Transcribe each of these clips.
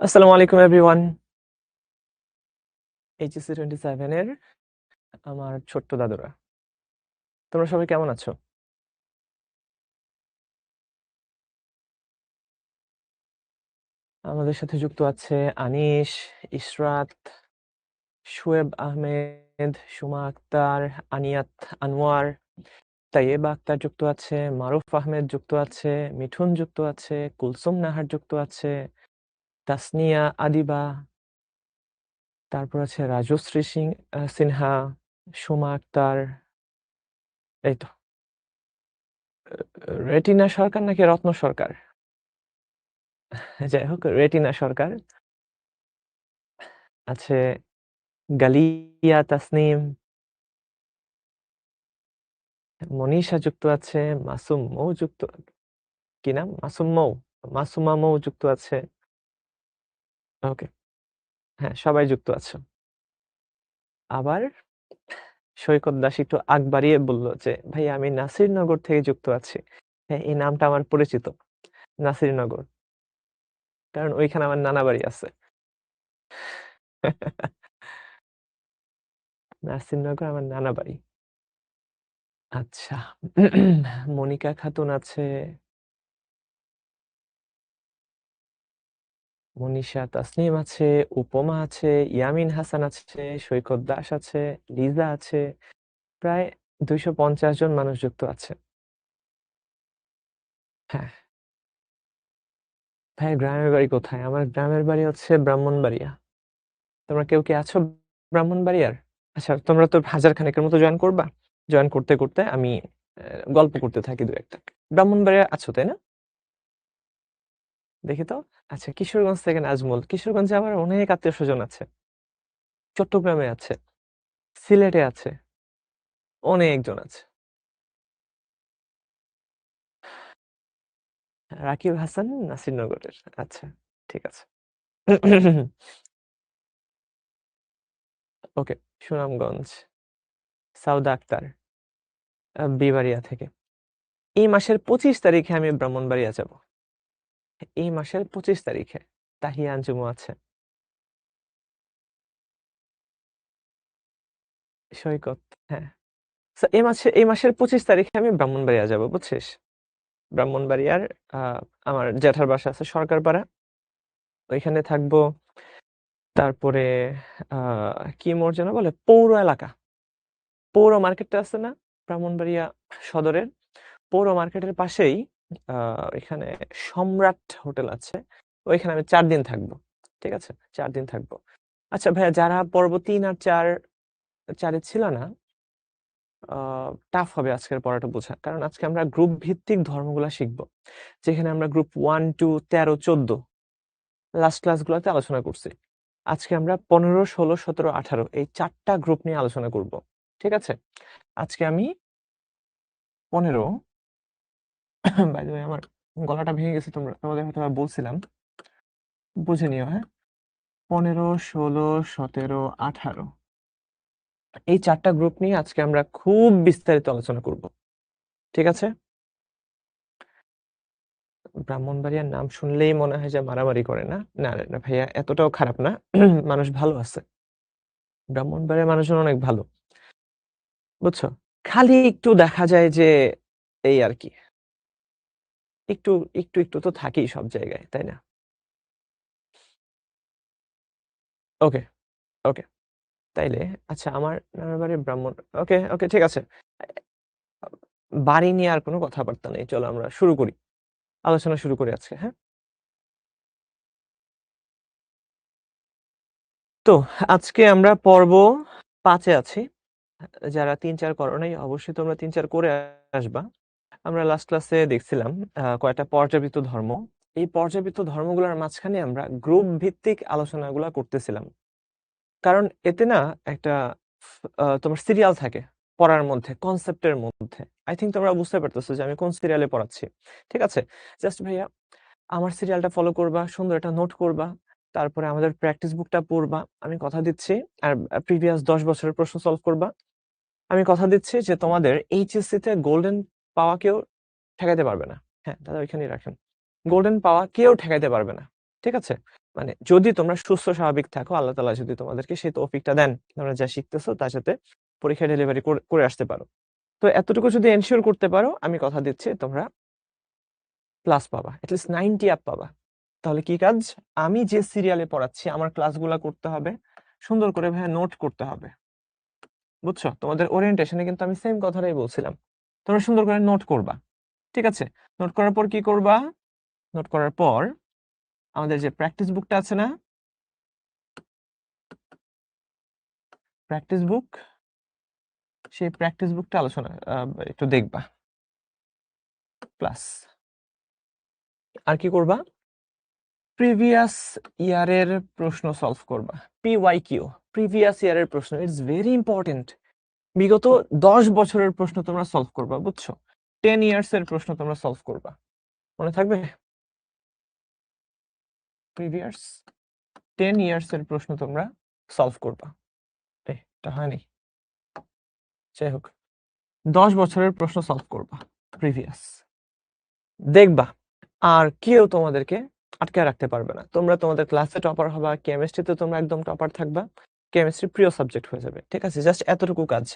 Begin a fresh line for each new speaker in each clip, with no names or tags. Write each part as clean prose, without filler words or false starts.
আসসালামু আলাইকুম everyone. HSC 27 এর আমার ছোট্ট দাদুরা। তোমরা সবাই কেমন আছো? আমাদের সাথে যুক্ত আছে আনিস, ইশরাত, শুয়েব আহমেদ, সুমা আক্তার, আনিয়াত আনোয়ার, তাইয়েবা আক্তার যুক্ত আছে, মারুফ আহমেদ যুক্ত আছে, মিঠুন যুক্ত আছে, কুলসুম নাহার যুক্ত আছে, তাসনিয়া আদিবা, তারপর আছে রাজশ্রী সিনহা, সুমা আক্তার, এই তো। রেটিনা সরকার নাকি রত্ন সরকার? যাই হোক, রেটিনা সরকার আছে, গালিয়া তাসনিম, মনীষা যুক্ত আছে, মাসুম মৌ যুক্ত, কি নাম? মাসুম মৌ, মাসুমা মৌ যুক্ত আছে। ওকে, হ্যাঁ, সবাই যুক্ত আছে। আবার সৈকত দাস একটু আগ বাড়িয়ে বলল যে, ভাই আমি নাসিরনগর থেকে যুক্ত আছি। হ্যাঁ, এই নামটা আমার পরিচিত, নাসিরনগর, কারণ ওইখানে আমার নানা বাড়ি আছে। নাসিরনগর আমার নানা বাড়ি। আচ্ছা, মনিকা খাতুন আছে, মনীষা তাসনিম আছে, উপমা আছে, ইয়ামিন হাসান আছে, সৈকত দাস আছে, লিজা আছে, প্রায় ২৫০ জন মানুষ যুক্ত আছে। হ্যাঁ, ভাই গ্রামের বাড়ি কোথায়? আমার গ্রামের বাড়ি হচ্ছে ব্রাহ্মণবাড়িয়া। তোমরা কেউ কি আছো ব্রাহ্মণবাড়িয়ার? আচ্ছা, তোমরা তো হাজার খানেকের মতো জয়েন করবা। জয়েন করতে করতে আমি গল্প করতে থাকি দু একটা। ব্রাহ্মণবাড়িয়া আছো তাই না? দেখি তো। আচ্ছা, কিশোরগঞ্জ থেকে নাজমুল। কিশোরগঞ্জে আমার অনেক আত্মীয় স্বজন আছে, চট্টগ্রামে আছে, সিলেটে আছে, অনেকজন আছে। রাকিব হাসান নাসিরনগরের। আচ্ছা, ঠিক আছে। ওকে, সুনামগঞ্জ, সাউদা আক্তার, বিবাড়িয়া থেকে। এই মাসের ২৫ তারিখে আমি ব্রাহ্মণবাড়িয়া যাব। এই মাসের ২৫ তারিখে। তাহিয়া আঞ্জুমও আছে। সৈকত, হ্যাঁ। এই মাসের ২৫ তারিখে আমি ব্রাহ্মণবাড়িয়া যাব, বুঝছিস? ব্রাহ্মণবাড়িয়ার আমার জ্যাঠার বাসা আছে সরকারপাড়া। ওইখানে থাকবো। তারপরে কি মোড় যেন বলে? পৌর এলাকা। পৌর মার্কেটটা আছে না? ব্রাহ্মণবাড়িয়া সদরের পৌর মার্কেটের পাশেই এখানে সম্রাট হোটেল আছে। ওইখানে আমি ৪ দিন থাকবো। ঠিক আছে? ৪ দিন থাকবো। আচ্ছা ভাইয়া, যারা পর্ব ৩ আর ৪ এ ছিল না, আ টাফ হবে আজকের পড়াটা বোঝা। কারণ আজকে আমরা গ্রুপ ভিত্তিক ধর্মগুলা শিখব। যেখানে আমরা গ্রুপ ১, ২, ১৩, ১৪ লাস্ট ক্লাসগুলোতে আলোচনা করছি। আজকে আমরা ১৫, ১৬, ১৭, ১৮ এই ৪ টা গ্রুপ নিয়ে আলোচনা করব। ঠিক আছে? আজকে আমি ১৫ বাই দ্য ওয়ে আমার গলাটা ভেঙে গেছে, তোমাদের হয়তোবা বলছিলাম। বুঝে নিও, হ্যাঁ? ১৫, ১৬, ১৭, ১৮ এই ৪ টা গ্রুপ নিয়ে আজকে আমরা খুব বিস্তারিত আলোচনা করব। ঠিক আছে? ব্রাহ্মণবাড়িয়ার নাম শুনলেই মনে হয় যে মারামারি করে, না? না, না ভাইয়া, এতটাও খারাপ না। মানুষ ভালো আছে। ব্রাহ্মণবাড়িয়ার মানুষজন অনেক ভালো। বুঝছো? খালি একটু দেখা যায় যে এই আরকি। একটু, একটু তো থাকেই সব জায়গায়, তাই না? ওকে, ওকে। তাইলে আচ্ছা, আমার নানার বাড়ি ওকে, ওকে, ঠিক আছে। বাড়ি নিয়ে আর কোনো কথাবার্তা নেই। চলো আমরা শুরু করি। আলোচনা শুরু করি আজকে, হ্যাঁ? তো আজকে আমরা পর্ব ৫ এ আছি। যারা ৩-৪ করো নাই অবশ্যই তোমরা ৩-৪ করে আসবা। আমরা লাস্ট ক্লাসে দেখছিলাম কয়েকটা পর্যাবৃত্ত ধর্ম। এই পর্যাবৃত্ত ধর্মগুলোর মাঝখানে আমরা গ্রুপ ভিত্তিক আলোচনাগুলা করতেছিলাম। কারণ এতে না একটা তোমার সিরিয়াল থাকে পড়ার মধ্যে, কনসেপ্টের মধ্যে। আই থিংক তোমরা বুঝতে পারতেছো যে আমি কোন সিরিয়ালে পড়াচ্ছি। ঠিক আছে? জাস্ট ভাইয়া আমার সিরিয়ালটা ফলো করবা, সুন্দর একটা নোট করবা। তারপরে আমাদের প্র্যাকটিস বুকটা পড়বা। আমি কথা দিচ্ছি। আর প্রিভিয়াস ১০ বছরের প্রশ্ন সলভ করবা। আমি কথা দিচ্ছি যে তোমাদের এইচএসসি তে গোল্ডেন পাওয়া কেউ ঠেকাইতে পারবে না। হ্যাঁ, দাদা ওইখানেই রাখেন। গোল্ডেন পাওয়া কেউ ঠেকাইতে পারবে না। ঠিক আছে? মানে যদি তোমরা সুস্থ স্বাভাবিক থাকো, আল্লাহ তাআলা যদি তোমাদেরকে সেই তৌফিকটা দেন, তোমরা যা শিখতেছো তার সাথে পরীক্ষা ডেলিভারি করে আসতে পারো। তো এতটুকু যদি এনশিওর করতে পারো, আমি কথা দিচ্ছি তোমরা প্লাস পাবা, এটলিস্ট 90 আপ পাবা। তাহলে কি কাজ? আমি যে সিরিয়ালে পড়াচ্ছি আমার ক্লাসগুলা করতে হবে, সুন্দর করে ভাইয়া নোট করতে হবে। বুঝছো? তোমাদের ওরিয়েন্টেশনে কিন্তু আমি সেম কথাটাই বলছিলাম। তোমরা সুন্দর করে নোট করবা। ঠিক আছে? নোট করার পর কি করবা? নোট করার পর আমাদের যে প্র্যাকটিস বুকটা আছে না? প্র্যাকটিস বুক, সেই প্র্যাকটিস বুকটা একটু দেখবা। প্লাস আর কি করবা? প্রিভিয়াস ইয়ারের প্রশ্ন সলভ করবা। পিওয়াইকিউ, প্রিভিয়াস ইয়ারের প্রশ্ন, ইটস ভেরি ইম্পর্টেন্ট। বিগত 10 বছরের প্রশ্ন তোমরা সলভ করবা, বুঝছো? 10 ইয়ার্স এর প্রশ্ন তোমরা সলভ করবা। মনে থাকবে? প্রিভিয়াস 10 ইয়ার্স এর প্রশ্ন তোমরা সলভ করবা। এটা হয়নি, যাই হোক, 10 বছরের প্রশ্ন সলভ করবা প্রিভিয়াস। দেখবা আর কেউ তোমাদেরকে আটকে রাখতে পারবে না। তোমরা তোমাদের ক্লাসে টপার হবা, কেমিস্ট্রিতে তোমরা একদম টপার থাকবা, কেমিস্ট্রি প্রিয় সাবজেক্ট হয়ে যাবে। ঠিক আছে? জাস্ট এতটুকু কাজ।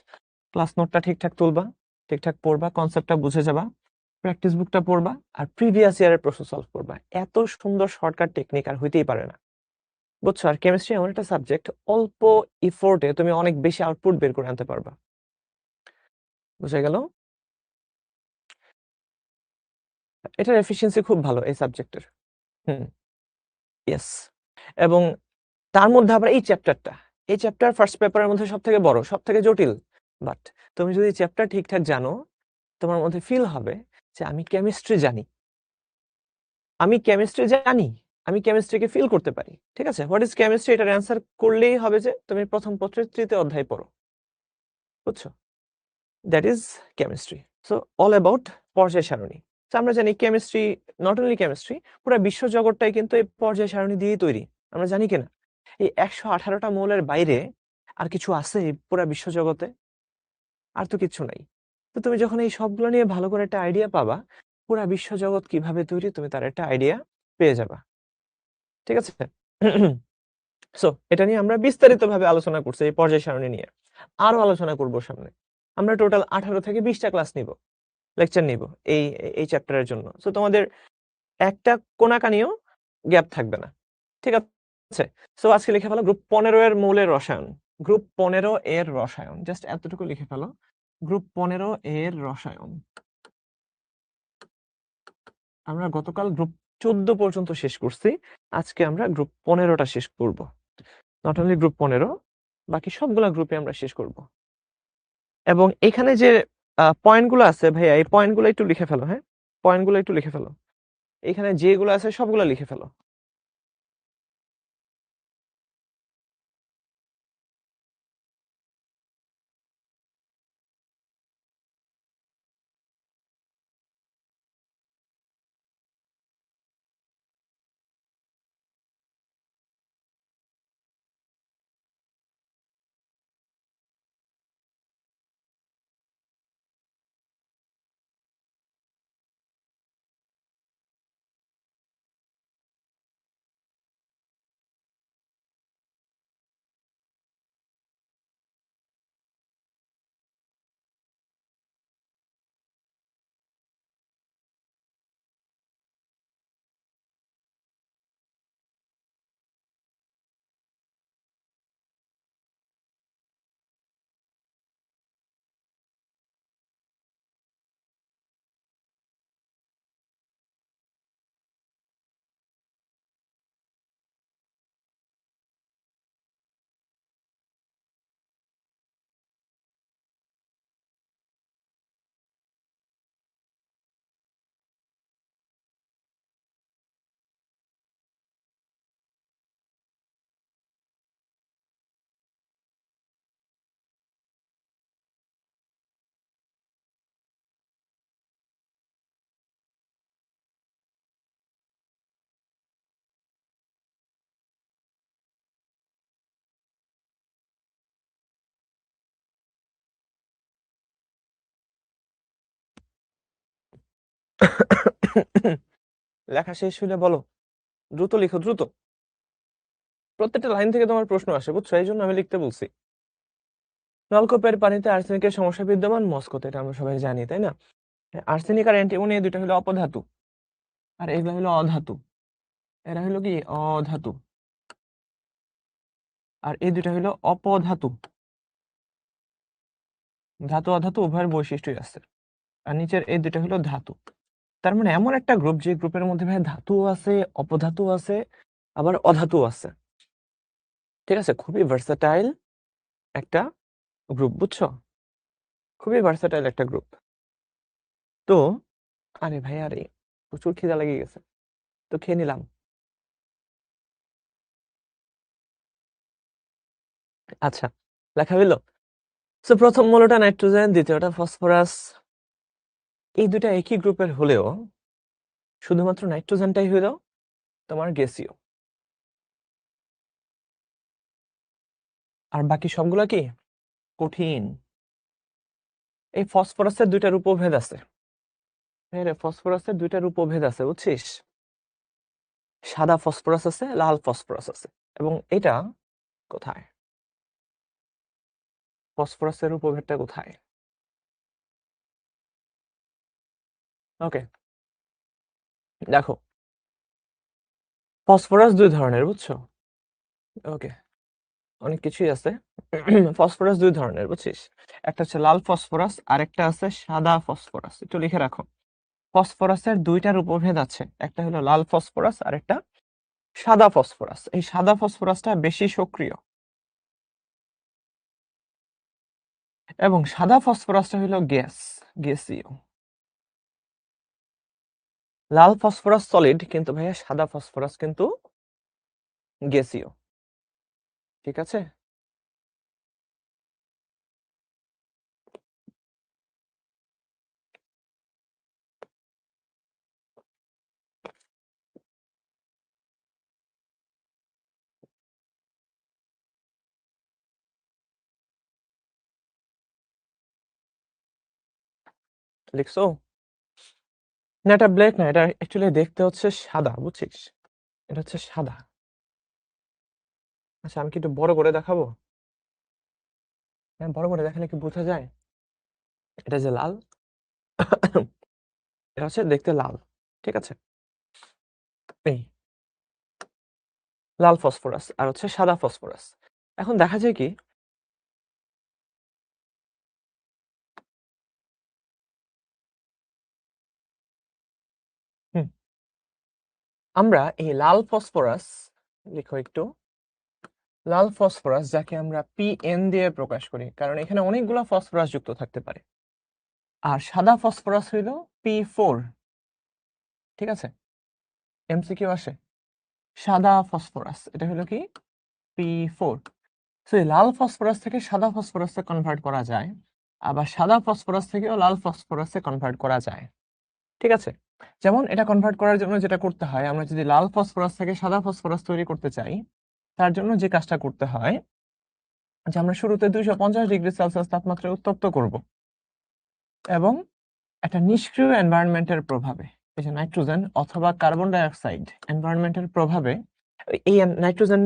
ক্লাস নোটটা ঠিকঠাক তুলবা, ঠিকঠাক পড়বা, কনসেপ্টটা বুঝে যাবা, প্র্যাকটিস বুকটা পড়বা, আর প্রিভিয়াস ইয়ারের প্রশ্ন সলভ করবা। এত সুন্দর শর্টকাট টেকনিক আর হইতেই পারে না, বুঝছো? আর কেমিস্ট্রি এমন একটা সাবজেক্ট, অল্প ইফোর্টে তুমি অনেক বেশি আউটপুট বের করে আনতে পারবা। বুঝা গেল? এটার এফিসিয়েন্সি খুব ভালো এই সাবজেক্টের। ইয়েস। এবং তার মধ্যে আবার এই চ্যাপ্টার ফার্স্ট পেপারের মধ্যে সবথেকে বড়, সবথেকে জটিল। বাট তুমি যদি চ্যাপ্টার ঠিকঠাক জানো, তোমার মধ্যে ফিল হবে যে আমি কেমিস্ট্রি জানি, আমি কেমিস্ট্রিকে ফিল করতে পারি। ঠিক আছে? হোয়াট ইজ কেমিস্ট্রি, এটার অ্যান্সার করলেই হবে যে তুমি প্রথম পত্রের 3য় অধ্যায় পড়ো। বুঝছো? That is chemistry. So all about পর্যায় সারণী। তো আমরা জানি কেমিস্ট্রি, নট অনলি কেমিস্ট্রি, পুরো বিশ্ব জগৎটাই কিন্তু এই পর্যায় সারণী দিয়েই তৈরি। আমরা জানি কিনা? এই 118টা মৌলের বাইরে আর কিছু আছে এই পুরা বিশ্ব জগতে? আর তো কিচ্ছু নাই। তো তুমি যখন এই সবগুলো নিয়ে ভালো করে একটা আইডিয়া পাবা, পুরা বিশ্ব জগৎ কিভাবে তৈরি তুমি তার একটা আইডিয়া পেয়ে যাবা। ঠিক আছে? সো এটা নিয়ে আমরা বিস্তারিতভাবে আলোচনা করছি এই পর্যায় সারণী নিয়ে। আরো আলোচনা করব সামনে। আমরা টোটাল 18 থেকে 20টা ক্লাস নিব, লেকচার নিব এই এই চ্যাপ্টারের জন্য। সো তোমাদের একটা কোনাকানিও গ্যাপ থাকবে না। ঠিক আছে? সো আজকে লিখে ফেলো গ্রুপ 15 এর মৌলের রসায়ন। গ্রুপ 15 এর রসায়ন, জাস্ট এতটুকু লিখে ফেলো, গ্রুপ 15 এর রসায়ন। আমরা গতকাল গ্রুপ 14 পর্যন্ত শেষ করছি, আজকে আমরা গ্রুপ 15টা শেষ করব। নট অনলি গ্রুপ 15, বাকি সবগুলা গ্রুপে আমরা শেষ করব। এবং এখানে যে পয়েন্টগুলো আছে ভাইয়া, এই পয়েন্টগুলো একটু লিখে ফেলো। হ্যাঁ, পয়েন্টগুলো একটু লিখে ফেলো। এখানে যেগুলো আছে সবগুলো লিখে ফেলো। লেখা শেষ হলে বলো, দ্রুত লিখো, দ্রুত। প্রত্যেকটা লাইন থেকে তোমার প্রশ্ন আসে, বুঝছো? এই জন্য আমি লিখতে বলছি। নলকূপের পানিতে আর্সেনিকের সমস্যা বিদ্যমান মস্কোতে, এটা আমরা সবাই জানি, তাই না? আর্সেনিক আর অ্যান্টিমনি এই দুটো হলো অপধাতু, আর এগুলো হলো অধাতু। এরা হলো কি অধাতু, আর এই দুটো হলো অপধাতু। ধাতু অধাতু উভয়ের বৈশিষ্ট্যই আছে। আর নিচের এই দুটো হলো ধাতু। তার মানে এমন একটা গ্রুপ যে গ্রুপের মধ্যে ভাই ধাতু আছে, অপধাতু আছে, আবার অধাতু আছে। ঠিক আছে, খুবই ভার্সাটাইল একটা গ্রুপ, বুঝছো? খুবই ভার্সাটাইল একটা গ্রুপ। তো আরে ভাই, আরে প্রচুর খিদা লেগে গেছে, তো খেয়ে নিলাম। আচ্ছা, লেখা হইলো। তো প্রথম মৌলটা নাইট্রোজেন, দ্বিতীয়টা ফসফরাস। এই দুটা একই গ্রুপের হলেও শুধুমাত্র নাইট্রোজেনটাই হইলো তোমার গ্যাসীয়, আর বাকি সবগুলা কি কঠিন। এই ফসফরাসের দুইটার উপভেদ আছে। হ্যাঁ রে, ফসফরাসের দুইটার উপভেদ আছে, বুঝছিস? সাদা ফসফরাস আছে, লাল ফসফরাস আছে। এবং এটা কোথায়? ফসফরাসের উপভেদটা কোথায়? ওকে, দেখো, ফসফরাস দুই ধরনের, বুঝছো? ওকে, অনেক কিছুই আছে। ফসফরাস দুই ধরনের, বুঝছিস? একটা হচ্ছে লাল ফসফরাস, আর একটা আছে সাদা ফসফরাস। একটু লিখে রাখো। ফসফরাসের দুইটার উপভেদ আছে, একটা হলো লাল ফসফরাস আর একটা সাদা ফসফরাস। এই সাদা ফসফরাসটা বেশি সক্রিয়, এবং সাদা ফসফরাসটা হলো গ্যাসীয়। লাল ফসফরাস সলিড, কিন্তু ভাইয়া সাদা ফসফরাস কিন্তু গ্যাসীয়। ঠিক আছে, লিখছো? না, এটা ব্ল্যাক না, এটা অ্যাকচুয়ালি দেখতে হচ্ছে সাদা, বুঝছিস? এটা হচ্ছে সাদা। আচ্ছা, আমি কি একটু বড় করে দেখাবো? হ্যাঁ, বড় করে দেখালে কি বোঝা যায়? এটা যে লাল, এটা হচ্ছে দেখতে লাল। ঠিক আছে, এই লাল ফসফরাস আর হচ্ছে সাদা ফসফরাস। এখন দেখা যায় কি, হুম, আমরা এই লাল ফসফরাস, লিখো একটু, লাল ফসফরাস যাকে আমরা PN দিয়ে প্রকাশ করি, কারণ এখানে অনেকগুলো ফসফরাস যুক্ত থাকতে পারে। আর সাদা ফসফরাস হইল P4। ঠিক আছে, MCQ আসে। সাদা ফসফরাস এটা হলো কি P4। তো এই লাল ফসফরাস থেকে সাদা ফসফরাসে কনভার্ট করা যায়, আবার সাদা ফসফরাস থেকেও লাল ফসফরাসে কনভার্ট করা যায়। ঠিক আছে, যেমন এটা কনভার্ট করার জন্য যেটা করতে হয়, আমরা যদি লাল ফসফরাস থেকে সাদা ফসফরাস তৈরি করতে চাই, তার জন্য যে কাজটা করতে হয়, যে আমরা শুরুতে 250 ডিগ্রি সেলসিয়াস তাপমাত্রায় উত্তপ্ত করব, এবং একটা নিষ্ক্রিয় এনভায়রনমেন্টের প্রভাবে, এই যে নাইট্রোজেন অথবা কার্বন ডাই অক্সাইড এনভায়রনমেন্টের প্রভাবে, এই নাইট্রোজেন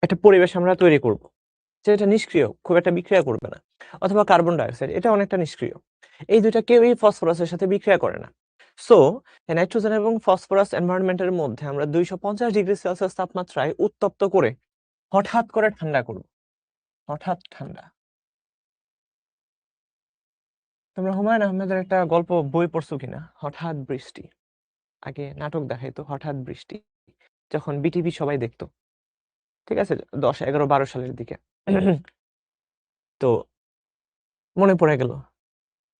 একটা পরিবেশ আমরা তৈরি করব, যেটা নিষ্ক্রিয়, খুব একটা বিক্রিয়া করবে না। অথবা কার্বন ডাই অক্সাইড, এটা অনেকটা নিষ্ক্রিয়। এই দুইটা কেউই ফসফরাসের সাথে বিক্রিয়া করে না। সো নাইট্রোজেন এবং ফসফরাস এনভায়রনমেন্টের মধ্যে আমরা 250 ডিগ্রি সেলসিয়াস তাপমাত্রায় উত্তপ্ত করে হঠাৎ করে ঠান্ডা করব। হঠাৎ ঠান্ডা। তোমরা হুমায়ুন আহমেদের একটা গল্প বই পড়ছো কিনা, হঠাৎ বৃষ্টি? আগে নাটক দেখাইতো হঠাৎ বৃষ্টি, যখন বিটিভি সবাই দেখতো। ঠিক আছে, 10, 11, 12 সালের দিকে। তো মনে পড়ে গেল,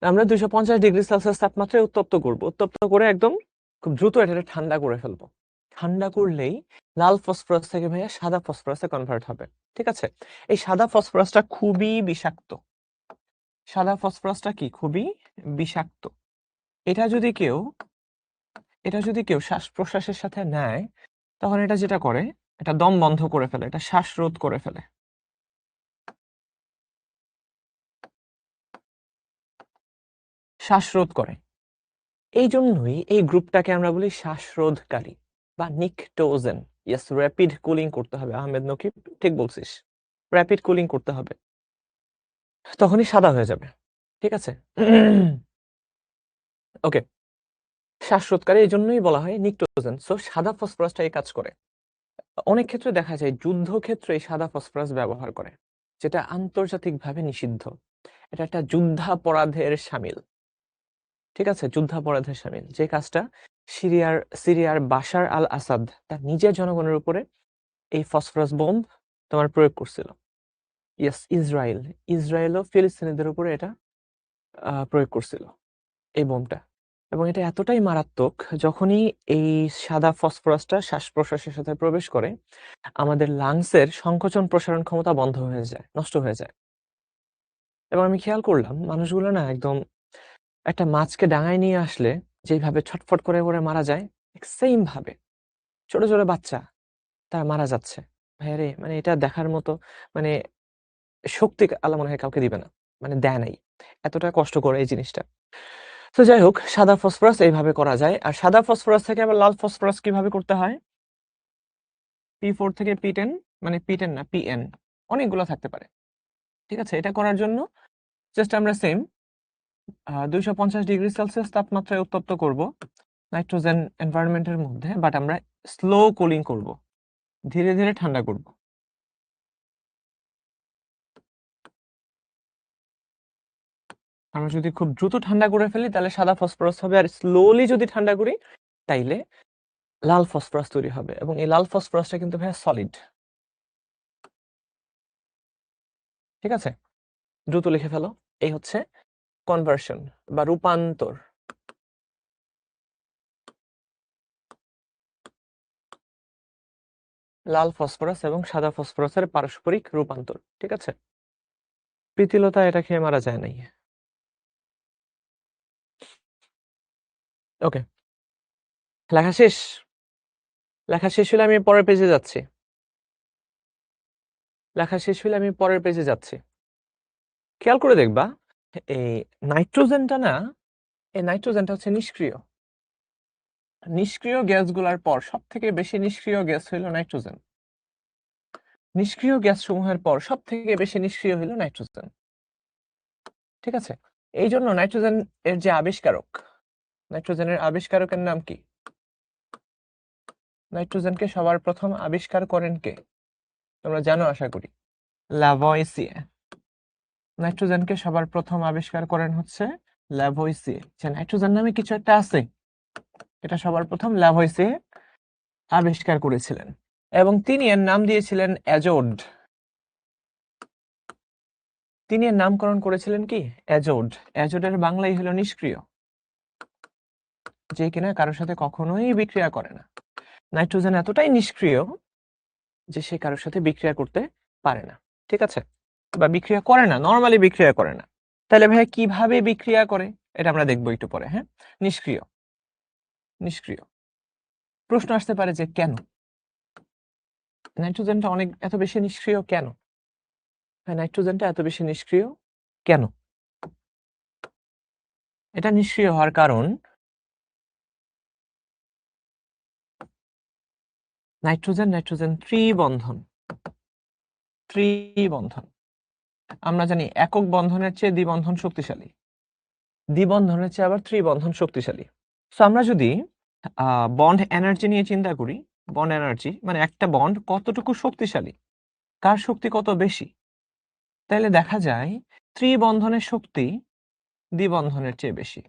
আমরা 250 ডিগ্রি সেলসিয়াস তাপমাত্রায় উত্তপ্ত করব, উত্তপ্ত করে একদম খুব দ্রুত এটা ঠান্ডা করে ফেলবো। ঠান্ডা করলেই লাল ফসফরাস থেকে ভাইয়া সাদা ফসফরাসে কনভার্ট হবে। ঠিক আছে, এই সাদা ফসফরাসটা খুবই বিষাক্ত। সাদা ফসফরাসটা কি খুবই বিষাক্ত। এটা যদি কেউ এটা যদি কেউ শ্বাস প্রশ্বাসের সাথে নেয়, তখন এটা যেটা করে, এটা দম বন্ধ করে ফেলে, এটা শ্বাসরোধ করে ফেলে। শ্বাসরোধ করে। এই জন্যই এই গ্রুপটাকে আমরা বলি শ্বাসরোধকারী বা নিকটোজেন। ইয়েস, র‍্যাপিড কুলিং করতে হবে। আহমেদ নকিব ঠিক বলছিস। র‍্যাপিড কুলিং করতে হবে। তখনই সাদা হয়ে যাবে। ঠিক আছে? ওকে। শ্বাসরোধকারী এজন্যই বলা হয় নিক্টোজেন। সো সাদা ফসফরাসটা এই কাজ করে। অনেক ক্ষেত্রে দেখা যায় যুদ্ধক্ষেত্রে এই সাদা ফসফরাস ব্যবহার করে। যেটা আন্তর্জাতিকভাবে নিষিদ্ধ। এটা একটা যুদ্ধাপরাধের শামিল। ঠিক আছে? যুদ্ধাপরাধের শামিল। যে কাজটা সিরিয়ার বাশার আল আসাদ তার নিজের জনগণের উপরে এই ফসফরাস বোম্ব তোমার প্রয়োগ করছিল। ইয়েস, ইসরায়েলও ফিলিস্তিনিদের উপরে এটা প্রয়োগ করছিল এই বোমটা। এবং এটা এতটাই মারাত্মক যখনই এই সাদা ফসফরাসটা শ্বাস-প্রশ্বাসের সাথে প্রবেশ করে, আমাদের লাংসের সংকোচন প্রসারণ ক্ষমতা বন্ধ হয়ে যায়, নষ্ট হয়ে যায়। এবং আমি খেয়াল করলাম মানুষগুলো না একদম একটা মাছকে ডাঙায় নিয়ে আসলে যেইভাবে ছটফট করে মারা যায়, ঠিক সেইম ভাবে ছোট, ছোট বাচ্চা তারা মারা যাচ্ছে। ভাইয়ারে মানে এটা দেখার মতো মানে শক্তি আল্লাহ মনে হয় কাউকে দিবে না। মানে দেয় নাই। এতটা কষ্টকর এই জিনিসটা। তো যাই হোক সাদা ফসফরাস এইভাবে করা যায়। আর সাদা ফসফরাস থেকে আবার লাল ফসফরাস কিভাবে করতে হয়? P4 থেকে P10 মানে P10 না PN অনেকগুলো থাকতে পারে। ঠিক আছে? এটা করার জন্য জাস্ট আমরা সেম ২৫০ ডিগ্রি সেলসিয়াস তাপমাত্রায় উত্তপ্ত করব নাইট্রোজেন এনভায়রনমেন্ট এর মধ্যে, বাট আমরা স্লো কুলিং করব। ধীরে, ধীরে ঠান্ডা করব। আমরা যদি খুব দ্রুত ঠান্ডা করে ফেলি তাহলে সাদা ফসফরাস হবে, আর স্লোলি যদি ঠান্ডা করি তাইলে লাল ফসফরাস তৈরি হবে। এবং এই লাল ফসফরাসটা কিন্তু ভাইয়া সলিড। ঠিক আছে? দ্রুত লিখে ফেলো। এই হচ্ছে কনভার্সন বা রূপান্তর। লাল ফসফরাস এবং সাদা ফসফরাসের পারস্পরিক রূপান্তর। ঠিক আছে? প্রীতিলতা এটা খেয়ে মারা যায় নাই। ওকে। লেখা শেষ? লেখা শেষ হলে আমি পরের পেজে যাচ্ছি। লেখা শেষ হলে আমি পরের পেজে যাচ্ছি। খেয়াল করে দেখবা এই নাইট্রোজেনটা না, এই নাইট্রোজেনটা হচ্ছে নিষ্ক্রিয়। নিষ্ক্রিয় গ্যাসগুলার পর সবথেকে বেশি নিষ্ক্রিয় গ্যাস হইল নাইট্রোজেন। নিষ্ক্রিয় গ্যাস সমূহের পর সবথেকে বেশি নিষ্ক্রিয় হইল নাইট্রোজেন। ঠিক আছে? এই জন্য নাইট্রোজেন এর যে আবিষ্কারক, নাইট্রোজেনের আবিষ্কারকের নাম কি? নাইট্রোজেনকে সবার প্রথম আবিষ্কার করেন কে? তোমরা জানো আশা করি। লাভয়েসিয়ে। নাইট্রোজেনকে সবার প্রথম আবিষ্কার করেন হচ্ছে লাভয়েসিয়ে। যে নাইট্রোজেন নামে কিছু একটা আছে, এটা সবার প্রথম লাভয়েসিয়ে আবিষ্কার করেছিলেন। এবং তিনি এর নাম দিয়েছিলেন অ্যাজোড। তিনি এর নামকরণ করেছিলেন কি? অ্যাজোড। অ্যাজোডের বাংলাই হলো নিষ্ক্রিয়, যে কিনা কারোর সাথে কখনোই বিক্রিয়া করে না। নাইট্রোজেন এতটাই নিষ্ক্রিয় যে সে কারোর সাথে বিক্রিয়া করতে পারে না। ঠিক আছে? বা বিক্রিয়া করে না, নরমালি বিক্রিয়া করে না। তাহলে ভাইয়া কিভাবে বিক্রিয়া করে? এটা আমরা দেখবো একটু পরে। হ্যাঁ, নিষ্ক্রিয়। নিষ্ক্রিয়। প্রশ্ন আসতে পারে যে কেন নাইট্রোজেনটা এত বেশি নিষ্ক্রিয় কেন? হ্যাঁ, নাইট্রোজেনটা এত বেশি নিষ্ক্রিয় কেন? এটা নিষ্ক্রিয় হওয়ার কারণ নাইট্রোজেন ত্রিবন্ধন। ত্রিবন্ধন। আমরা জানি একক বন্ধনের চেয়ে দ্বিবন্ধন শক্তিশালী, দ্বিবন্ধনের চেয়ে আবার ত্রিবন্ধন শক্তিশালী। সো আমরা যদি বন্ড এনার্জি নিয়ে চিন্তা করি, বন্ড এনার্জি মানে একটা বন্ড কতটুকু শক্তিশালী, কার শক্তি কত বেশি, তাহলে দেখা যায় ত্রিবন্ধনের শক্তি দ্বিবন্ধনের চেয়ে বেশি,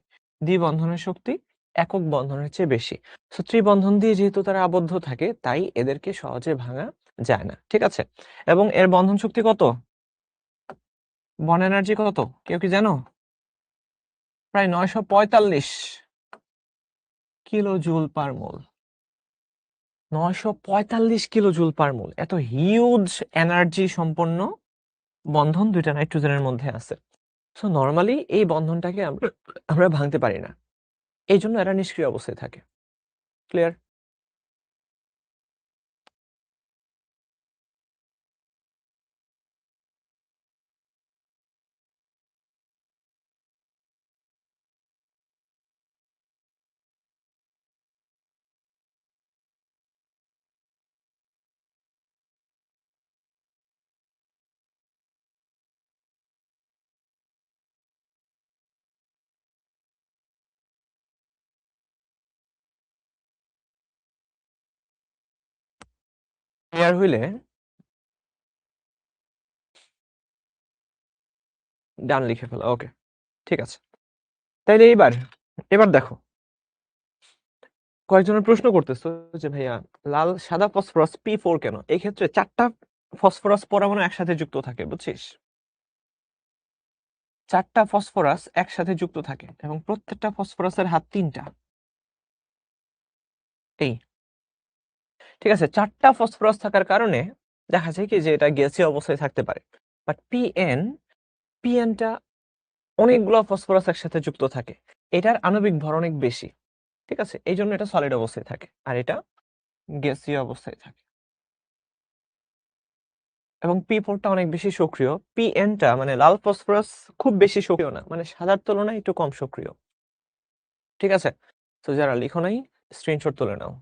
দ্বিবন্ধনের শক্তি একক বন্ধনের চেয়ে বেশি। সো ত্রিবন্ধন দিয়ে যেহেতু তারা আবদ্ধ থাকে তাই এদেরকে সহজে ভাঙা যায় না। ঠিক আছে? এবং এর বন্ধন শক্তি কত? বন্ড এনার্জি কত কেউ কি জানো? প্রায় 945 কিলো জুল পার মোল। 945 কিলো জুল পার মোল। এত হিউজ এনার্জি সম্পন্ন বন্ধন দুইটা নাইট্রোজেনের মধ্যে আছে। সো নরমালি এই বন্ধনটাকে আমরা ভাঙতে পারি না। এই জন্য এরা নিষ্ক্রিয় অবস্থায় থাকে। ক্লিয়ার? ক্লিয়ার হইলে ডান লিখে ফেলো। ওকে, ঠিক আছে। তাইলে এবার দেখো, কয়েকজনের প্রশ্ন করতেছো যে ভাইয়া লাল সাদা ফসফরাস P4 কেন? এই ক্ষেত্রে 4টা ফসফরাস পরমাণু একসাথে যুক্ত থাকে, বুঝছিস? 4টা ফসফরাস একসাথে যুক্ত থাকে এবং প্রত্যেকটা ফসফরাসের হাত 3টা। এই ঠিক আছে, 4টা ফসফরাস থাকার কারণে দেখা যায় কি যে এটা গ্যাসীয় অবস্থায় থাকতে পারে। বাট পিএনটা অনেকগুলো ফসফরাস একসাথে যুক্ত থাকে, এটার আণবিক ভর অনেক বেশি। ঠিক আছে, এই জন্য এটা সলিড অবস্থায় থাকে আর এটা গ্যাসীয় অবস্থায় থাকে। এবং P4টা অনেক বেশি সক্রিয়। পিএনটা মানে লাল ফসফরাস খুব বেশি সক্রিয় না, মানে সাদার তুলনায় একটু কম সক্রিয়। ঠিক আছে, তো যারা লিখো নাই স্ক্রিনশট তুলে নাও।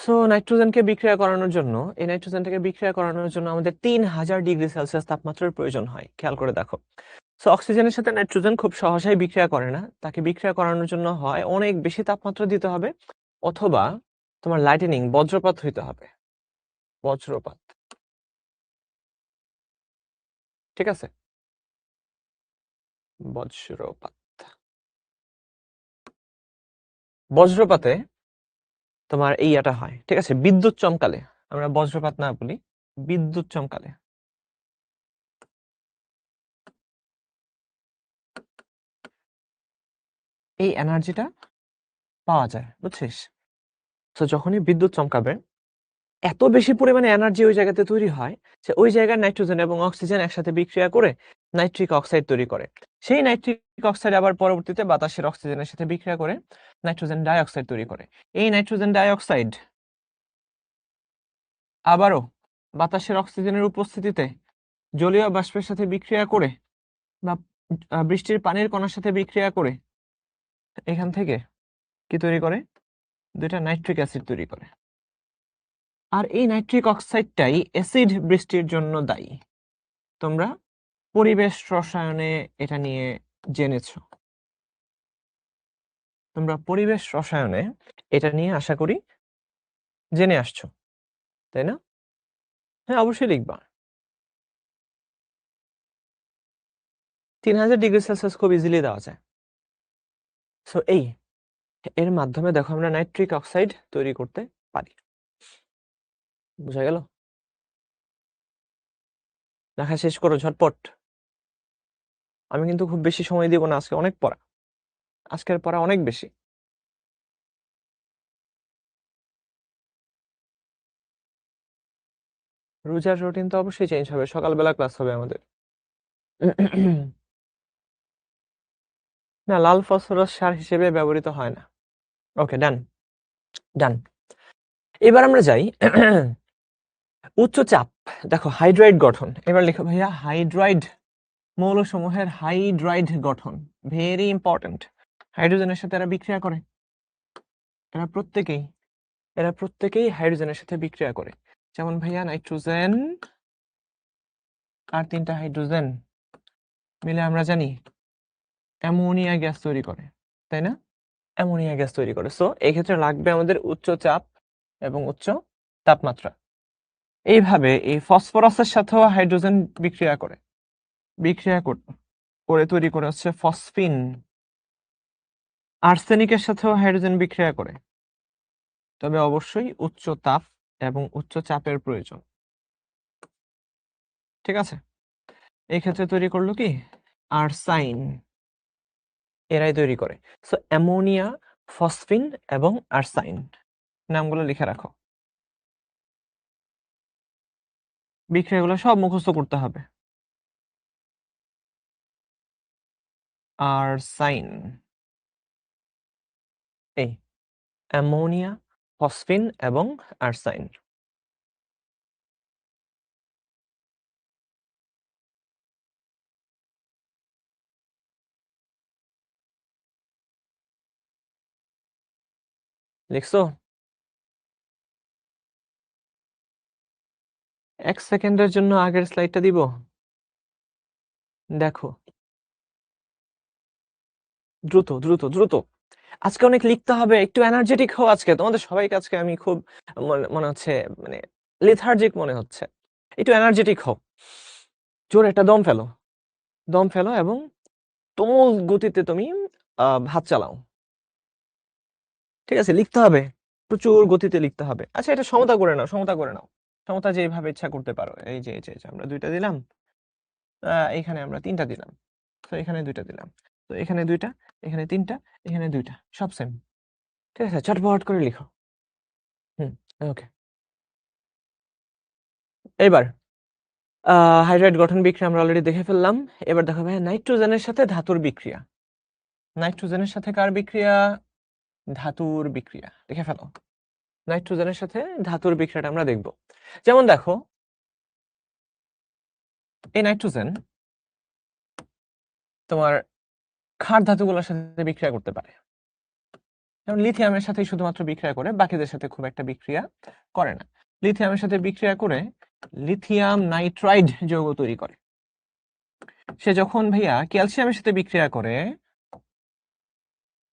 সো নাইট্রোজেনকে বিক্রিয়া করানোর জন্য, এই নাইট্রোজেনটাকে বিক্রিয়া করানোর জন্য আমাদের 3000 ডিগ্রি সেলসিয়াস তাপমাত্রার প্রয়োজন হয়। খেয়াল করে দেখো, সো অক্সিজেনের সাথে নাইট্রোজেন খুব সহজেই বিক্রিয়া করে না, তাকে বিক্রিয়া করানোর জন্য হয় অনেক বেশি তাপমাত্রা দিতে হবে, অথবা তোমার লাইটেনিং বজ্রপাত হইতে হবে। বজ্রপাত, ঠিক আছে, বজ্রপাত। বজ্রপাতে তোমার এইটা হয়, ঠিক আছে, বিদ্যুৎ চমকালে, আমরা বজ্রপাত না বলি, বিদ্যুৎ চমকালে এই এনার্জিটা পাওয়া যায়, বুঝছিস? তো যখনই বিদ্যুৎ চমকাবে এত বেশি পরিমাণে এনার্জি ওই জায়গাতে তৈরি হয় যে ওই জায়গার নাইট্রোজেন এবং অক্সিজেন একসাথে বিক্রিয়া করে নাইট্রিক অক্সাইড তৈরি করে। সেই নাইট্রিক অক্সাইড আবার পরবর্তীতে বাতাসের অক্সিজেনের সাথে বিক্রিয়া করে নাইট্রোজেন ডাই অক্সাইড তৈরি করে। এই নাইট্রোজেন ডাই অক্সাইড আবারও বাতাসের অক্সিজেনের উপস্থিতিতে জলীয় বাষ্পের সাথে বিক্রিয়া করে বা বৃষ্টির পানির কণার সাথে বিক্রিয়া করে এখান থেকে কি তৈরি করে? 2টা নাইট্রিক অ্যাসিড তৈরি করে। আর এই নাইট্রিক অক্সাইডটাই অ্যাসিড বৃষ্টির জন্য দায়ী। তোমরা পরিবেশ রসায়নে এটা নিয়ে জেনেছো, তোমরা পরিবেশ রসায়নে এটা নিয়ে আশা করি জেনে আসছো, তাই না? হ্যাঁ, অবশ্যই লিখবা। 3000 ডিগ্রি সেলসিয়াস খুব ইজিলি দেওয়া যায়। সো এর মাধ্যমে দেখো আমরা নাইট্রিক অক্সাইড তৈরি করতে পারি। বুঝা গেল? লেখা শেষ করো ঝটপট। আমি কিন্তু খুব বেশি সময় দিব না, আজকে অনেক পড়া, আজকের পড়া অনেক বেশি। রোজার রুটিন তো অবশ্যই চেঞ্জ হবে, সকালবেলা ক্লাস হবে আমাদের। না, লাল ফসফরাস সার হিসেবে ব্যবহৃত হয় না। ওকে, ডান ডান। এবার আমরা যাই উচ্চ চাপ। দেখো হাইড্রাইড গঠন, এবার লেখো ভাইয়া হাইড্রাইড মৌলসমূহের হাইড্রাইড গঠন, ভেরি ইম্পর্টেন্ট। হাইড্রোজেনের সাথে এরা বিক্রিয়া করে, এরা প্রত্যেকেই হাইড্রোজেনের সাথে বিক্রিয়া করে। যেমন ভাইয়া নাইট্রোজেন আর 3টা হাইড্রোজেন মিলে আমরা জানি অ্যামোনিয়া গ্যাস তৈরি করে, তাই না? অ্যামোনিয়া গ্যাস তৈরি করে। সো এই ক্ষেত্রে লাগবে আমাদের উচ্চ চাপ এবং উচ্চ তাপমাত্রা। এইভাবে এই ফসফরাসের সাথেও হাইড্রোজেন বিক্রিয়া করে তৈরি করে হচ্ছে ফসফিন। আর্সেনিকের সাথেও হাইড্রোজেন বিক্রিয়া করে, তবে অবশ্যই উচ্চ তাপ এবং উচ্চ চাপের প্রয়োজন। ঠিক আছে, এই ক্ষেত্রে তৈরি করলো কি আর্সাইন, এরাই তৈরি করে। সো অ্যামোনিয়া, ফসফিন এবং আর্সাইন, নামগুলো লিখে রাখো। বিক্রিয়াগুলো সব মুখস্থ করতে হবে। আর্সাইন, এই অ্যামোনিয়া, ফসফিন এবং আর্সাইন। লিখছো? 1 সেকেন্ডের জন্য আগের স্লাইডটা দিব, দেখো দ্রুত দ্রুত দ্রুত। আজকে অনেক লিখতে হবে, একটু এনার্জেটিক হও আজকে। তোমাদের সবাইকে আজকে আমি খুব মনে হচ্ছে মানে লেথার্জিক মনে হচ্ছে। একটু এনার্জেটিক হও। জোরে একটা দম ফেলো। দম ফেলো এবং তুমুল গতিতে তুমি হাত চালাও। ঠিক আছে? লিখতে হবে। প্রচুর গতিতে লিখতে হবে। আচ্ছা এটা সমতা করে নাও, সমতা করে নাও। সমতা যেভাবে ইচ্ছা করতে পারো। এই যে আমরা ২ টা দিলাম। এখানে আমরা ৩ টা দিলাম। তো এখানে ২ টা দিলাম। তো এখানে ২ টা, এখানে ৩ টা, এখানে ২ টা। সব সেম। ঠিক আছে? চটপট করে লিখো। হুম, ওকে। এবার হাইড্রাইড গঠন বিক্রিয়া আমরা অলরেডি দেখে ফেললাম। এবার দেখো ভাইয়া নাইট্রোজেনের সাথে ধাতুর বিক্রিয়া। নাইট্রোজেনের সাথে কার বিক্রিয়া? ধাতুর বিক্রিয়া। দেখে ফেলো। নাইট্রোজেনের সাথে ধাতুর বিক্রিয়াটা আমরা দেখব। যেমন দেখো এই নাইট্রোজেন তোমার ক্ষার ধাতুগুলোর সাথে বিক্রিয়া করতে পারে। যেমন লিথিয়ামের সাথে শুধুমাত্র বিক্রিয়া করে, বাকিদের সাথে খুব একটা বিক্রিয়া করে না। লিথিয়ামের সাথে বিক্রিয়া করে লিথিয়াম নাইট্রাইড যৌগ তৈরি করে। সে যখন ভাইয়া ক্যালসিয়ামের সাথে বিক্রিয়া করে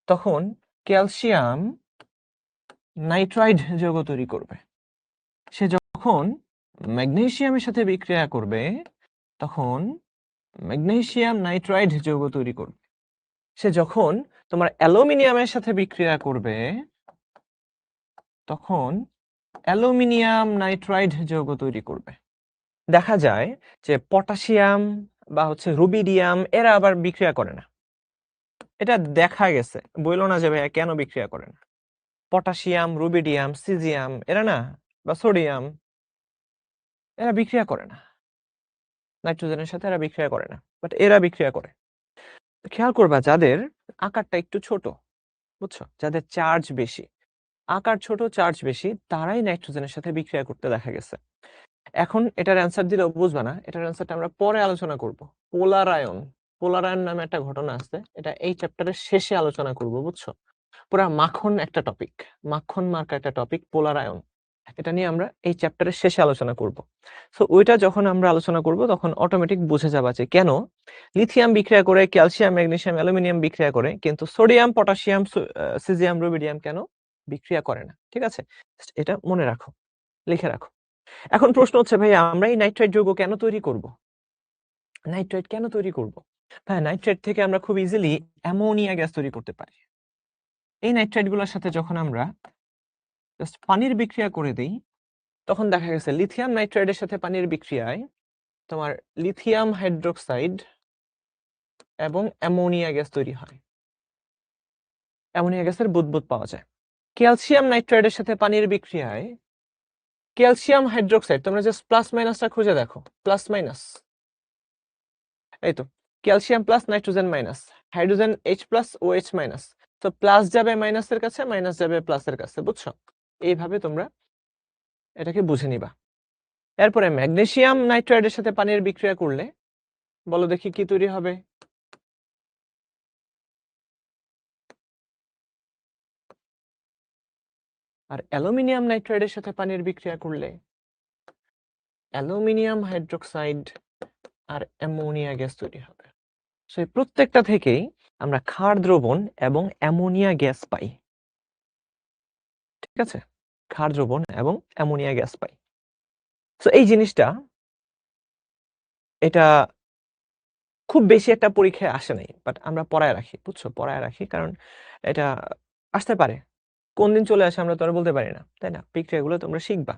তখন ক্যালসিয়াম নাইট্রাইড যৌগ তৈরি করবে। সে যখন ম্যাগনেসিয়ামের সাথে বিক্রিয়া করবে তখন ম্যাগনেসিয়াম নাইট্রাইড যৌগ তৈরি করবে। সে যখন তোমার অ্যালুমিনিয়ামের সাথে বিক্রিয়া করবে তখন অ্যালুমিনিয়াম নাইট্রাইড যৌগ তৈরি করবে। দেখা যায় যে পটাশিয়াম বা হচ্ছে রুবিডিয়াম এরা আবার বিক্রিয়া করে না। এটা দেখা গেছে, বললো না যে ভাইয়া কেন বিক্রিয়া করে না। পটাশিয়াম, রুবিডিয়াম, সিজিয়াম এরা না, বা সোডিয়াম এরা বিক্রিয়া করে না। নাইট্রোজেনের সাথে এরা বিক্রিয়া করে না, বাট এরা বিক্রিয়া করে। খেয়াল করবা যাদের আকারটা একটু ছোট, বুঝছো, যাদের চার্জ বেশি, আকার ছোট চার্জ বেশি, তারাই নাইট্রোজেনের সাথে বিক্রিয়া করতে দেখা গেছে। এখন এটার অ্যান্সার দিলেও বুঝবা না, এটার অ্যান্সারটা আমরা পরে আলোচনা করব। পোলার আয়ন, পোলার আয়ন নামে একটা ঘটনা আছে, এটা এই চ্যাপ্টারের শেষে আলোচনা করব, বুঝছো। পুরা মাখন একটা টপিক, মাখন মার্কা একটা টপিক পোলার আয়ন। এটা নিয়ে আমরা এই চ্যাপ্টারের শেষে আলোচনা করব। সো ওইটা যখন আমরা আলোচনা করব তখন অটোমেটিক বুঝে যাবা যে কেন লিথিয়াম বিক্রিয়া করে ক্যালসিয়াম, ম্যাগনেসিয়াম, অ্যালুমিনিয়াম বিক্রিয়া করে, কিন্তু সোডিয়াম, পটাশিয়াম, সিজিয়াম, রুবিডিয়াম কেন বিক্রিয়া করে না। ঠিক আছে? এটা মনে রাখো, লিখে রাখো। এখন প্রশ্ন হচ্ছে ভাই আমরা এই নাইট্রাইট যৌগ কেন তৈরি করব? নাইট্রাইট কেন তৈরি করব? হ্যাঁ, নাইট্রাইট থেকে আমরা খুব ইজিলি অ্যামোনিয়া গ্যাস তৈরি করতে পারি। এই নাইট্রাইট গুলোর সাথে যখন আমরা জাস্ট পানির বিক্রিয়া করে দেই তখন দেখা গেছে লিথিয়াম নাইট্রাইডের সাথে পানির বিক্রিয়ায় তোমার লিথিয়াম হাইড্রোক্সাইড এবং অ্যামোনিয়া গ্যাস তৈরি হয়। অ্যামোনিয়া গ্যাসের বুদবুদ পাওয়া যায়। ক্যালসিয়াম নাইট্রাইডের সাথে পানির বিক্রিয়ায় ক্যালসিয়াম হাইড্রোক্সাইড, তোমরা জাস্ট প্লাস মাইনাসটা খুঁজে দেখো, প্লাস মাইনাস, এই তো calcium plus nitrogen minus, hydrogen H plus OH minus, তো প্লাস যাবে মাইনাসের কাছে, মাইনাস যাবে প্লাসের কাছে, বুঝছো? এইভাবে তোমরা এটাকে বুঝে নিবা। এরপরে ম্যাগনেসিয়াম নাইট্রাইডের সাথে পানির বিক্রিয়া করলে বলো দেখি কি তৈরি হবে? আর অ্যালুমিনিয়াম নাইট্রাইডের সাথে পানির বিক্রিয়া করলে অ্যালুমিনিয়াম হাইড্রোক্সাইড আর অ্যামোনিয়া গ্যাস তৈরি হবে। সো এই প্রত্যেকটা থেকেই আমরা ক্ষার দ্রবণ এবং অ্যামোনিয়া গ্যাস পাই। ঠিক আছে? ক্ষার দ্রবণ এবং অ্যামোনিয়া গ্যাস পাই। সো এই জিনিসটা এটা খুব বেশি একটা পরীক্ষায় আসে নাই, বাট আমরা পড়ায় রাখি, বুঝছো, পড়ায় রাখি, কারণ এটা আসতে পারে, কোন দিন চলে আসে আমরা তো আর বলতে পারি না, তাই না? বিক্রিয়াগুলো তোমরা শিখবা,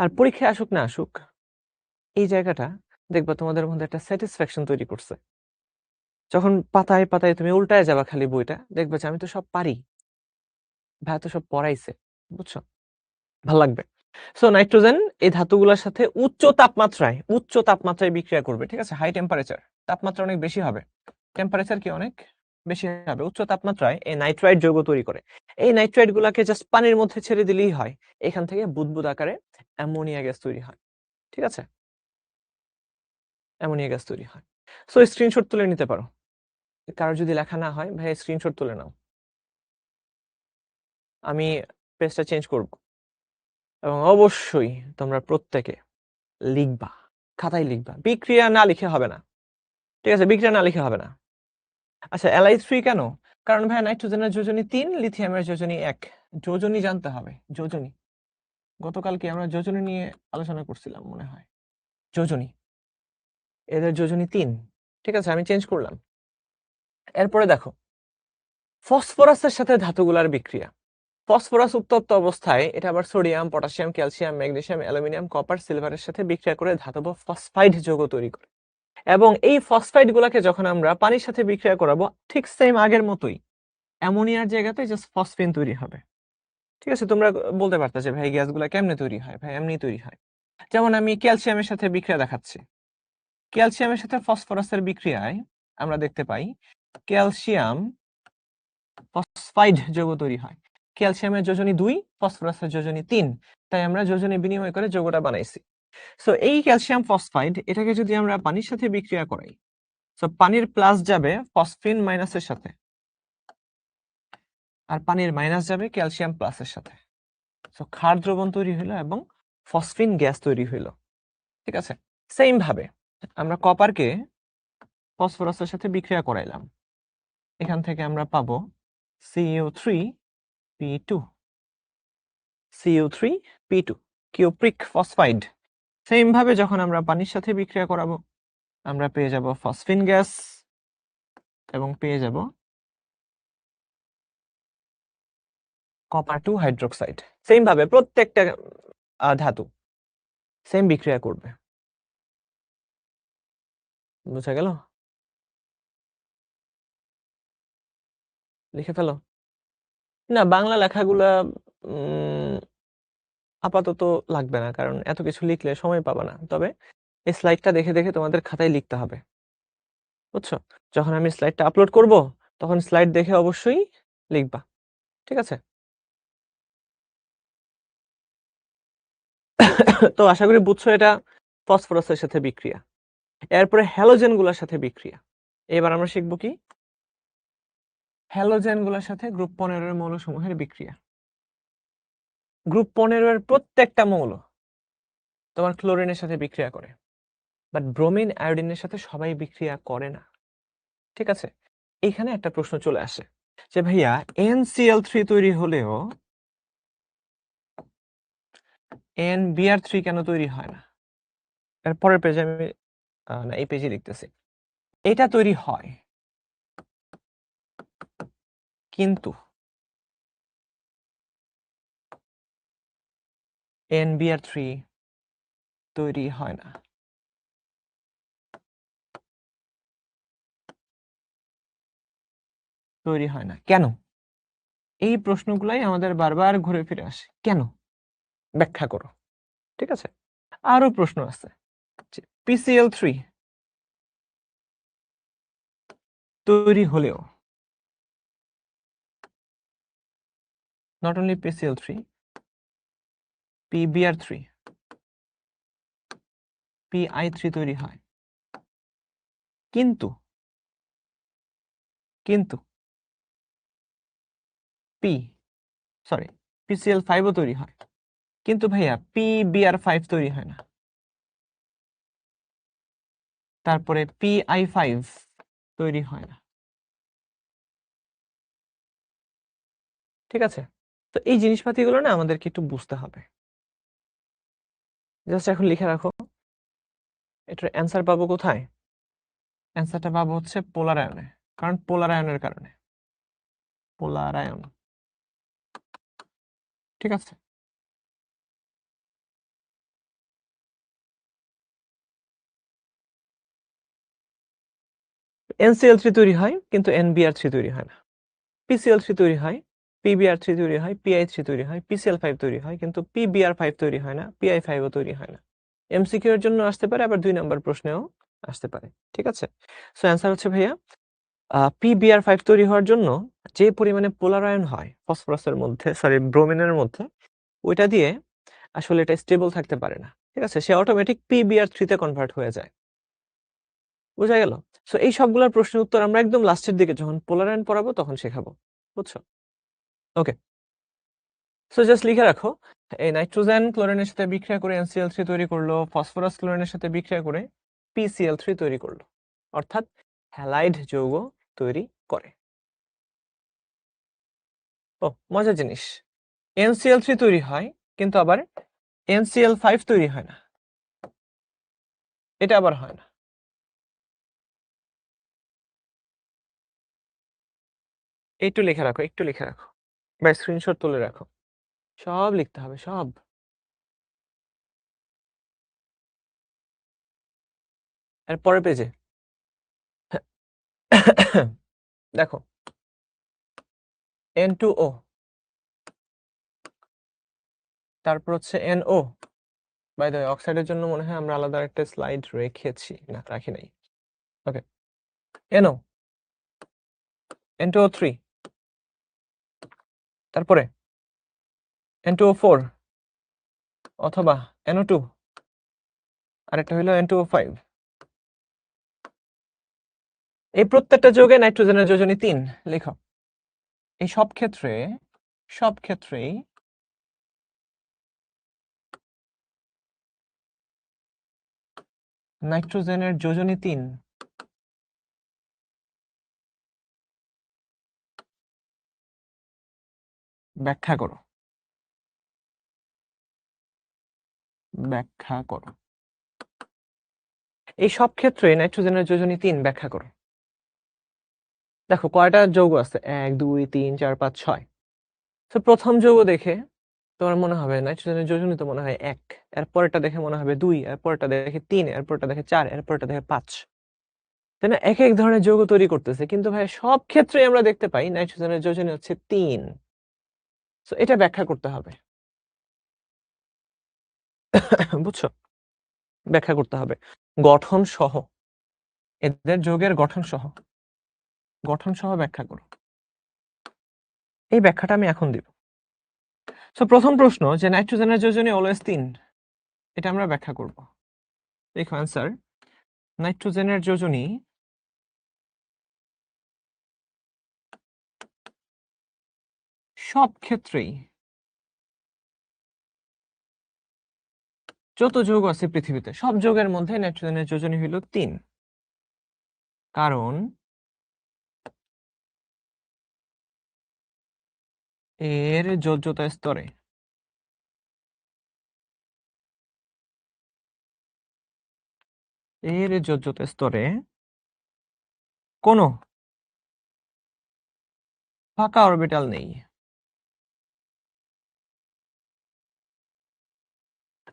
আর পরীক্ষায় আসুক না আসুক এই জায়গাটা দেখবা তোমাদের মধ্যে একটা স্যাটিসফ্যাকশন তৈরি করছে। যখন পাতায় পাতায় তুমি উল্টায় যাবা খালি বইটা, দেখবে যে আমি তো সব পারি, ভাইয়া তো সব পড়াইছে, বুঝছো, ভাল লাগবে। সো নাইট্রোজেন এই ধাতুগুলোর সাথে উচ্চ তাপমাত্রায় বিক্রিয়া করবে। ঠিক আছে? হাই টেম্পারেচার, তাপমাত্রা অনেক বেশি হবে, টেম্পারেচার কি অনেক বেশি হবে, উচ্চ তাপমাত্রায় এই নাইট্রাইট যৌগ তৈরি করে। এই নাইট্রাইট গুলাকে জাস্ট পানির মধ্যে ছেড়ে দিলেই হয়, এখান থেকে বুদবুদ আকারে অ্যামোনিয়া গ্যাস তৈরি হয়। ঠিক আছে? অ্যামোনিয়া গ্যাস তৈরি হয়। সো স্ক্রিনশট তুলে নিতে পারো, কারো যদি লেখা না হয় ভাই স্ক্রিনশট তুলে নাও, আমি পেজটা চেঞ্জ করব, এবং অবশ্যই তোমরা প্রত্যেকে লিখবা, খাতায় লিখবা, বিক্রিয়া না লিখে হবে না। ঠিক আছে? বিক্রিয়া না লিখে হবে না। আচ্ছা Li3 কেন? কারণ ভাই নাইট্রোজেনের যোজনী 3, লিথিয়ামের যোজনী 1। যোজনী জানতে হবে, যোজনী। গতকালকে আমরা যোজনী নিয়ে আলোচনা করছিলাম মনে হয়। যোজনী, এদের যোজনী 3। ঠিক আছে, আমি চেঞ্জ করলাম। এরপরে দেখো, ফসফরাসের সাথে ধাতুগুলার বিক্রিয়া। ফসফরাস উত্তপ্ত অবস্থায় এটা আবার sodium, potassium, calcium, magnesium, aluminium, copper, সিলভারের সাথে বিক্রিয়া করে ধাতব ফসফাইড যৌগ তৈরি করে। এবং এই ফসফাইড গুলাকে যখন আমরা পানির সাথে বিক্রিয়া করাবো, ঠিক সেম আগের মতোই অ্যামোনিয়ার জায়গাতে জাস্ট ফসফিন তৈরি হবে। ঠিক আছে, তোমরা বলতে পারতা যে ভাই গ্যাসগুলা কেমনে তৈরি হয়? ভাই এমনি তৈরি হয়। যেমন আমি ক্যালসিয়ামের সাথে বিক্রিয়া দেখাচ্ছি। ক্যালসিয়ামের সাথে ফসফরাসের বিক্রিয়ায় আমরা দেখতে পাই ক্যালসিয়াম ফসফাইড যৌগ তৈরি হয়। ক্যালসিয়ামের যোজনী 2, ফসফরাসের যোজনী 3, তাই আমরা যোজনী বিনিময় করে যৌগটা বানাইছি। সো এই ক্যালসিয়াম ফসফাইড এটাকে যদি আমরা পানির সাথে বিক্রিয়া করাই, সো পানির প্লাস যাবে ফসফিন মাইনাসের সাথে, আর পানির মাইনাস যাবে ক্যালসিয়াম প্লাসের সাথে। সো ক্ষার দ্রবণ তৈরি হলো এবং ফসফিন গ্যাস তৈরি হলো। ঠিক আছে, সেম ভাবে আমরা কপারকে ফসফরাসের সাথে বিক্রিয়া করাইলাম। এখান থেকে আমরা পাবো CU3P2, CU3P2, cupric phosphide. Same ভাবে যখন আমরা পানির সাথে বিক্রিয়া করাবো, আমরা পেয়ে যাব ফসফিন গ্যাস এবং পেয়ে যাব কপার 2 হাইড্রোক্সাইড। সেম ভাবে প্রত্যেকটা ধাতু সেম বিক্রিয়া করবে। বুঝা গেল? লিখে ফেলো। না, বাংলা লেখাগুলা আপাতত লাগবে না, কারণ এত কিছু লিখলে সময় পাবা না। তবে এই স্লাইডটা দেখে দেখে তোমাদের খাতায় লিখতে হবে, বুঝছো? যখন আমি স্লাইডটা আপলোড করব, তখন স্লাইড দেখে অবশ্যই লিখবা। ঠিক আছে? তো আশা করি বুঝছো এটা ফসফরাসের সাথে বিক্রিয়া। এরপরে হ্যালোজেন গুলোর সাথে বিক্রিয়া। এবার আমরা শিখবো কি? হ্যালোজেন গুলোর সাথে গ্রুপ 15 এর মৌলসমূহের বিক্রিয়া। গ্রুপ 15 এর প্রত্যেকটা মৌল তোমার ক্লোরিনের সাথে বিক্রিয়া করে, বাট ব্রোমিন আয়োডিনের সাথে সবাই বিক্রিয়া করে না। ঠিক আছে, এইখানে একটা প্রশ্ন চলে আসে যে ভাইয়া NCl3 তৈরি হলেও NBr3 কেন তৈরি হয় না? এর পরের পেজে আমি না, এই পেজে লিখতেছি। এটা তৈরি হয়, কিন্তু NBr3 তৈরি হয় না। তৈরি হয় না কেন? এই প্রশ্নগুলাই আমাদের বারবার ঘুরে ফিরে আসে। কেন? ব্যাখ্যা করো। ঠিক আছে, আরো প্রশ্ন আছে। PCl3 তৈরি হলেও, not only PCl3, PBr3, PI3 তৈরি হয়, কিন্তু PCl5 ও তৈরি হয়, কিন্তু ভাইয়া PBr5 তৈরি হয় না। তারপরে PI5 তৈরি হয় না। ঠিক আছে, তো এই জিনিসপাতিগুলো না আমাদেরকে একটু বুঝতে হবে। জাস্ট এখন লিখে রাখো, এটার অ্যান্সার পাবো কোথায়? অ্যান্সারটা পাবো হচ্ছে পোলার আয়নে, কারণ পোলার আয়নের কারণে। পোলার আয়ন। ঠিক আছে, NCl3 তৈরি হয় কিন্তু NBr3 তৈরি হয় না। PCl3 তৈরি হয়, PBr3 তৈরি হয়, PI3 তৈরি হয়, PCl5 তৈরি হয়, কিন্তু PBr5 তৈরি হয় না, PI5 ও তৈরি হয় না। MCQ এর জন্য আসতে পারে, আবার 2 নম্বর প্রশ্নেও আসতে পারে। ঠিক আছে, সো অ্যান্সার হচ্ছে ভাইয়া PBr5 তৈরি হওয়ার জন্য যে পরিমাণে পোলার আয়ন হয় ফসফরাসের মধ্যে, সরি ব্রোমিনের মধ্যে, ওইটা দিয়ে আসলে এটা স্টেবল থাকতে পারে না। ঠিক আছে, সে অটোমেটিক PBr3 তে কনভার্ট হয়ে যায়। বুঝা গেল? সো এই সবগুলোর প্রশ্নের উত্তর আমরা একদম লাস্টের দিকে যখন পোলার আয়ন পড়াবো তখন শেখাবো। বুঝছো? ওকে, সো জাস্ট লিখে রাখো, এই নাইট্রোজেন ক্লোরিনের সাথে বিক্রিয়া করে NCl3 তৈরি করলো, ফসফরাস ক্লোরিনের সাথে বিক্রিয়া করে PCl3 তৈরি করলো, অর্থাৎ হ্যালাইড যৌগ তৈরি করে। ও মজার জিনিস, NCl3 তৈরি হয় কিন্তু আবার NCl5 তৈরি হয় না, এটা আবার হয় না। একটু লিখে রাখো, একটু লিখে রাখো বা স্ক্রিনশট তুলে রাখো, সব লিখতে হবে সব। এর পরের পেজে দেখো N2O, তারপর হচ্ছে NO। বাই দ্য ওয়ে অক্সাইডের জন্য মনে হয় আমরা আলাদা একটা স্লাইড রেখেছি, না রাখি নাই। ওকে, NO, N2O3, তারপরে N2O4 অথবা NO2, আরেকটা হলো N2O5। এই প্রত্যেকটা যৌগে নাইট্রোজেনের যোজনী 3 লিখো। এই সব ক্ষেত্রেই নাইট্রোজেনের যোজনী 3 ব্যাখ্যা করো, ব্যাখ্যা করো। এই সব ক্ষেত্রে নাইট্রোজেনের যোজনী 3 ব্যাখ্যা করো। দেখো কয়টা যৌগ আছে, 1 2 3 4 5 6। তো প্রথম যৌগ দেখে তোমার মনে হবে নাইট্রোজেনের যোজনী তো মনে হয় 1, এরপরটা দেখে মনে হবে 2, এরপরটা দেখে 3, এরপরটা দেখে 4, এরপরটা দেখে 5। তাই না, এক এক ধরনের যৌগ তৈরি করতেছে, কিন্তু ভাই সব ক্ষেত্রে আমরা দেখতে পাই নাইট্রোজেনের যোজনী হচ্ছে 3। তো এটা ব্যাখ্যা করতে হবে। বুঝছো, ব্যাখ্যা করতে হবে গঠন সহ, এদের যৌগের গঠন সহ ব্যাখ্যা করো। এই ব্যাখ্যাটা আমি এখন দিব। সো প্রথম প্রশ্ন যে নাইট্রোজেনের যোজনী অলওয়েজ 3, এটা আমরা ব্যাখ্যা করব। দেখো অ্যান্সার, নাইট্রোজেনের যোজনী সব ক্ষেত্রেই, যত যৌগ আছে পৃথিবীতে সব যৌগের মধ্যে নাইট্রোজেনের যোজনী হইল 3, কারণ এর যোজ্যতা স্তরে কোনো ফাঁকা অরবিটাল নেই।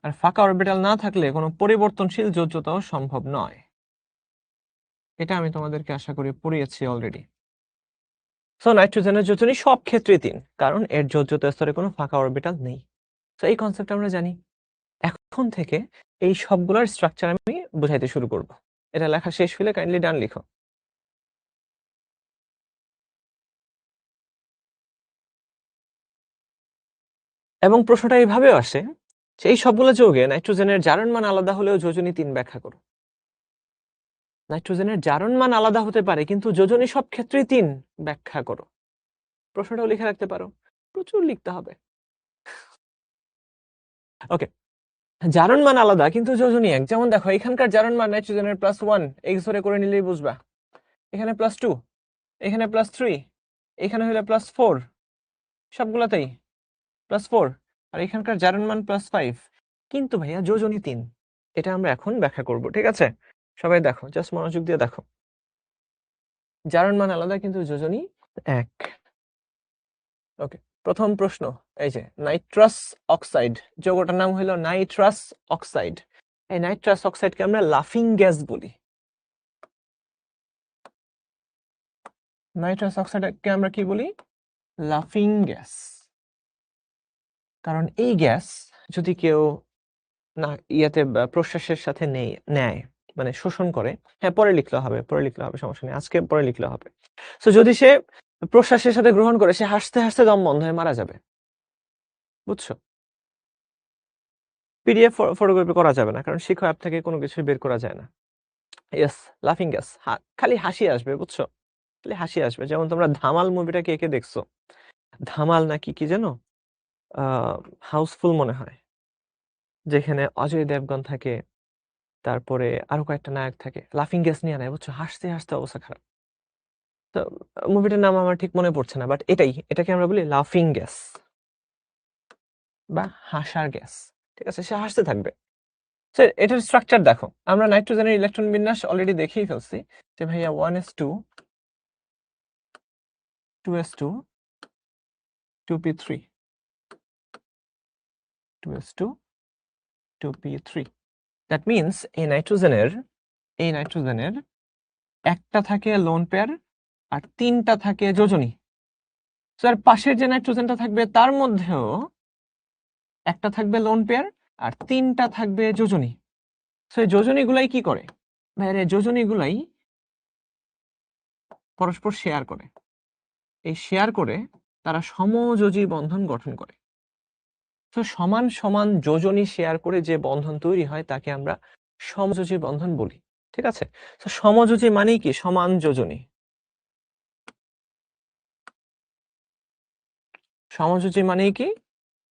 আর ফাঁকা অরবিটাল না থাকলে কোনো পরিবর্তনশীল যোজ্যতাও সম্ভব নয়। এটা আমি তোমাদেরকে আশা করি পড়িয়েছি অলরেডি। সো নাইট্রোজেনের যোজনী সব ক্ষেত্রেই 3, কারণ এর যোজ্যতা স্তরে কোনো ফাঁকা অরবিটাল নেই। তো এই কনসেপ্ট আমরা জানি। এখন থেকে এই সবগুলোর স্ট্রাকচার আমি বুঝাইতে শুরু করব। এটা লেখা শেষ হলে কাইন্ডলি ডান লিখো। এবং প্রশ্নটা এইভাবেও আসে যে এই সবগুলো যৌগে নাইট্রোজেনের জারণ মান আলাদা হলেও যোজনী 3 ব্যাখ্যা করো। নাইট্রোজেনের জারণ মান আলাদা হতে পারে কিন্তু যোজনী সব ক্ষেত্রেই 3 ব্যাখ্যা করো। প্রশ্নটাও লিখে রাখতে পারো, প্রচুর লিখতে হবে। ওকে, জারণ মান আলাদা কিন্তু যোজনী 1। যেমন দেখো এখানকার জারণ মান নাইট্রোজেনের +1, এক্স ধরে করে নিলেই বুঝবা। এখানে +2, এখানে +3, এখানে হলো +4, সবগুলাতেই +4, আর এখানকার জারণ মান +5, কিন্তু ভাইয়া যোজনী 3। এটা আমরা এখন ব্যাখ্যা করব, ঠিক আছে? সবাই দেখো, জাস্ট মনোযোগ দিয়ে দেখো। জারণ মান আলাদা কিন্তু যোজনী 1। ওকে, প্রথম প্রশ্ন, এই যে নাইট্রাস অক্সাইড, যৌগটার নাম হলো নাইট্রাস অক্সাইড। এই নাইট্রাস অক্সাইডকে আমরা লাফিং গ্যাস বলি। নাইট্রাস অক্সাইডকে আমরা কি বলি? লাফিং গ্যাস। কারণ এই গ্যাস যদি কেউ না ইয়াতে প্রশ্বাসের সাথে নেয়, মানে শোষণ করে, হ্যাঁ পরে লিখলে হবে, সমস্যা নেই, আজকে পরে লিখলে হবে। সো যদি সে প্রশ্বাসের সাথে গ্রহণ করে, সে হাসতে হাসতে দম বন্ধ হয়ে মারা যাবে। বুঝছো? পিডিএফ ফটোকপি করা যাবে না, কারণ শিক্ষা অ্যাপ থেকে কোনো কিছু বের করা যায় না। ইয়েস, লাফিং গ্যাস, খালি হাসি আসবে, বুঝছো? খালি হাসি আসবে। যেমন তোমরা ধামাল মুভিটা কে কে দেখছো? ধামাল নাকি কি যেন, হাউসফুল মনে হয়, যেখানে অজয় দেবগন থাকে, তারপরে আরো কয়েকটা নায়ক থাকে, লাফিং গ্যাস নিয়ে নেয়, বুঝছো? হাসতে হাসতে অবস্থা খারাপ। তো মুভিটার নাম আমার ঠিক মনে পড়ছে না, বাট এটাকে আমরা বলি লাফিং গ্যাস বা হাসার গ্যাস। ঠিক আছে, সে হাসতে থাকবে। এটার স্ট্রাকচার দেখো, আমরা নাইট্রোজেনের ইলেকট্রন বিন্যাস অলরেডি দেখেই ফেলছি যে ভাইয়া 1s2 2s2 2p3 2s2 2p3। That means এই নাইট্রোজেনের একটা থাকে লোন পেয়ার আর তিনটা থাকে যোজনী। স্যার পাশের যে নাইট্রোজেনটা থাকবে তার মধ্যেও একটা থাকবে লোন পেয়ার আর তিনটা থাকবে যোজনী। সো এই যোজনীগুলাই কি করে? ভাইয়া যোজনীগুলাই পরস্পর শেয়ার করে। এই শেয়ার করে তারা সমযোজী বন্ধন গঠন করে। তো সমান সমান যোজনী শেয়ার করে যে বন্ধন তৈরি হয় তাকে আমরা সমযোজী বন্ধন বলি। ঠিক আছে, তো সমযোজী মানেই কি? সমান যোজনী। সমযোজী মানেই কি?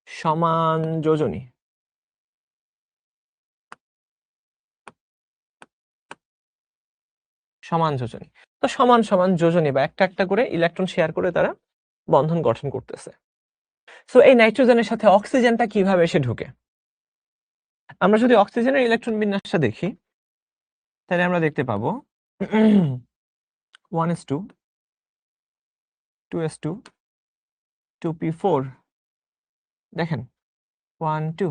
সমান যোজনী। সমান যোজনী। তো সমান সমান যোজনী বা একটা একটা করে ইলেকট্রন শেয়ার করে তারা বন্ধন গঠন করতেছে। সো এই নাইট্রোজেনের সাথে অক্সিজেনটা কিভাবে এসে ঢুকে? আমরা যদি অক্সিজেনের ইলেকট্রন বিন্যাসটা দেখি তাহলে আমরা দেখতে পাবো 1s2 2s2 2p4। দেখেন 1 2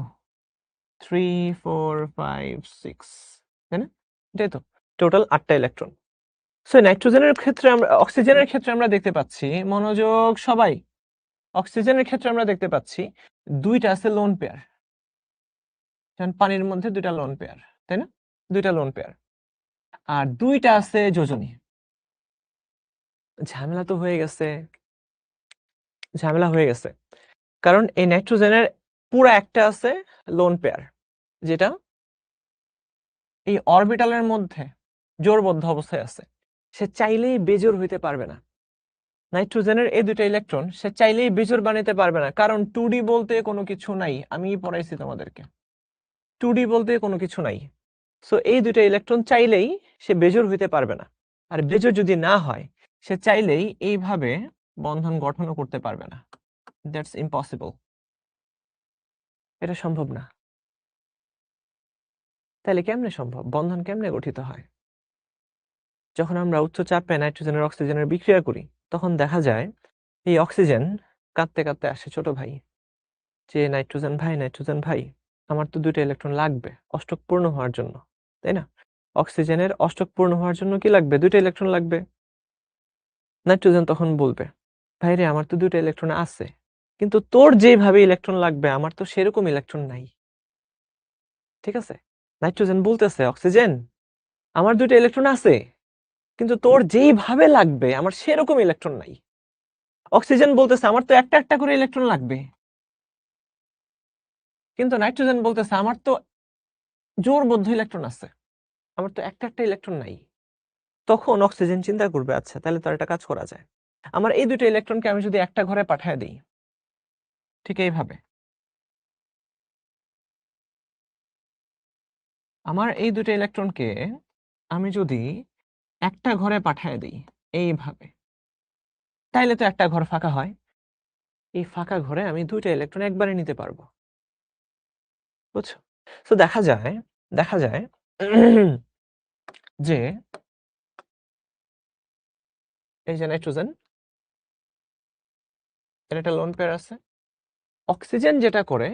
3 4 5 6, তাই না? এটাই তো টোটাল 8টা ইলেকট্রন। সো নাইট্রোজেনের ক্ষেত্রে অক্সিজেনের ক্ষেত্রে আমরা দেখতে পাচ্ছি, মনোযোগ সবাই, অক্সিজেনের ক্ষেত্রে আমরা দেখতে পাচ্ছি দুইটা আছে লোন পেয়ার। যেমন পানির মধ্যে দুইটা লোন পেয়ার, তাই না? দুইটা লোন পেয়ার আর দুইটা আছে যোজনী। ঝামেলা তো হয়ে গেছে, ঝামেলা হয়ে গেছে, কারণ এই নাইট্রোজেনের পুরো একটা আছে লোন পেয়ার, যেটা এই অরবিটালের মধ্যে জোড়বদ্ধ অবস্থায় আছে। সে চাইলেই বেজোড় হইতে পারবে না। নাইট্রোজেনের এই দুটো ইলেকট্রন সে চাইলেই বেজোড় বানাতে পারবে না, কারণ 2D বলতে কোনো কিছু নাই। আমি পড়াইছি তোমাদেরকে, 2D বলতে কোনো কিছু নাই। সো এই দুটো ইলেকট্রন চাইলেই সে বেজোড় হইতে পারবে না। আর বেজোড় যদি না হয়, সে চাইলেই এইভাবে বন্ধন গঠনও করতে পারবে না। That's impossible. এটা সম্ভব না। তাহলে কেমনে সম্ভব? বন্ধন কেমনে গঠিত হয়? যখন আমরা উচ্চ চাপে নাইট্রোজেনের অক্সিজেনের বিক্রিয়া করি, তখন দেখা যায় এই অক্সিজেন কাঁদতে কাঁদতে আসে ছোট ভাই, যে নাইট্রোজেন ভাই, আমার তো দুইটা ইলেকট্রন লাগবে অষ্টক পূর্ণ হওয়ার জন্য, তাই না? অক্সিজেনের অষ্টক পূর্ণ হওয়ার জন্য কি লাগবে? দুইটা ইলেকট্রন লাগবে। নাইট্রোজেন তখন বলবে, ভাই রে, আমার তো দুইটা ইলেকট্রন আছে, কিন্তু তোর যেভাবে ইলেকট্রন লাগবে আমার তো সেরকম ইলেকট্রন নাই। ঠিক আছে, নাইট্রোজেন বলতেছে, অক্সিজেন, আমার দুইটা ইলেকট্রন আছে, কিন্তু তোর যেইভাবে লাগবে আমার সেরকম ইলেকট্রন নাই। অক্সিজেন বলতেছে, আমার তো একটা একটা করে ইলেকট্রন লাগবে, কিন্তু নাইট্রোজেন বলতেছে, আমার তো জোড়বদ্ধ ইলেকট্রন আছে, আমার তো একটা একটা ইলেকট্রন নাই। তখন অক্সিজেন চিন্তা করবে, আচ্ছা তাহলে তো একটা কাজ করা যায়, আমার এই দুটো ইলেকট্রনকে আমি যদি একটা ঘরে পাঠিয়ে দিই, ঠিক এইভাবে আমার এই দুটো ইলেকট্রনকে আমি যদি একটা ঘরে পাঠিয়ে দিই এইভাবে, তাইলে তো একটা ঘর ফাঁকা হয়। এই ফাঁকা ঘরে আমি দুইটা ইলেকট্রন একবারে নিতে পারবো। বুঝছো? তো দেখা যায় যে এই যে নাইট্রোজেন, এর একটা লোন পেয়ার আছে। অক্সিজেন যেটা করে,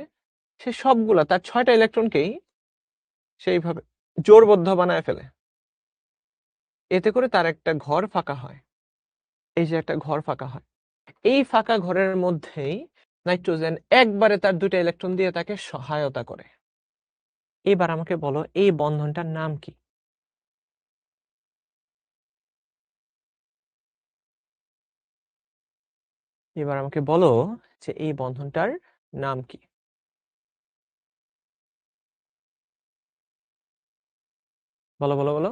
সে সবগুলা তার 6টা ইলেকট্রনকেই সেইভাবে জোড়বদ্ধ বানায় ফেলে। এতে করে তার একটা ঘর ফাঁকা হয়। এই যে একটা ঘর ফাঁকা হয়, এই ফাঁকা ঘরের মধ্যেই নাইট্রোজেন একবারে তার দুইটা ইলেকট্রন দিয়ে তাকে সহায়তা করে। এবার আমাকে বলো, এই বন্ধনটার নাম কি? এবার আমাকে বলো যে এই বন্ধনটার নাম কি? বলো বলো বলো।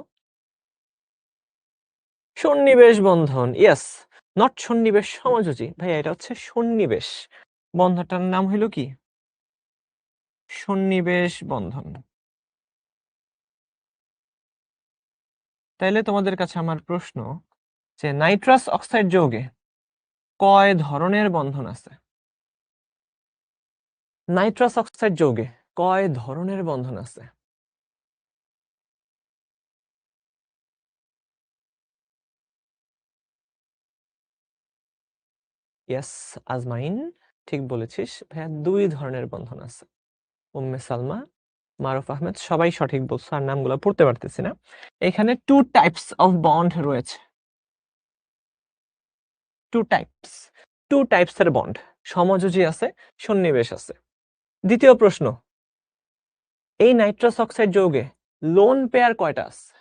সন্নিবেশ বন্ধন। ইয়েস, নট সন্নিবেশ সমযোজী। ভাইয়া, এটা হচ্ছে সন্নিবেশ বন্ধনটার নাম হইল কি? সন্নিবেশ বন্ধন। তাইলে তোমাদের কাছে আমার প্রশ্ন, যে নাইট্রাস অক্সাইড যৌগে কয় ধরনের বন্ধন আছে? নাইট্রাস অক্সাইড যৌগে কয় ধরনের বন্ধন আছে? ইয়েস আজমাইন, ঠিক বলেছিস ভাইয়া, 2 ধরনের বন্ধন আছে। উম্মে সালমা, মারুফ আহমেদ সবাই সঠিক বলছো, আর নামগুলো পড়তে পারতেছি না। এখানে 2 টাইপস অফ বন্ড রয়েছে। 2 টাইপসের বন্ড, সমযোজী আছে, সন্নিবেশ আছে। দ্বিতীয় প্রশ্ন, এই নাইট্রাস অক্সাইড যৌগে লোন পেয়ার কয়টা আছে?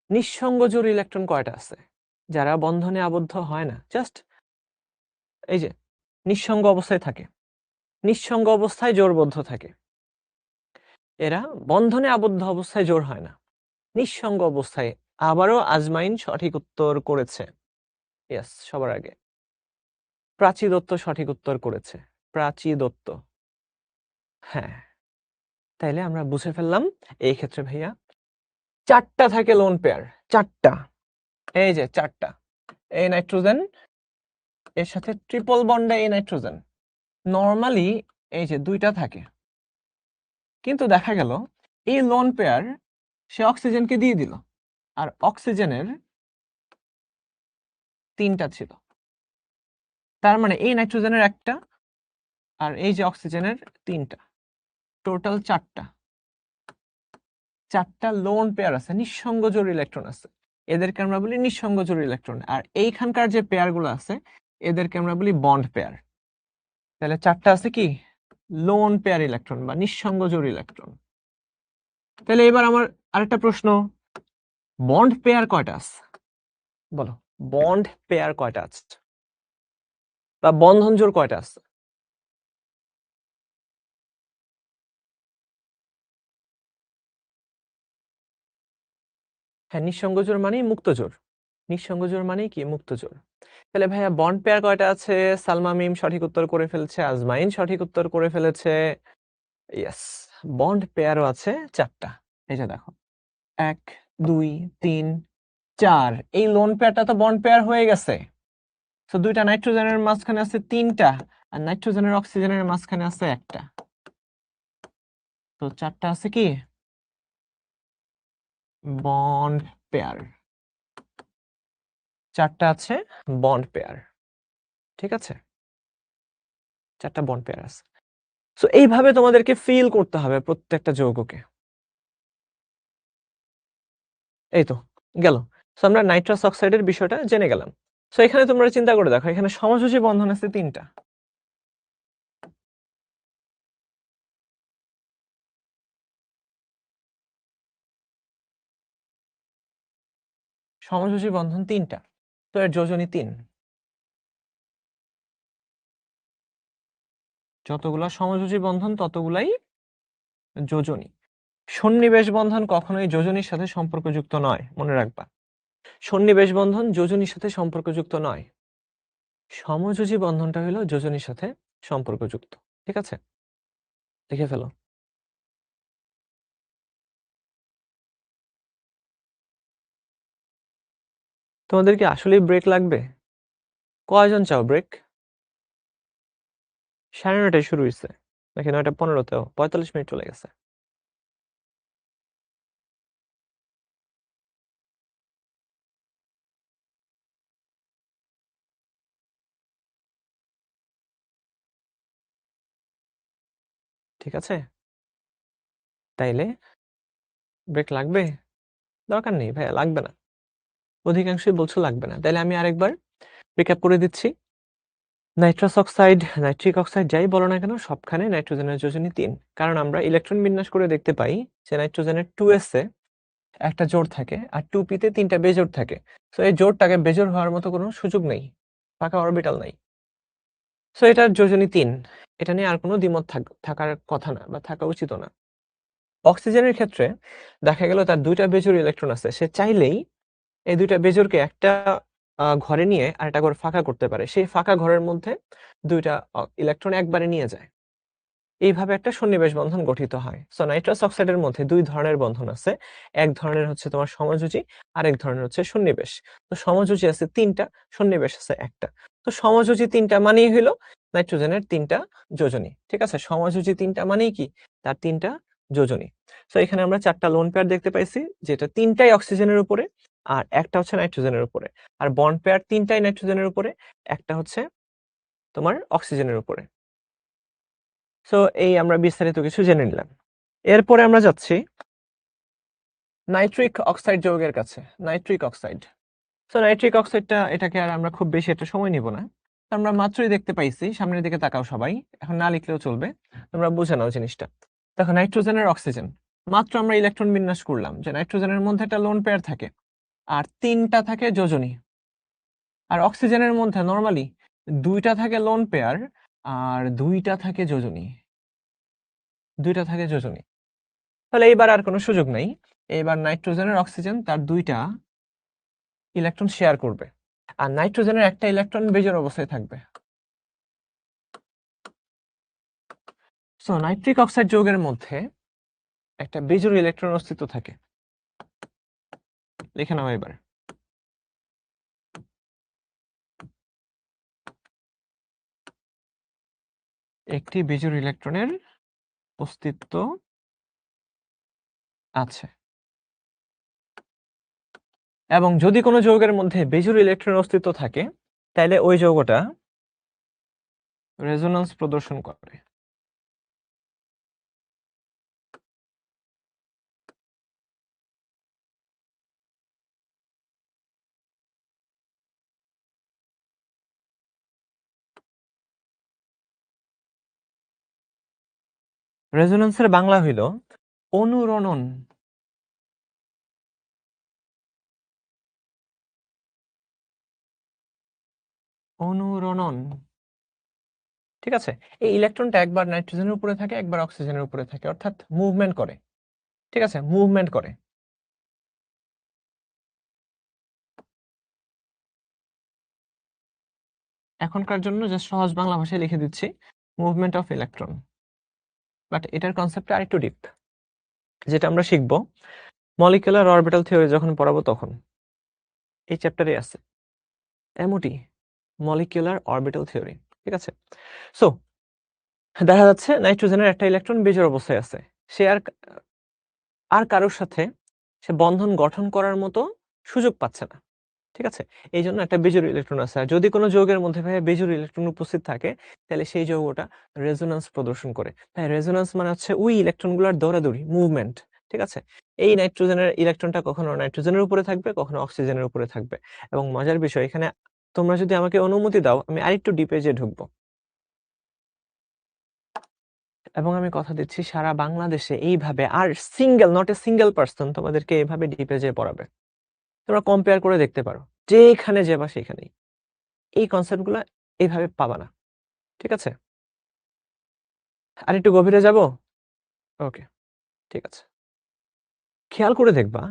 নিঃসঙ্গ জোড় ইলেকট্রন কয়টা আছে? যারা বন্ধনে আবদ্ধ হয় না, জাস্ট এই যে নিঃসঙ্গ অবস্থায় থাকে, নিঃসঙ্গ অবস্থায় জোড়বদ্ধ থাকে, এরা বন্ধনে আবদ্ধ অবস্থায় জোড় হয় না, নিঃসঙ্গ অবস্থায়। আবারও আজমাইন সঠিক উত্তর করেছে। ইয়েস, সবার আগে প্রাচী দত্ত সঠিক উত্তর করেছে। প্রাচী দত্ত, হ্যাঁ। তাইলে আমরা বুঝে ফেললাম এই ক্ষেত্রে ভাইয়া 4টা থাকে লোন পেয়ার, 4টা। এই যে 4টা, এই নাইট্রোজেন এর সাথে ট্রিপল বন্ডে এই নাইট্রোজেন। নরমালি এই যে 2টা থাকে, কিন্তু দেখা গেল এই লোন পেয়ার সে অক্সিজেনকে দিয়ে দিল, আর অক্সিজেনের 3টা ছিল। তার মানে এই নাইট্রোজেনের 1টা, আর এই যে অক্সিজেনের 3টা, টোটাল 4টা লোন পেয়ার আছে, নিঃসঙ্গ জোড় ইলেকট্রন আছে। এদেরকে আমরা বলি নিঃসঙ্গ জোড় ইলেকট্রন। আর এইখানকার যে পেয়ার গুলো আছে এদেরকে আমরা বলি বন্ড পেয়ার। তাহলে 4টা আছে কি লোন পেয়ার ইলেকট্রন বা নিঃসঙ্গ জোড় ইলেকট্রন। তাহলে এবার আমার আরেকটা প্রশ্ন, বন্ড পেয়ার কয়টা আছে বলো? বন্ড পেয়ার কয়টা আছে বা বন্ধন জোড় কয়টা আছে? হ্যাঁ, নিঃসঙ্গ জোড় মানেই মুক্ত জোড়, নিঃসঙ্গ জোড় মানেই কি মুক্ত জোড়। তাহলে ভাইয়া বন্ড পেয়ার কয়টা আছে? সালমা মিম সঠিক উত্তর করে ফেলছে, আজমাইন সঠিক উত্তর করে ফেলেছে। ইয়েস, বন্ড পেয়ারও আছে 4টা। এই যে দেখো 1 2 3 4, এই লোন পেয়ারটা তো বন্ড পেয়ার হয়ে গেছে। তো 2টা নাইট্রোজেনের মাঝখানে আছে 3টা, আর নাইট্রোজেনের অক্সিজেনের মাঝখানে আছে 1টা, তো 4টা আছে কি বন্ড পেয়ার। 4টা আছে বন্ড পেয়ার, ঠিক আছে? 4টা বন্ড পেয়ার আছে। সো এইভাবে তোমাদেরকে ফিল করতে হবে প্রত্যেকটা যৌগকে। এই তো গেল। সো আমরা নাইট্রাস অক্সাইডের বিষয়টা জেনে গেলাম। সো এখানে তোমরা চিন্তা করে দেখো, এখানে সমযোজী বন্ধন আছে 3টা। সমযোজী বন্ধন 3টা, তো এর যোজনী 3। যতগুলা সমযোজী বন্ধন ততগুলাই যোজনী। সন্নিবেশ বন্ধন কখনোই যোজনীর সাথে সম্পর্কযুক্ত নয়, মনে রাখবা। সন্নিবেশ বন্ধন যোজনীর সাথে সম্পর্কযুক্ত নয়, সমযোজী বন্ধনটা হলো যোজনীর সাথে সম্পর্কযুক্ত, ঠিক আছে? লিখে ফেলো। তোমাদের কি আসলেই ব্রেক লাগবে? কয়জন চাও ব্রেক? 9:30টায় শুরু হয়েছে, নাকি 9:15তেও? 45 মিনিট চলে গেছে। ঠিক আছে, তাইলে ব্রেক লাগবে? দরকার নেই ভাইয়া, লাগবে না। অধিকাংশই বলছো লাগবে না। তাইলে আমি আরেকবার রিক্যাপ করে দিচ্ছি। নাইট্রাস অক্সাইড, নাইট্রিক অক্সাইড যাই বলো না কেন, সবখানে নাইট্রোজেনের যোজনী 3। কারণ আমরা ইলেকট্রন বিন্যাস করে দেখতে পাই যে নাইট্রোজেনের 2s এ একটা জোড় থাকে, আর 2p তে 3টা বেজোড় থাকে। সো এই জোড়টাকে বেজোড় হওয়ার মতো কোনো সুযোগ নেই, ফাঁকা অরবিটাল নাই। সো এটার যোজনী 3, এটা নিয়ে আর কোনো দ্বিমত থাকার কথা না বা থাকা উচিত না। অক্সিজেনের ক্ষেত্রে দেখা গেল তার 2টা বেজোড় ইলেকট্রন আছে, সে চাইলেই এই 2টা বেজোড়কে একটা ঘরে নিয়ে আরেকটা ঘর ফাঁকা করতে পারে। সেই ফাঁকা ঘরের মধ্যে 2টা ইলেকট্রন একবারে নিয়ে যায়। এইভাবে একটা সন্নিবেশ বন্ধন গঠিত হয়। সো নাইট্রাস অক্সাইডের মধ্যে ২ ধরনের বন্ধন আছে। এক ধরনের হচ্ছে তোমার সমযোজী, আরেক ধরনের হচ্ছে সন্নিবেশ। তো সমযোজী আছে ৩ টা, সন্নিবেশ আছে ১ টা। তো সমযোজী ৩ টা মানেই হইলো নাইট্রোজেনের ৩ টা যোজনী। ঠিক আছে? সমযোজী ৩ টা মানেই কি? তার ৩ টা যোজনী। সো এখানে আমরা ৪ টা লোন পেয়ার দেখতে পাইছি, যেটা ৩ টাই অক্সিজেনের উপরে আর ১ টা হচ্ছে নাইট্রোজেনের উপরে। আর বন্ড পেয়ার ৩ টাই নাইট্রোজেনের উপরে, ১ টা হচ্ছে তোমার অক্সিজেনের উপরে। সো এই আমরা বিস্তারিত কিছু জেনে নিলাম। এরপরে আমরা যাচ্ছি নাইট্রিক অক্সাইড যৌগের কাছে। Nitric oxide. সো নাইট্রিক অক্সাইডটা এটাকে আর আমরা খুব বেশি একটা সময় নিব না। আমরা মাত্রই দেখতে পাইছি, সামনের দিকে তাকাও সবাই। এখন না লিখলেও চলবে। তোমরা বুঝে নাও জিনিসটা। দেখো নাইট্রোজেন আর অক্সিজেন। মাত্র আমরা ইলেকট্রন বিন্যাস করলাম যে নাইট্রোজেনের মধ্যে একটা লোন পেয়ার থাকে আর ৩ টা থাকে যোজনী। আর অক্সিজেনের মধ্যে নরমালি ২ টা থাকে লোন পেয়ার আর ২ টা থাকে যোজনী। ২ টা থাকে যোজনী। তাহলে এইবার আর কোনো সুযোগ নাই। এইবার নাইট্রোজেন আর অক্সিজেন তার ২ টা ইলেকট্রন শেয়ার করবে। আর নাইট্রোজেনের একটা ইলেকট্রন বেজোড় অবস্থায় থাকবে। সো নাইট্রিক অক্সাইড যৌগের মধ্যে একটা বেজোড় ইলেকট্রন অস্তিত্ব থাকে। লিখে নাও এবার। একটি বেজোড় ইলেকট্রনের অস্তিত্ব আছে। এবং যদি কোনো যৌগের মধ্যে বেজোড় ইলেকট্রনের অস্তিত্ব থাকে, তাহলে ওই যৌগটা রেজোন্যান্স প্রদর্শন করে। রেজোন্যান্সের বাংলা হইল অনুরণন। অনুরণন। ঠিক আছে? এই ইলেকট্রনটা একবার নাইট্রোজেনের উপরে থাকে, একবার অক্সিজেনের উপরে থাকে, অর্থাৎ মুভমেন্ট করে। ঠিক আছে? মুভমেন্ট করে। এখনকার জন্য জাস্ট সহজ বাংলা ভাষায় লিখে দিচ্ছি, মুভমেন্ট অফ ইলেকট্রন। বাট এটার কনসেপ্টটা আরেকটু ডিপ, যেটা আমরা শিখব মলিকুলার অরবিটাল থিওরি যখন পড়াবো তখন। এই চ্যাপ্টারে আছে এমওটি, মলিকুলার অরবিটাল থিওরি। ঠিক আছে? সো দেখা যাচ্ছে নাইট্রোজেনের একটা ইলেকট্রন বেজোড় অবস্থায় আছে। সে আর কারোর সাথে সে বন্ধন গঠন করার মতো সুযোগ পাচ্ছে না। ঠিক আছে? এই জন্য একটা বেজোড় ইলেকট্রন আছে। আর যদি কোনো যৌগের মধ্যে ভাইয়া বেজোড় ইলেকট্রন উপস্থিত থাকে, তাহলে সেই যৌগটা রেজোন্যান্স প্রদর্শন করে। তাই রেজোন্যান্স মানে হচ্ছে ওই ইলেকট্রনগুলোর দৌড়াদৌড়ি, মুভমেন্ট। ঠিক আছে? এই নাইট্রোজেনের ইলেকট্রনটা কখনো নাইট্রোজেনের উপরে থাকবে, কখনো অক্সিজেনের উপরে থাকবে। এবং মজার বিষয় এখানে, তোমরা যদি আমাকে অনুমতি দাও, আমি আরেকটু ডিপে যেয়ে ঢুকবো। এবং আমি কথা দিচ্ছি সারা বাংলাদেশে এইভাবে are not a single person তোমাদেরকে এইভাবে ডিপে যেয়ে পড়াবে। তোমরা কম্পেয়ার করে দেখতে পারো। যেখানে যাবা সেখানেই। এই কনসেপ্ট গুলা এইভাবে পাবা না। ঠিক আছে? আরেকটু গভীরে যাব? ওকে, ঠিক আছে। খেয়াল করে দেখবা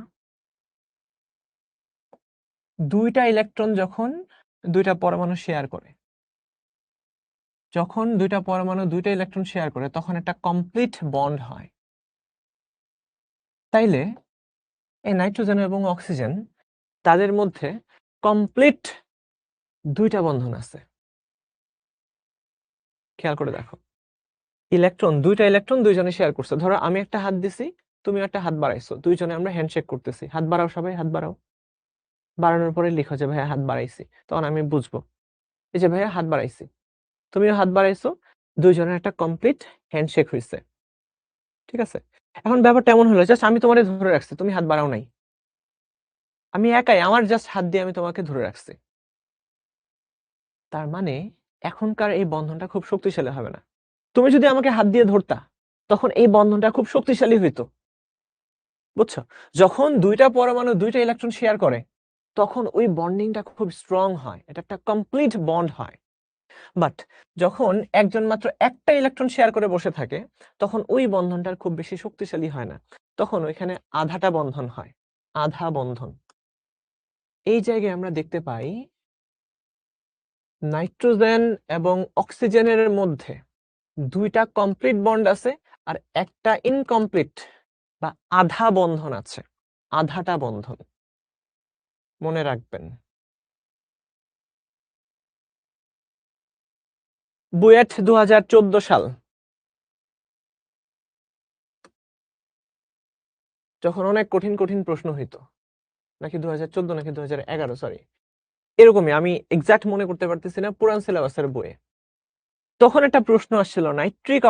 ২ টা ইলেকট্রন যখন ২ টা পরমাণু শেয়ার করে, যখন ২ টা পরমাণু ২ টা ইলেকট্রন শেয়ার করে তখন একটা কমপ্লিট বন্ড হয়। তাইলে এই নাইট্রোজেন এবং অক্সিজেন তাদের মধ্যে কমপ্লিট ২ টা বন্ধন আছে। খেয়াল করে দেখো। ইলেকট্রন ২ টা ইলেকট্রন ২ জনে শেয়ার করছে। ধরো আমি একটা হাত দিছি, তুমি একটা হাত বাড়াইছো। ২ জনে আমরা হ্যান্ডশেক করতেছি। হাত বাড়াও সবাই, হাত বাড়াও। বাড়ানোর পরে লিখো যে ভাইয়া হাত বাড়াইছি। তখন আমি বুঝবো। এই যে ভাইয়া হাত বাড়াইছি। তুমিও হাত বাড়াইছো। ২ জনের একটা কমপ্লিট হ্যান্ডশেক হইছে। ঠিক আছে? এখন ব্যাপারটা এমন হলো জাস্ট আমি তোমারে ধরে রাখছি। তুমি হাত বাড়াও নাই। আমি একাই আমার জাস্ট হাত দিয়ে আমি তোমাকে ধরে রাখছি। তার মানে এখনকার এই বন্ধনটা খুব শক্তিশালী হবে না। তুমি যদি আমাকে হাত দিয়ে ধরতা, তখন এই বন্ধনটা খুব শক্তিশালী হইতো। বুঝছো? যখন ২ টা পরমাণু ২ টা ইলেকট্রন শেয়ার করে, তখন ওই বন্ডিংটা খুব স্ট্রং হয়। এটা একটা কমপ্লিট বন্ড হয়। বাট যখন একজন মাত্র একটা ইলেকট্রন শেয়ার করে বসে থাকে, তখন ওই বন্ধনটার খুব বেশি শক্তিশালী হয় না। তখন ওইখানে আধাটা বন্ধন হয়। আধা বন্ধন। এই জায়গায় আমরা দেখতে পাই নাইট্রোজেন এবং অক্সিজেনের মধ্যে দুইটা কমপ্লিট বন্ড আছে আর একটা ইনকমপ্লিট বা আধা বন্ধন আছে, আধাটা বন্ধন মনে রাখবেন। বুয়েট 2014 সাল, যখন অনেক কঠিন কঠিন প্রশ্ন হইতো, নাকি 2014 নাকি 2011, সরি এরকমই, আমি এক্সাক্ট মনে করতে পারতেছি না, পুরান সিলেবাসের বইয়ে তখন একটা প্রশ্ন আসছিল, নাইট্রিক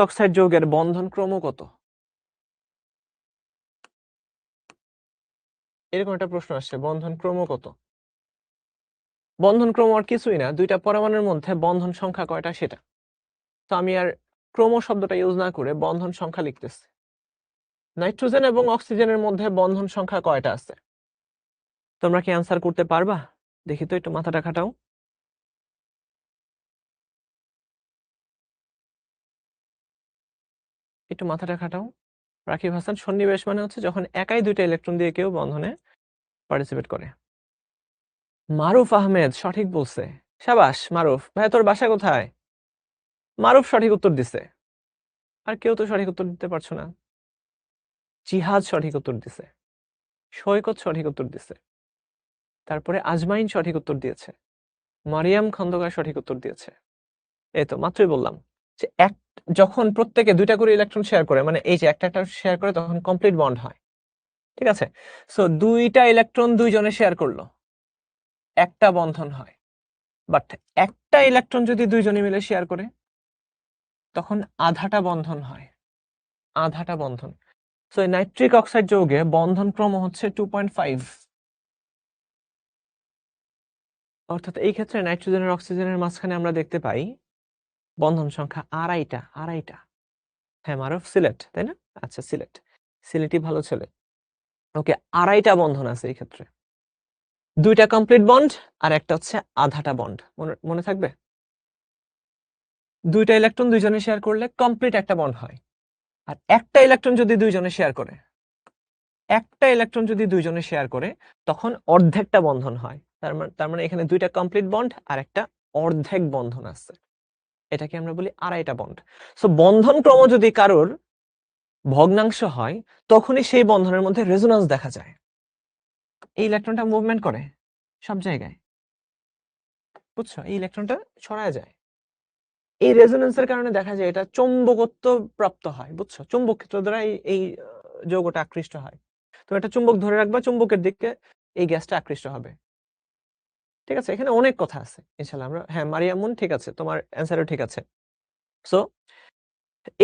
অক্সাইড যৌগের বন্ধন ক্রম কত? এরকম একটা প্রশ্ন আসছে, বন্ধন ক্রম কত? বন্ধন ক্রম আর কিছুই না, দুইটা পরমাণুর মধ্যে বন্ধন সংখ্যা কয়টা সেটা। তো আমি আর ক্রম শব্দটা ইউজ না করে বন্ধন সংখ্যা লিখতেছি। নাইট্রোজেন এবং অক্সিজেনের মধ্যে বন্ধন সংখ্যা কয়টা আছে? তোমরা কি অ্যান্সার করতে পারবা? দেখি তো, একটু মাথাটা খাটাও। একটু মাথাটা খাটাও। রাকিব হাসান, সন্নিবেশ মানে হচ্ছে যখন একাই দুইটা ইলেকট্রন দিয়ে কেউ বন্ধনে পার্টিসিপেট করে। মারুফ আহমেদ সঠিক বলছে, সাবাস মারুফ ভাই, তোর বাসা কোথায়? মারুফ সঠিক উত্তর দিছে। আর কেউ তো সঠিক উত্তর দিতে পারছো না। জিহাদ সঠিক উত্তর দিছে, সৈকত সঠিক উত্তর দিছে, তারপরে আজমাইন সঠিক উত্তর দিয়েছে, মারিয়াম খন্দকার সঠিক উত্তর দিয়েছে। এই তো মাত্রই বললাম যে যখন প্রত্যেকে দুইটা করে ইলেকট্রন শেয়ার করে, মানে এই যে একটা একটা শেয়ার করে, তখন কমপ্লিট বন্ড হয়। ঠিক আছে, সো দুইটা ইলেকট্রন দুইজনে শেয়ার করলো, একটা বন্ধন হয়। বাট একটা ইলেকট্রন যদি দুইজনে মিলে শেয়ার করে, তখন আধাটা বন্ধন হয়, আধাটা বন্ধন। সো নাইট্রিক অক্সাইড যৌগে বন্ধন ক্রম হচ্ছে 2.5। অর্থাৎ এই ক্ষেত্রে নাইট্রোজেন আর অক্সিজেনের মাঝখানে আমরা দেখতে পাই বন্ধন সংখ্যা আড়াইটা। হ্যাঁ মারুফ, সিলেট তাই না? আচ্ছা, সিলেটই ভালো ছেলে। ওকে, আড়াইটা বন্ধন আছে এই ক্ষেত্রে, দুইটা কমপ্লিট বন্ড আর একটা হচ্ছে আধাটা বন্ড। মনে থাকবে, দুইটা ইলেকট্রন দুইজনে শেয়ার করলে কমপ্লিট একটা বন্ড হয়। আর একটা ইলেকট্রন যদি দুইজনে শেয়ার করে, তখন অর্ধেকটা বন্ধন হয়। তার মানে এখানে দুইটা কমপ্লিট বন্ড আর একটা অর্ধেক বন্ধন আছে, এটাকে আমরা বলি আড়াইটা বন্ড। সো বন্ধন ক্রম যদি কারোর ভগ্নাংশ হয়, তখনই সেই বন্ধনের মধ্যে রেজোন্যান্স দেখা যায়। এই ইলেকট্রনটা মুভমেন্ট করে সব জায়গায়, বুঝছো? এই ইলেকট্রনটা ছড়ায় যায়, এই রেজোন্যান্সের কারণে দেখা যায় এটা চৌম্বকত্ব প্রাপ্ত হয়, বুঝছো? চুম্বক ক্ষেত্র দ্বারা এই যৌগটা আকৃষ্ট হয়। তো একটা চুম্বক ধরে রাখবা, চুম্বকের দিকে এই গ্যাসটা আকৃষ্ট হবে। ঠিক আছে, এখানে অনেক কথা আছে ইনশাআল্লাহ আমরা, হ্যাঁ মারিয়ামুন ঠিক আছে, তোমার অ্যান্সারও ঠিক আছে। সো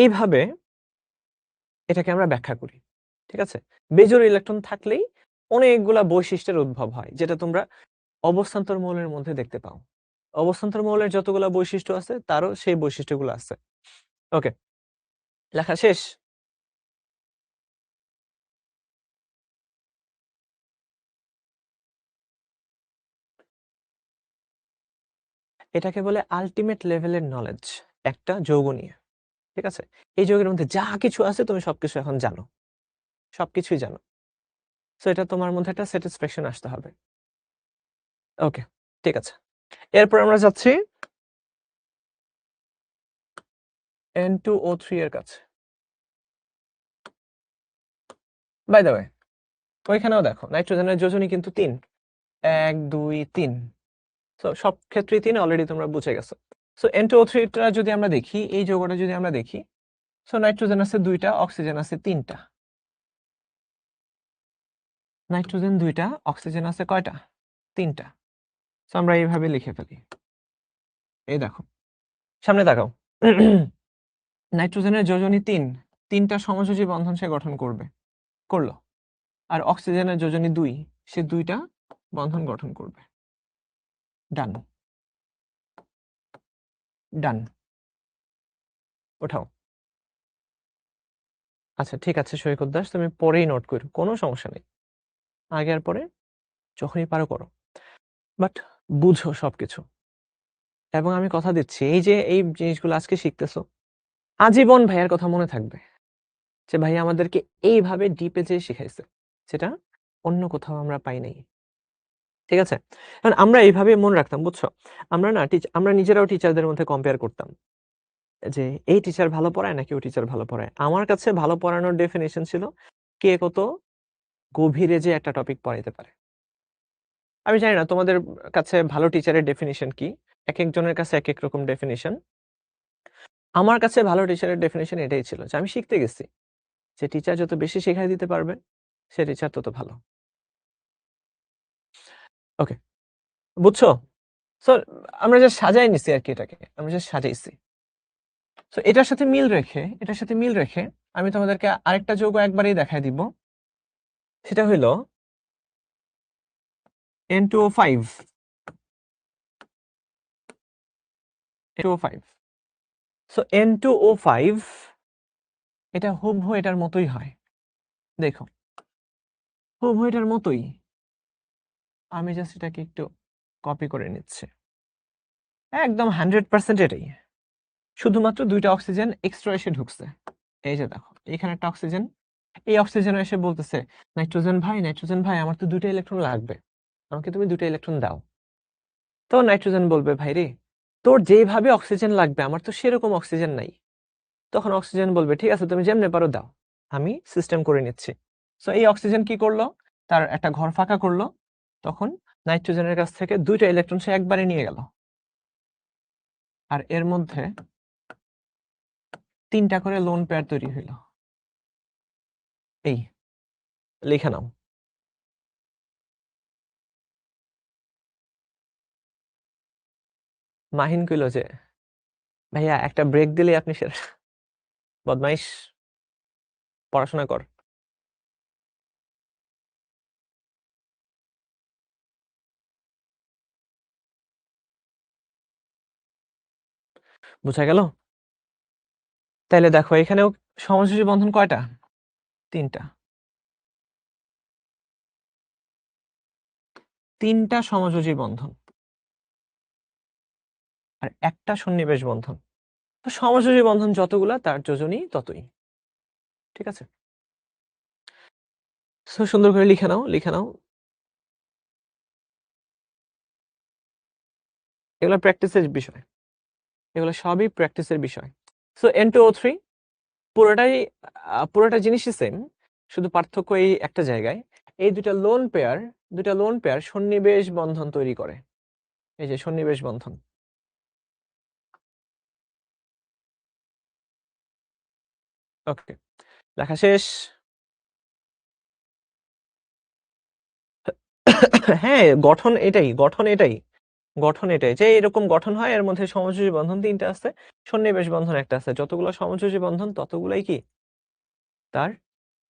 এইভাবে এটাকে আমরা ব্যাখ্যা করি। ঠিক আছে, বেজোড় ইলেকট্রন থাকলেই অনেকগুলা বৈশিষ্ট্যের উদ্ভব হয়, যেটা তোমরা অবস্থান্তর মৌলের মধ্যে দেখতে পাও। অবস্থান্তর মৌলের যতগুলা বৈশিষ্ট্য আছে, তারও সেই বৈশিষ্ট্যগুলো আছে। ওকে, লেখা শেষ? এটাকে বলে আলটিমেট লেভেলের নলেজ একটা যৌগ নিয়ে। ঠিক আছে, এই যৌগের মধ্যে যা কিছু আছে তুমি সবকিছু এখন জানো, সবকিছুই জানো। সো এটা তোমার মধ্যে একটা স্যাটিসফ্যাকশন আসতে হবে। ওকে, ঠিক আছে, এরপর আমরা যাচ্ছি N2O3 এর কাছে। বাই দ্য ওয়ে, ওইখানেও দেখো নাইট্রোজেনের যোজনী কিন্তু 3, 1 2 3। তো সব ক্ষেত্রেই 3 অলরেডি তোমরা বুঝে গেছো। সো N2O3 টা যদি আমরা দেখি, এই যৌগটা যদি আমরা দেখি, সো নাইট্রোজেন আছে 2টা, অক্সিজেন আছে 3টা। নাইট্রোজেন 2টা, অক্সিজেন আছে কয়টা? 3টা। সো আমরা এইভাবে লিখে ফেলি, এই দেখো সামনে তাকাও। নাইট্রোজেনের যোজনী 3টা সমযোজী বন্ধন সে গঠন করলো। আর অক্সিজেনের যোজনী 2, সে 2টা বন্ধন গঠন করবে। ডান, ডান, ওঠাও। আচ্ছা ঠিক আছে সৈকত দাস, তুমি পরেই নোট করো, কোনো সমস্যা নেই, আগে আর পরে যখনই পারো করো, বাট বুঝো সবকিছু। এবং আমি কথা দিচ্ছি, এই যে এই জিনিসগুলো আজকে শিখতেছো, আজীবন ভাইয়ার কথা মনে থাকবে, যে ভাইয়া আমাদেরকে এইভাবে ডিপে যে শিখাইছে, সেটা অন্য কোথাও আমরা পাই নাই। ঠিক আছে? কারণ আমরা এইভাবে মনে রাখতাম, বুঝছো? আমরা না আমরা নিজেরাও টিচারদের মধ্যে কম্পেয়ার করতাম। যে এই টিচার ভালো পড়ায় নাকি ওই টিচার ভালো পড়ায়। আমার কাছে ভালো পড়ানোর ডেফিনিশন ছিল কে কত গভীরে যে একটা টপিক পড়াইতে পারে। আমি জানি না তোমাদের কাছে ভালো টিচারের ডেফিনিশন কি? একেকজনের কাছে একেক রকম ডেফিনিশন। আমার কাছে ভালো টিচারের ডেফিনিশন এটাই ছিল যে আমি শিখতে গেছি। যে টিচার যত বেশি শেখায় দিতে পারবে, সে টিচার তত ভালো। ওকে, বুঝছো? সো আমরা জাস্ট সাজায় নিছি আরকি এটাকে। আমরা জাস্ট সাজাইছি। সো এটার সাথে মিল রেখে আমি তোমাদেরকে আরেকটা যৌগ একবারেই দেখায় দিব। সেটা হইলো N2O5 N2O5 সো N2O5 এটা হুবহু এটার মতোই হয়। দেখো, হুবহু এটার মতোই। আমি জাস্ট এটাকে একটু কপি করে নিচ্ছি। একদম 100% এটাই। শুধুমাত্র ২ টা অক্সিজেন এক্সট্রা এসে ঢুকছে। এই যে দেখো, এখানে একটা অক্সিজেন। এই অক্সিজেন এসে বলতেছে, নাইট্রোজেন ভাই আমার তো ২ টা ইলেকট্রন লাগবে। আমাকে তুমি ২ টা ইলেকট্রন দাও। তো নাইট্রোজেন বলবে, ভাই রে, তোর যেভাবে অক্সিজেন লাগবে আমার তো সেরকম অক্সিজেন নাই। তখন অক্সিজেন বলবে, ঠিক আছে তুমি যেমনে পারো দাও, আমি সিস্টেম করে নিচ্ছি। সো এই অক্সিজেন কি করলো? তার একটা ঘর ফাঁকা করলো। তখন নাইট্রোজেনের কাছ থেকে ২ টা ইলেকট্রন সে একবারে নিয়ে গেল। আর এর মধ্যে ৩ টা করে লোন পেয়ার তৈরি হইল। এই লিখে নাও। মাহিন কইল যে, ভাইয়া একটা ব্রেক দিলে আপনি বদমাইশ, পড়াশোনা কর। বুঝা গেল? তাইলে দেখো এখানেও সমযোজী বন্ধন কয়টা? ৩ টা। ৩ টা সমযোজী বন্ধন আর একটা সন্নিবেশ বন্ধন। তো সমযোজী বন্ধন যতগুলা তার যোজনী ততই। ঠিক আছে? সো সুন্দর করে লিখে নাও। এগুলো প্র্যাকটিসের বিষয়। এগুলো সবই প্র্যাকটিসের বিষয়। সো N2O3 পুরোটা জিনিসই সেম, শুধু পার্থক্য এই একটা জায়গায়। এই দুটা লোন পেয়ার সন্নিবেশ বন্ধন তৈরি করে। এই যে সন্নিবেশ বন্ধন। ওকে, লেখা শেষ। হ্যাঁ, গঠন এটাই যে এরকম গঠন হয়, এর মধ্যে সমযোজী বন্ধন ৩ টা আছে, সন্নিবেশ বন্ধন একটা আছে। যতগুলো সমযোজী বন্ধন ততগুলাই কি তার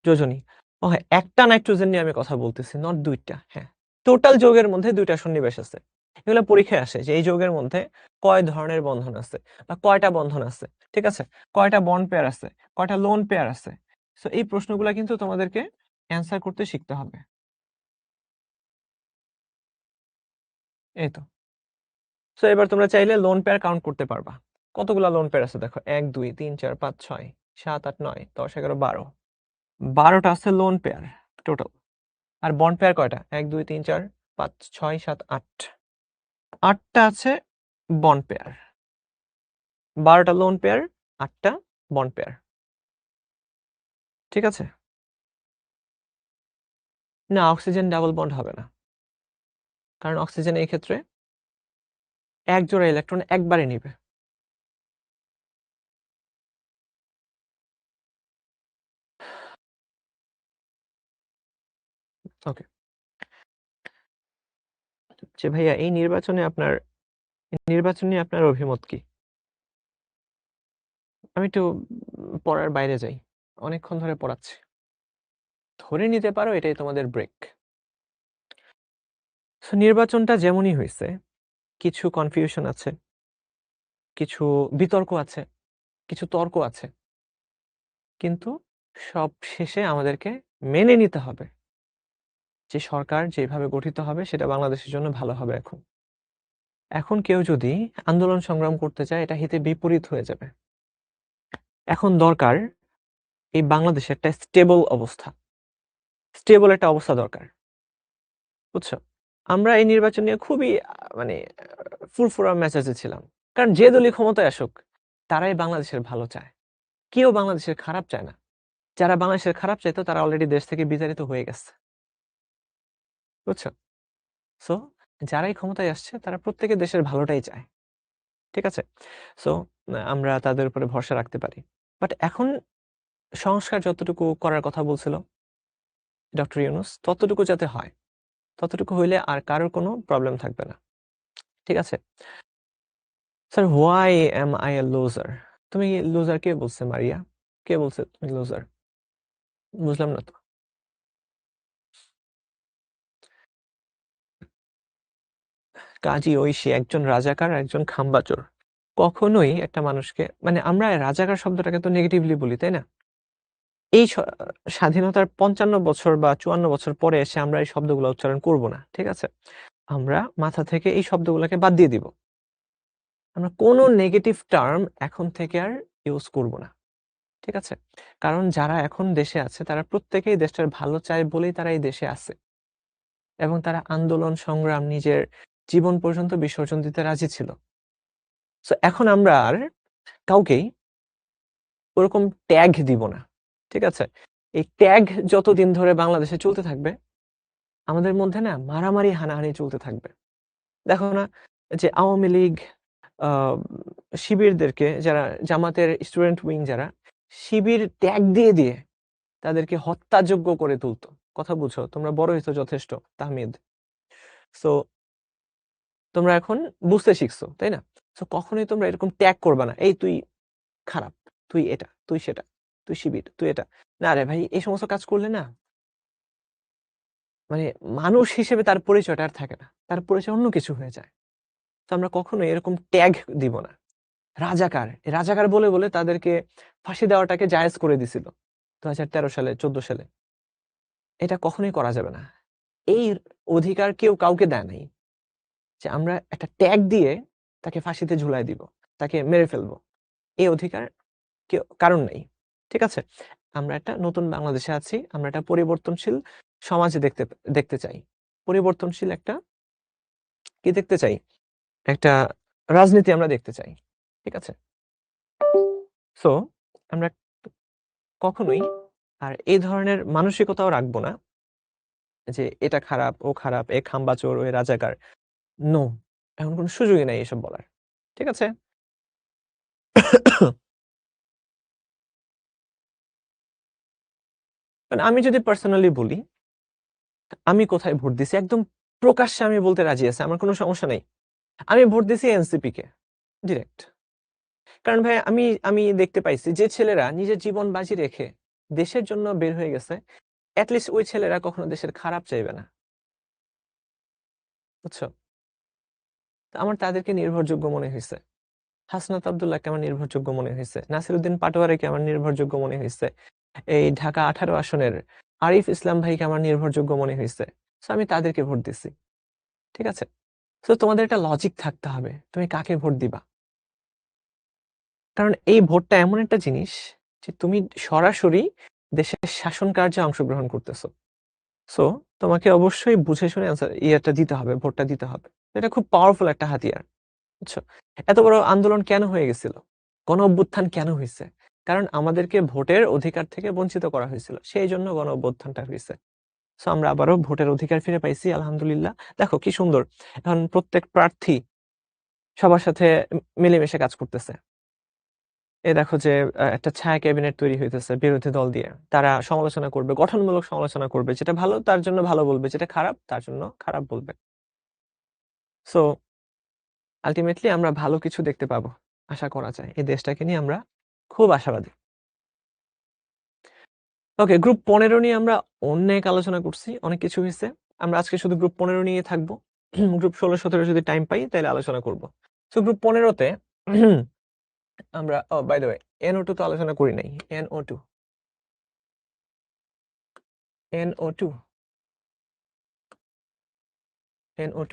যোজনী। ও হ্যাঁ, একটা নাইট্রোজেন নিয়ে আমি কথা বলতেছি, নট ২ টা। হ্যাঁ, টোটাল যৌগের মধ্যে ২ টা সন্নিবেশ আছে। এগুলো পরীক্ষায় আসে যে এই যৌগের মধ্যে কয় ধরনের বন্ধন আছে বা কয়টা বন্ধন আছে। ঠিক আছে? কয়টা বন্ড পেয়ার আছে, কয়টা লোন পেয়ার আছে। সো এই প্রশ্নগুলা কিন্তু তোমাদেরকে অ্যান্সার করতে শিখতে হবে। এই তো। সো এবার তোমরা চাইলে লোন পেয়ার কাউন্ট করতে পারবা। কতগুলা লোন পেয়ার আছে দেখো, ১ ২ ৩ ৪ ৫ ৬ ৭ ৮ ৯ ১০ ১১ ১২। ১২টা আছে লোন পেয়ার টোটাল। আর বন্ড পেয়ার কয়টা? ১ ২ ৩ ৪ ৫ ৬ ৭ ৮। ৮টা আছে বন্ড পেয়ার। ১২টা লোন পেয়ার, ৮টা বন্ড পেয়ার। ঠিক আছে? না, অক্সিজেন ডাবল বন্ড হবে না। কারণ অক্সিজেন এই ক্ষেত্রে এক জোড়া ইলেকট্রন একবারে নিবে। ওকে, যে ভাইয়া এই নির্বাচনে আপনার অভিমত কি? আমি একটু পড়ার বাইরে যাই। অনেকক্ষণ ধরে পড়াচ্ছি। ধরে নিতে পারো এটাই তোমাদের ব্রেক। সো নির্বাচনটা যেমনই হয়েছে, কিছু কনফিউশন আছে, কিছু বিতর্ক আছে, কিছু তর্ক আছে, কিন্তু সব শেষে আমাদেরকে মেনে নিতে হবে যে সরকার যেভাবে গঠিত হবে সেটা বাংলাদেশের জন্য ভালো হবে। এখন কেউ যদি আন্দোলন সংগ্রাম করতে চায়, এটা হিতে বিপরীত হয়ে যাবে। এখন দরকার এই বাংলাদেশে একটা স্টেবল একটা অবস্থা দরকার। বুঝছো? আমরা এই নির্বাচন নিয়ে খুবই মানে ফুরফুরা মেজাজে ছিলাম। কারণ যে দলই ক্ষমতায় আসুক, তারাই বাংলাদেশের ভালো চায়। কেউ বাংলাদেশের খারাপ চায় না। যারা বাংলাদেশের খারাপ চাইতো তারা অলরেডি দেশ থেকে বিতাড়িত হয়ে গেছে। বুঝছো? সো যারাই ক্ষমতায় আসছে তারা প্রত্যেকে দেশের ভালোটাই চায়। ঠিক আছে? সো আমরা তাদের উপরে ভরসা রাখতে পারি। বাট এখন সংস্কার যতটুকু করার কথা বলছিল ডক্টর ইউনূস, ততটুকু যাতে হয়। ততটুকু হইলে আর কারোর কোনো প্রবলেম থাকবে না। ঠিক আছে? Sir, why am I a loser? তুমি লুজার কে বলছে মারিয়া? কে বলছে তুমি লুজার? বুঝলাম না তো। কাজী ঐশী একজন রাজাকার আর একজন খাম্বাচোর। কখনোই একটা মানুষকে মানে আমরা রাজাকার শব্দটাকে তো নেগেটিভলি বলি, তাই না? এই স্বাধীনতার ৫৫ বছর বা ৫৪ বছর পরে এসে আমরা এই শব্দগুলো উচ্চারণ করব না। ঠিক আছে? আমরা মাথা থেকে এই শব্দগুলোকে বাদ দিয়ে দিব। আমরা কোনো নেগেটিভ টার্ম এখন থেকে আর ইউজ করব না। ঠিক আছে? কারণ যারা এখন দেশে আছে তারা প্রত্যেকেই দেশটার ভালো চায় বলেই তারা এই দেশে আছে। এবং তারা আন্দোলন সংগ্রাম নিজের জীবন পর্যন্ত বিসর্জন দিতে রাজি ছিল। সো এখন আমরা আর কাউকেই ওরকম ট্যাগ দিব না। ঠিক আছে? এই ট্যাগ যতদিন ধরে বাংলাদেশে চলতে থাকবে, আমাদের মধ্যে না মারামারি হানাহানি চলতে থাকবে। দেখো না যে আওয়ামী লীগ শিবিরদেরকে যারা জামাতের স্টুডেন্ট উইং যারা শিবির ট্যাগ দিয়ে দিয়ে তাদেরকে হত্যাযোগ্য করে তুলতো। কথা বুঝো, তোমরা বড় হইছো যথেষ্ট তাহমিদ। সো তোমরা এখন বুঝতে শিখছো, তাই না? সো কখনোই তোমরা এরকম ট্যাগ করবা না, এই তুই খারাপ, তুই এটা, তুই সেটা, তুই শিবির, তুই এটা। না রে ভাই, এই সমস্ত কাজ করলে না মানে মানুষ হিসেবে তার পরিচয়টা আর থাকে না, তার পরিচয় অন্য কিছু হয়ে যায়। তো আমরা কখনোই এরকম ট্যাগ দিব না। রাজাকার, রাজাকার বলে বলে তাদেরকে ফাঁসি দেওয়াটাকে জায়েজ করে দিছিল 2013 সালে 14 সালে। এটা কখনোই করা যাবে না। এই অধিকার কেউ কাউকে দেয় নাই যে আমরা একটা ট্যাগ দিয়ে তাকে ফাঁসিতে ঝুলাই দিব, তাকে মেরে ফেলবো। এই অধিকার কেউ কারণ নেই। ঠিক আছে? আমরা একটা নতুন বাংলাদেশে আছি, আমরা একটা পরিবর্তনশীল সমাজ দেখতে দেখতে চাই। পরিবর্তনশীল একটা কি দেখতে চাই? একটা রাজনীতি আমরা দেখতে চাই। ঠিক আছে? সো আমরা কখনোই আর এই ধরনের মানসিকতাও রাখবো না যে এটা খারাপ, ও খারাপ, এ খাম্বাচোর, ও রাজাকার। নো, এখন কোনো সুযোগই নাই এসব বলার। ঠিক আছে? মানে আমি যদি পার্সোনালি বলি, আমি কোথায় ভোট দিছি একদম প্রকাশ্যে আমি বলতে রাজি আছি, আমার কোনো সমস্যা নেই। আমি ভোট দিছি এনসিপি কে ডিরেক্ট। কারণ ভাই আমি আমি দেখতে পাইছি যে ছেলেরা নিজের জীবন বাজি রেখে দেশের জন্য বের হয়ে গেছে, এটলিস্ট ওই ছেলেরা কখনো দেশের খারাপ চাইবে না। বুঝছো? তো আমার তাদেরকে নির্ভরযোগ্য মনে হয়েছে। হাসনাত আব্দুল্লাহকে আমার নির্ভরযোগ্য মনে হয়েছে, নাসিরউদ্দিন পাটোয়ারিকে আমার নির্ভরযোগ্য মনে হয়েছে, এই ঢাকা 18 আসনের আরিফ ইসলাম ভাইকে আমার নির্ভরযোগ্য মনে হয়েছে। সো আমি তাদেরকে ভোট দিছি। ঠিক আছে? সো তোমাদের একটা লজিক থাকতে হবে তুমি কাকে ভোট দিবা। কারণ এই ভোটটা এমন একটা জিনিস যে তুমি সরাসরি দেশের শাসন কার্যে অংশগ্রহণ করতেছো। সো তোমাকে অবশ্যই বুঝে শুনে ইয়েটা দিতে হবে, ভোটটা দিতে হবে। এটা খুব পাওয়ারফুল একটা হাতিয়ার। বুঝছো? এত বড় আন্দোলন কেন হয়ে গেছিল? গণ অভ্যুত্থান কেন হয়েছে? কারণ আমাদেরকে ভোটের অধিকার থেকে বঞ্চিত করা হয়েছিল, সেই জন্য গণ অভ্যুত্থানটা হয়েছে। সো আমরা আবারও ভোটের অধিকার ফিরে পাইছি, আলহামদুলিল্লাহ। দেখো কি সুন্দর, এখন প্রত্যেক প্রার্থী সবার সাথে মিলেমিশে কাজ করতেছে। এই দেখো যে একটা ছায়া ক্যাবিনেট তৈরি হইতেছে বিরোধী দল দিয়ে। তারা সমালোচনা করবে, গঠনমূলক সমালোচনা করবে। যেটা ভালো তার জন্য ভালো বলবে, যেটা খারাপ তার জন্য খারাপ বলবে। সো আলটিমেটলি আমরা ভালো কিছু দেখতে পাবো, আশা করা যায়। এই দেশটাকে নিয়ে আমরা খুব আশাবাদী। ওকে, গ্রুপ 15 নিয়ে আমরা অনেক আলোচনা করছি, অনেক কিছু হয়েছে। আমরা আজকে শুধু গ্রুপ 15 নিয়ে থাকবো। গ্রুপ 16-17 যদি টাইম পাই তাহলে আলোচনা করব। সো গ্রুপ 15-তে আমরা বাই দ্য ওয়ে NO2 তো আলোচনা করি নাই। NO2 NO2 NO2।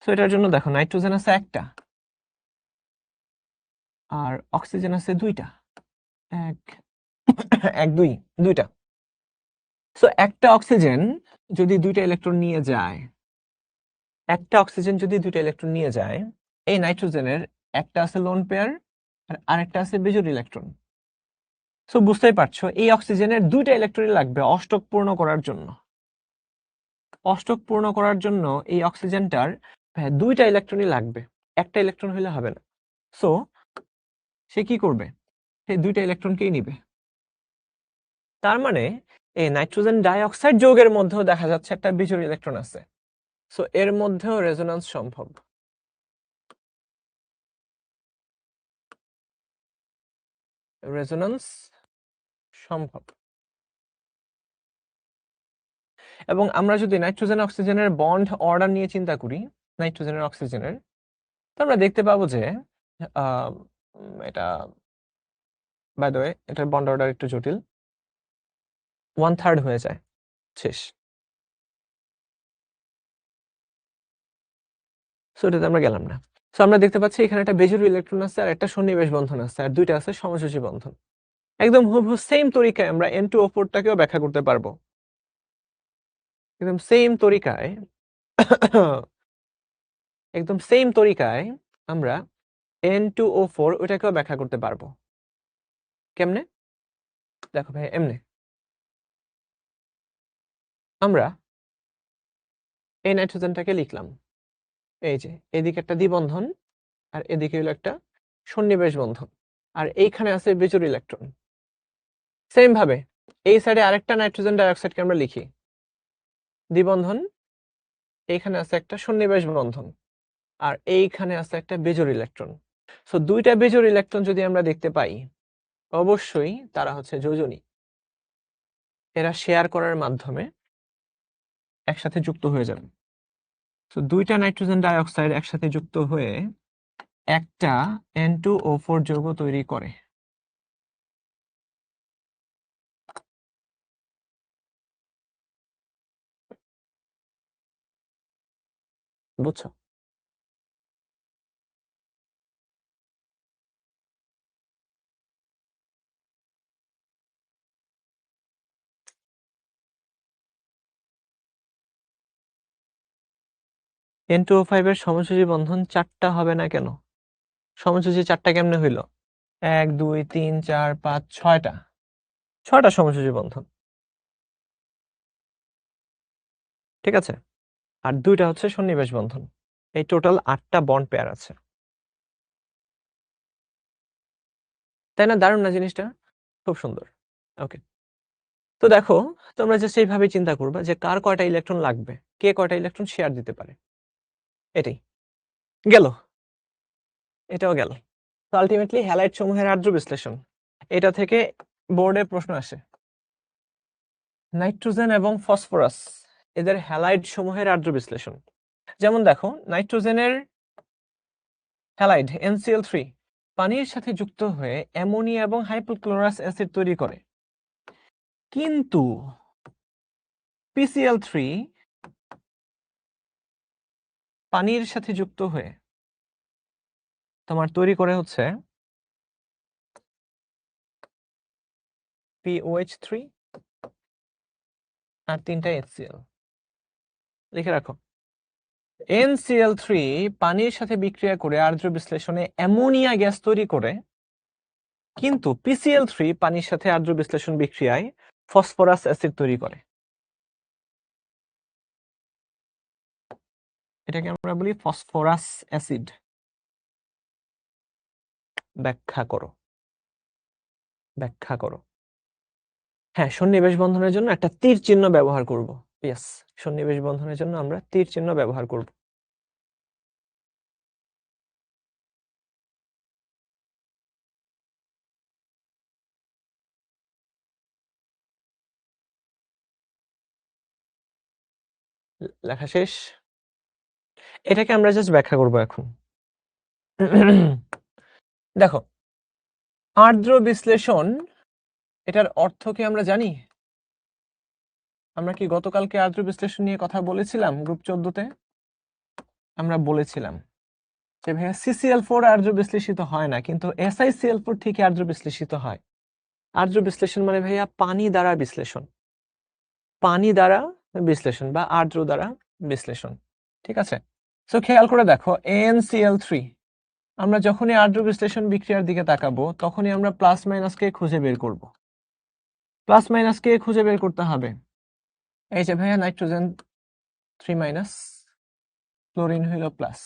সো এটার জন্য দেখো নাইট্রোজেন আছে একটা আর অক্সিজেন আছে দুইটা। এক এক দুইটা। সো একটা অক্সিজেন যদি দুইটা ইলেকট্রন নিয়ে যায়, একটা অক্সিজেন যদি দুইটা ইলেকট্রন নিয়ে যায়, এই নাইট্রোজেনের একটা আছে লোন পেয়ার আর আরেকটা আছে বিজোড় ইলেকট্রন। সো বুঝতেই পারছো এই অক্সিজেনের দুইটা ইলেকট্রনই লাগবে অষ্টক পূর্ণ করার জন্য। অষ্টক পূর্ণ করার জন্য এই অক্সিজেনটার দুইটা ইলেকট্রনই লাগবে, একটা ইলেকট্রন হলে হবে না। সো সে কি করবে, সেই দুইটা ইলেকট্রনকেই নিবে। তার মানে এই নাইট্রোজেন ডাইঅক্সাইড যৌগের মধ্যেও দেখা যাচ্ছে একটা বিজোড় ইলেকট্রন আছে। সো এর মধ্যেও রেজোন্যান্স সম্ভব। রেজোন্যান্স সম্ভব। এবং আমরা যদি নাইট্রোজেন অক্সিজেনের বন্ড অর্ডার নিয়ে চিন্তা করি, নাইট্রোজেনের অক্সিজেনের, তো আমরা দেখতে পাবো যে এটা বাই দ্য ওয়ে এটার বন্ড অর্ডার একটু জটিল, 1/3 হয়ে যায়, শেষ। সো এটাতে আমরা গেলাম না। সো আমরা দেখতে পাচ্ছি এখানে একটা বেজোড় ইলেকট্রন আছে আর একটা সন্নিবেশ বন্ধন আছে আর দুইটা আছে সমযোজী বন্ধন। একদম হুবহু সেম তরিকায় আমরা N2O4 টাকেও ব্যাখ্যা করতে পারবো। একদম সেম তরিকায় একদম সেম তরিকায় আমরা N2O4 ওইটাকেও ব্যাখ্যা করতে পারবো। কেমনে? দেখো ভাই, এমনে আমরা এই নাইট্রোজেনটাকে লিখলাম, এই যে এদিকে একটা দ্বিবন্ধন আর এদিকে হলো একটা সন্নিবেশ বন্ধন, আর এইখানে আছে বিজোড় ইলেকট্রন। সেম ভাবে এই সাইডে আরেকটা নাইট্রোজেন ডাইঅক্সাইডকে আমরা লিখি, দ্বিবন্ধন, এইখানে আছে একটা সন্নিবেশ বন্ধন আর এইখানে আছে একটা বিজোড় ইলেকট্রন। সো দুইটা বিজোড় ইলেকট্রন যদি আমরা দেখতে পাই, অবশ্যই তারা হচ্ছে যোজনী। এরা শেয়ার করার মাধ্যমে একসাথে যুক্ত হয়ে যাবে। তো দুইটা নাইট্রোজেন ডাইঅক্সাইড একসাথে যুক্ত হয়ে একটা N2O4 যৌগ তৈরি করে। বুঝছো? N2O5 এর সমযোজী বন্ধন 4টা হবে না কেন? সমযোজী 4টা কেমনে হইল? 1 2 3 4 5 6টা, 6টা সমযোজী বন্ধন, ঠিক আছে? আর দুইটা হচ্ছে সন্নিবেশ বন্ধন। এই টোটাল 8টা বন্ড পেয়ার আছে, তাই না? দারুণ না জিনিসটা? খুব সুন্দর। ওকে, তো দেখো তোমরা জাস্ট এইভাবে চিন্তা করবা যে কার কয়টা ইলেকট্রন লাগবে, কে কয়টা ইলেকট্রন শেয়ার দিতে পারে, এটাই গেল, এটাও গেল। তো আলটিমেটলি হ্যালাইড সমূহের আর্দ্র বিশ্লেষণ, এটা থেকে বোর্ডে প্রশ্ন আসে। নাইট্রোজেন এবং ফসফরাস এদের হ্যালাইড সমূহের আর্দ্র বিশ্লেষণ। যেমন দেখো নাইট্রোজেনের হ্যালাইড NCl3 পানির সাথে যুক্ত হয়ে অ্যামোনিয়া এবং হাইপোক্লোরাস অ্যাসিড তৈরি করে, কিন্তু PCl3 পানির সাথে যুক্ত হয়ে তোমার তৈরি করে হচ্ছে POH3 আর 3টা HCl। লিখে রাখো, NCl3 পানির সাথে বিক্রিয়া করে আর্দ্র বিশ্লেষণে অ্যামোনিয়া গ্যাস তৈরি করে, কিন্তু PCl3 পানির সাথে আর্দ্র বিশ্লেষণ বিক্রিয়ায় ফসফরাস অ্যাসিড তৈরি করে। এটাকে আমরা বলি ফসফরাস অ্যাসিড। ব্যাখ্যা করো, ব্যাখ্যা করো। হ্যাঁ, সন্নিবেশ বন্ধনের জন্য একটা তীর চিহ্ন ব্যবহার করব। ইয়েস, সন্নিবেশ বন্ধনের জন্য আমরা তীর চিহ্ন ব্যবহার করব। লেখা শেষ। এটাকে আমরা জাস্ট ব্যাখ্যা করব এখন। দেখো, আর্দ্র বিশ্লেষণ এটার অর্থ কি আমরা জানি? আমরা কি গতকালকে আর্দ্র বিশ্লেষণ নিয়ে কথা বলেছিলাম? গ্রুপ 14তে আমরা বলেছিলাম যে ভাইয়া CCl4 আর্দ্র বিশ্লেষিত হয় না, কিন্তু SiCl4 ঠিক আর্দ্র বিশ্লেষিত হয়। আর্দ্র বিশ্লেষণ মানে ভাইয়া পানি দ্বারা বিশ্লেষণ, পানি দ্বারা বিশ্লেষণ বা আর্দ্র দ্বারা বিশ্লেষণ। ঠিক আছে, সো খেয়াল করে দেখো NCl3 আমরা যখনই আর্দ্র বিশ্লেষণ বিক্রিয়ার দিকে তাকাবো তখনই আমরা প্লাস মাইনাস কে খুঁজে বের করব। প্লাস মাইনাস কে খুঁজে বের করতে হবে। এই যে ভাইয়া নাইট্রোজেন 3 মাইনাস, ক্লোরিন হইল plus,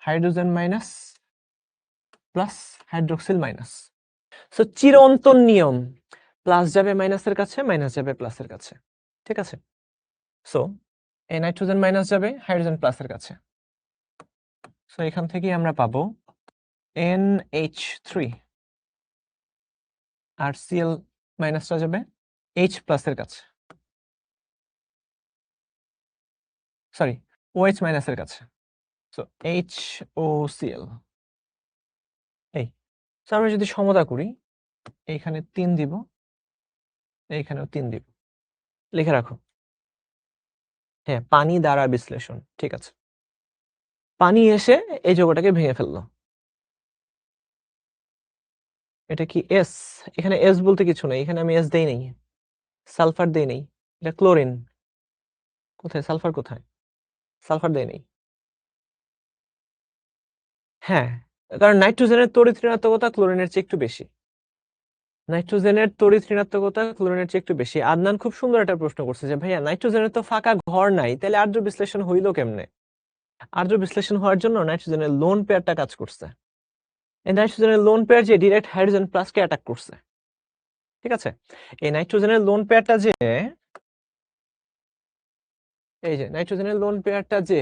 hydrogen minus plus, hydroxyl minus. So চিরন্তন নিয়ম, প্লাস যাবে মাইনাসের কাছে, মাইনাস যাবে প্লাসের কাছে। ঠিক আছে, সো এই নাইট্রোজেন মাইনাস যাবে হাইড্রোজেন প্লাসের কাছে। সো এখান থেকে আমরা পাবো NH3 আর Cl মাইনাসটা যাবে H প্লাসের কাছে, সরি OH মাইনাসের কাছে। So HOCl। এই সো আমরা যদি সমতা করি, এইখানে 3 দিব, এইখানেও 3 দিব, লিখে রাখো। হ্যাঁ, পানি দ্বারা বিশ্লেষণ। ঠিক আছে, পানি এসে এই যৌগটাকে ভেঙে ফেললো। এটা কি এস? এখানে এস বলতে কিছু নাই, এখানে আমি এস দেই নাই, সালফার দেই নাই, এটা ক্লোরিন। কোথায় সালফার, কোথায় সালফার দেই নাই? হ্যাঁ, কারণ নাইট্রোজেনের তড়িৎ ঋণাত্মকতা ক্লোরিনের চেয়ে একটু বেশি। নাইট্রোজেনের তড়িৎ ঋণাত্মকতা ক্লোরিনের চেয়ে একটু বেশি। আদনান খুব সুন্দর একটা প্রশ্ন করছে যে ভাইয়া নাইট্রোজেনের তো ফাঁকা ঘর নাই, তাহলে আর্দ্র বিশ্লেষণ হইলো কেমনে? আর্দ্র বিশ্লেষণ হওয়ার জন্য নাইট্রোজেনের লোন পেয়ারটা কাজ করছে। এই নাইট্রোজেনের লোন পেয়ার যে ডিরেক্ট হাইড্রোজেন প্লাসকে অ্যাটাক করছে। ঠিক আছে, এই নাইট্রোজেনের লোন পেয়ারটা যে, এই যে নাইট্রোজেনের লোন পেয়ারটা যে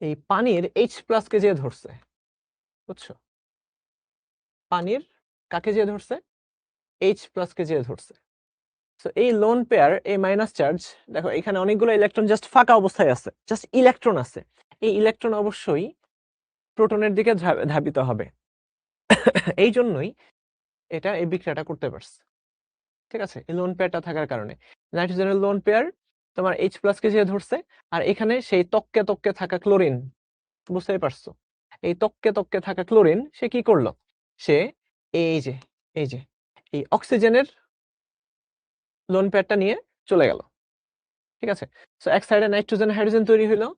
এই পানির H প্লাসকে যে ধরছে, বুঝছো? পানির কাকে যে ধরছে? H প্লাসকে যে ধরছে। সো এই লোন পেয়ার, এই মাইনাস চার্জ, দেখো এখানে অনেকগুলো ইলেকট্রন জাস্ট ফাঁকা অবস্থায় আছে, জাস্ট ইলেকট্রন আছে। এই ইলেকট্রন অবশ্যই প্রোটনের দিকে ধাবিত হবে। এই জন্যই এটা এই বিক্রিয়াটা করতে পারছে। ঠিক আছে, এই লোন পেয়ারটা থাকার কারণে নাইট্রোজেনের লোন পেয়ার তোমার H প্লাসকে যে ধরছে, আর এখানে সেই তক্কে তক্কে থাকা ক্লোরিন, বুঝতেই পারছো? এই তক্কে তক্কে থাকা ক্লোরিন সে কি করলো? সে এই যে এই অক্সিজেনের লোন পেয়ারটা নিয়ে চলে গেল। ঠিক আছে, সো এক সাইডে নাইট্রোজেন হাইড্রোজেন তৈরি হইলো,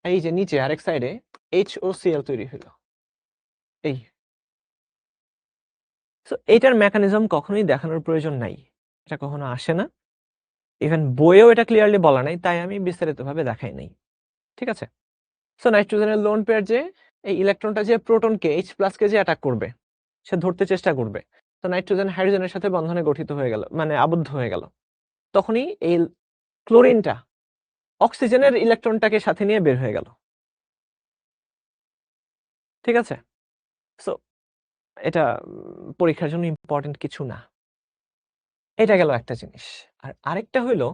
এই যে নিচে আরেক সাইডে HOCl তৈরি হইলো। এই সো এইটার মেকানিজম কখনোই দেখানোর প্রয়োজন নাই, এটা কখনো আসে না, ইভেন বইয়েও এটা ক্লিয়ারলি বলা নাই, তাই আমি বিস্তারিতভাবে দেখাই নাই। ঠিক আছে, সো নাইট্রোজেনের লোন পেয়ার যে এই ইলেকট্রনটা যে প্রোটনকে H প্লাসকে যে অ্যাটাক করবে, সে ধরতে চেষ্টা করবে, তো নাইট্রোজেন হাইড্রোজেনের সাথে বন্ধনে গঠিত হয়ে গেল, মানে আবদ্ধ হয়ে গেল। তখনই এই ক্লোরিনটা অক্সিজেনের ইলেকট্রনটাকে সাথে নিয়ে বের হয়ে গেল। ঠিক আছে, সো এটা পরীক্ষার জন্য ইম্পর্টেন্ট কিছু না। এটা গেল একটা জিনিস। আর আরেকটা হইলো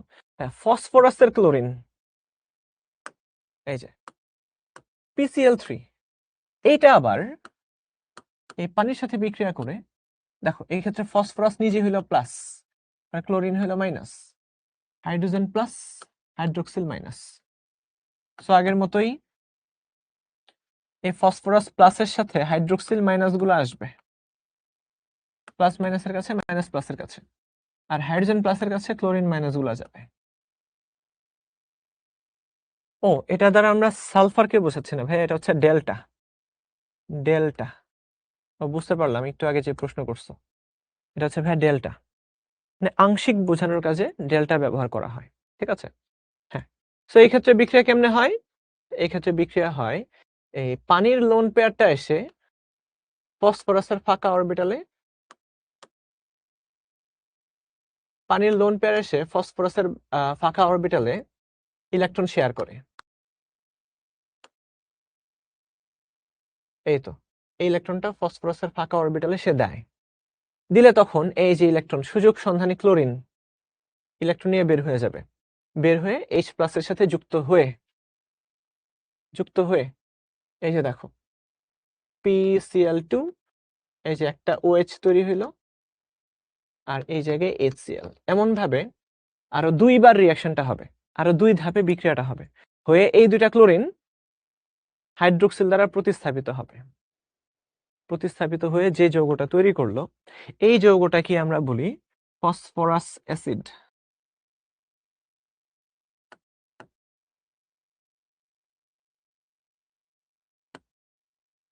ফসফরাসের ক্লোরিন, এই যে PCl3, এইটা আবার এই পানির সাথে বিক্রিয়া করে, দেখো এই ক্ষেত্রে ফসফরাস নিজে হইলো প্লাস আর ক্লোরিন হইলো minus, hydrogen plus, hydroxyl minus. So আগের মতোই এই ফসফরাস প্লাসের সাথে হাইড্রোক্সিল মাইনাস গুলো আসবে, প্লাস মাইনাসের কাছে, মাইনাস প্লাসের কাছে, আর হাইড্রোজেন প্লাসের কাছে ক্লোরিন মাইনাস গুলো যাবে। ও, এটা দ্বারা আমরা সালফারকে বোঝাচ্ছি না ভাই, এটা হচ্ছে ডেল্টা। ডেল্টা, ও বুঝতে পারলাম, একটু আগে যে প্রশ্ন করছো, এটা হচ্ছে ভাই ডেল্টা, মানে আংশিক বোঝানোর কাজে ডেল্টা ব্যবহার করা হয়। ঠিক আছে, হ্যাঁ। সো এই ক্ষেত্রে বিক্রিয়া কেমনে হয়? এই ক্ষেত্রে বিক্রিয়া হয় এই পানির লোন পেয়ারটা এসে ফসফরাসের ফাঁকা অরবিটালে, পানির লোন পেয়ার এসে ফসফরাসের ফাঁকা অরবিটালে ইলেকট্রন শেয়ার করে। এই তো এই ইলেকট্রনটা ফসফরাসের ফাঁকা অরবিটালে সে দেয়, দিলে তখন এই যে ইলেকট্রন সুযোগ সন্ধানী ক্লোরিন ইলেকট্রন নিয়ে বের হয়ে যাবে, বের হয়ে H প্লাসের সাথে যুক্ত হয়ে এই যে দেখো PCl2, এই যে একটা OH তৈরি হইলো, আর এই জায়গায় HCl। এমন ভাবে আরো দুইবার রিয়াকশনটা হবে, আরো 2 ধাপে বিক্রিয়াটা হবে, হয়ে এই দুইটা ক্লোরিন হাইড্রোক্সিল দ্বারা প্রতিস্থাপিত হবে। প্রতিস্থাপিত হয়ে যে যৌগটা তৈরি করলো, এই যৌগটাকে আমরা বলি ফসফরাস অ্যাসিড।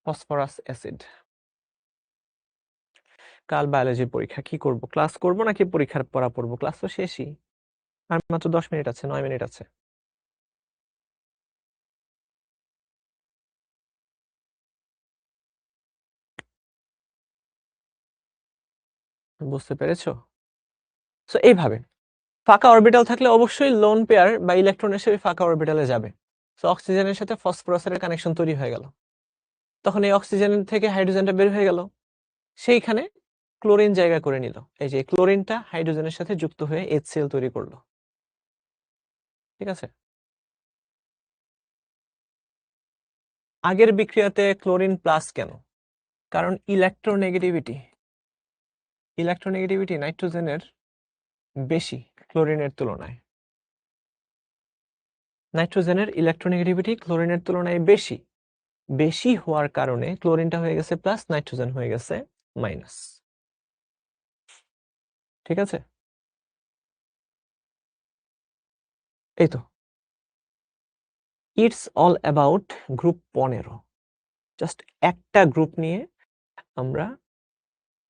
Phosphorus acid. কাল বায়োলজির পরীক্ষা, কি করব? ক্লাস করব নাকি পরীক্ষার পড়া পড়বো? ক্লাস তো শেষই, আর মাত্র 10 মিনিট আছে, 9 মিনিট আছে। বুঝতে পেরেছো? সো এইভাবে ফাঁকা অরবিটাল থাকলে অবশ্যই লোন পেয়ার বা ইলেকট্রন এসে ওই ফাঁকা অরবিটালে যাবে। সো অক্সিজেনের সাথে ফসফরাসের কানেকশন তৈরি হয়ে গেল। তখন এই অক্সিজেন থেকে হাইড্রোজেনটা বের হয়ে গেল, সেইখানে ক্লোরিন জায়গা করে নিল। এই যে ক্লোরিনটা হাইড্রোজেনের সাথে যুক্ত হয়ে HCl তৈরি করলো। ঠিক আছে? আগের বিক্রিয়াতে ক্লোরিন প্লাস কেন? কারণ ইলেকট্রোনেগেটিভিটি নাইট্রোজেনের বেশি ক্লোরিনের তুলনায়। নাইট্রোজেনের ইলেকট্রোনেগেটিভিটি ক্লোরিনের তুলনায় বেশি হওয়ার কারণে ক্লোরিনটা হয়ে গেছে প্লাস, নাইট্রোজেন হয়ে গেছে মাইনাস। ঠিক আছে? এই তো, it's all about group 15। Just একটা গ্রুপ নিয়ে আমরা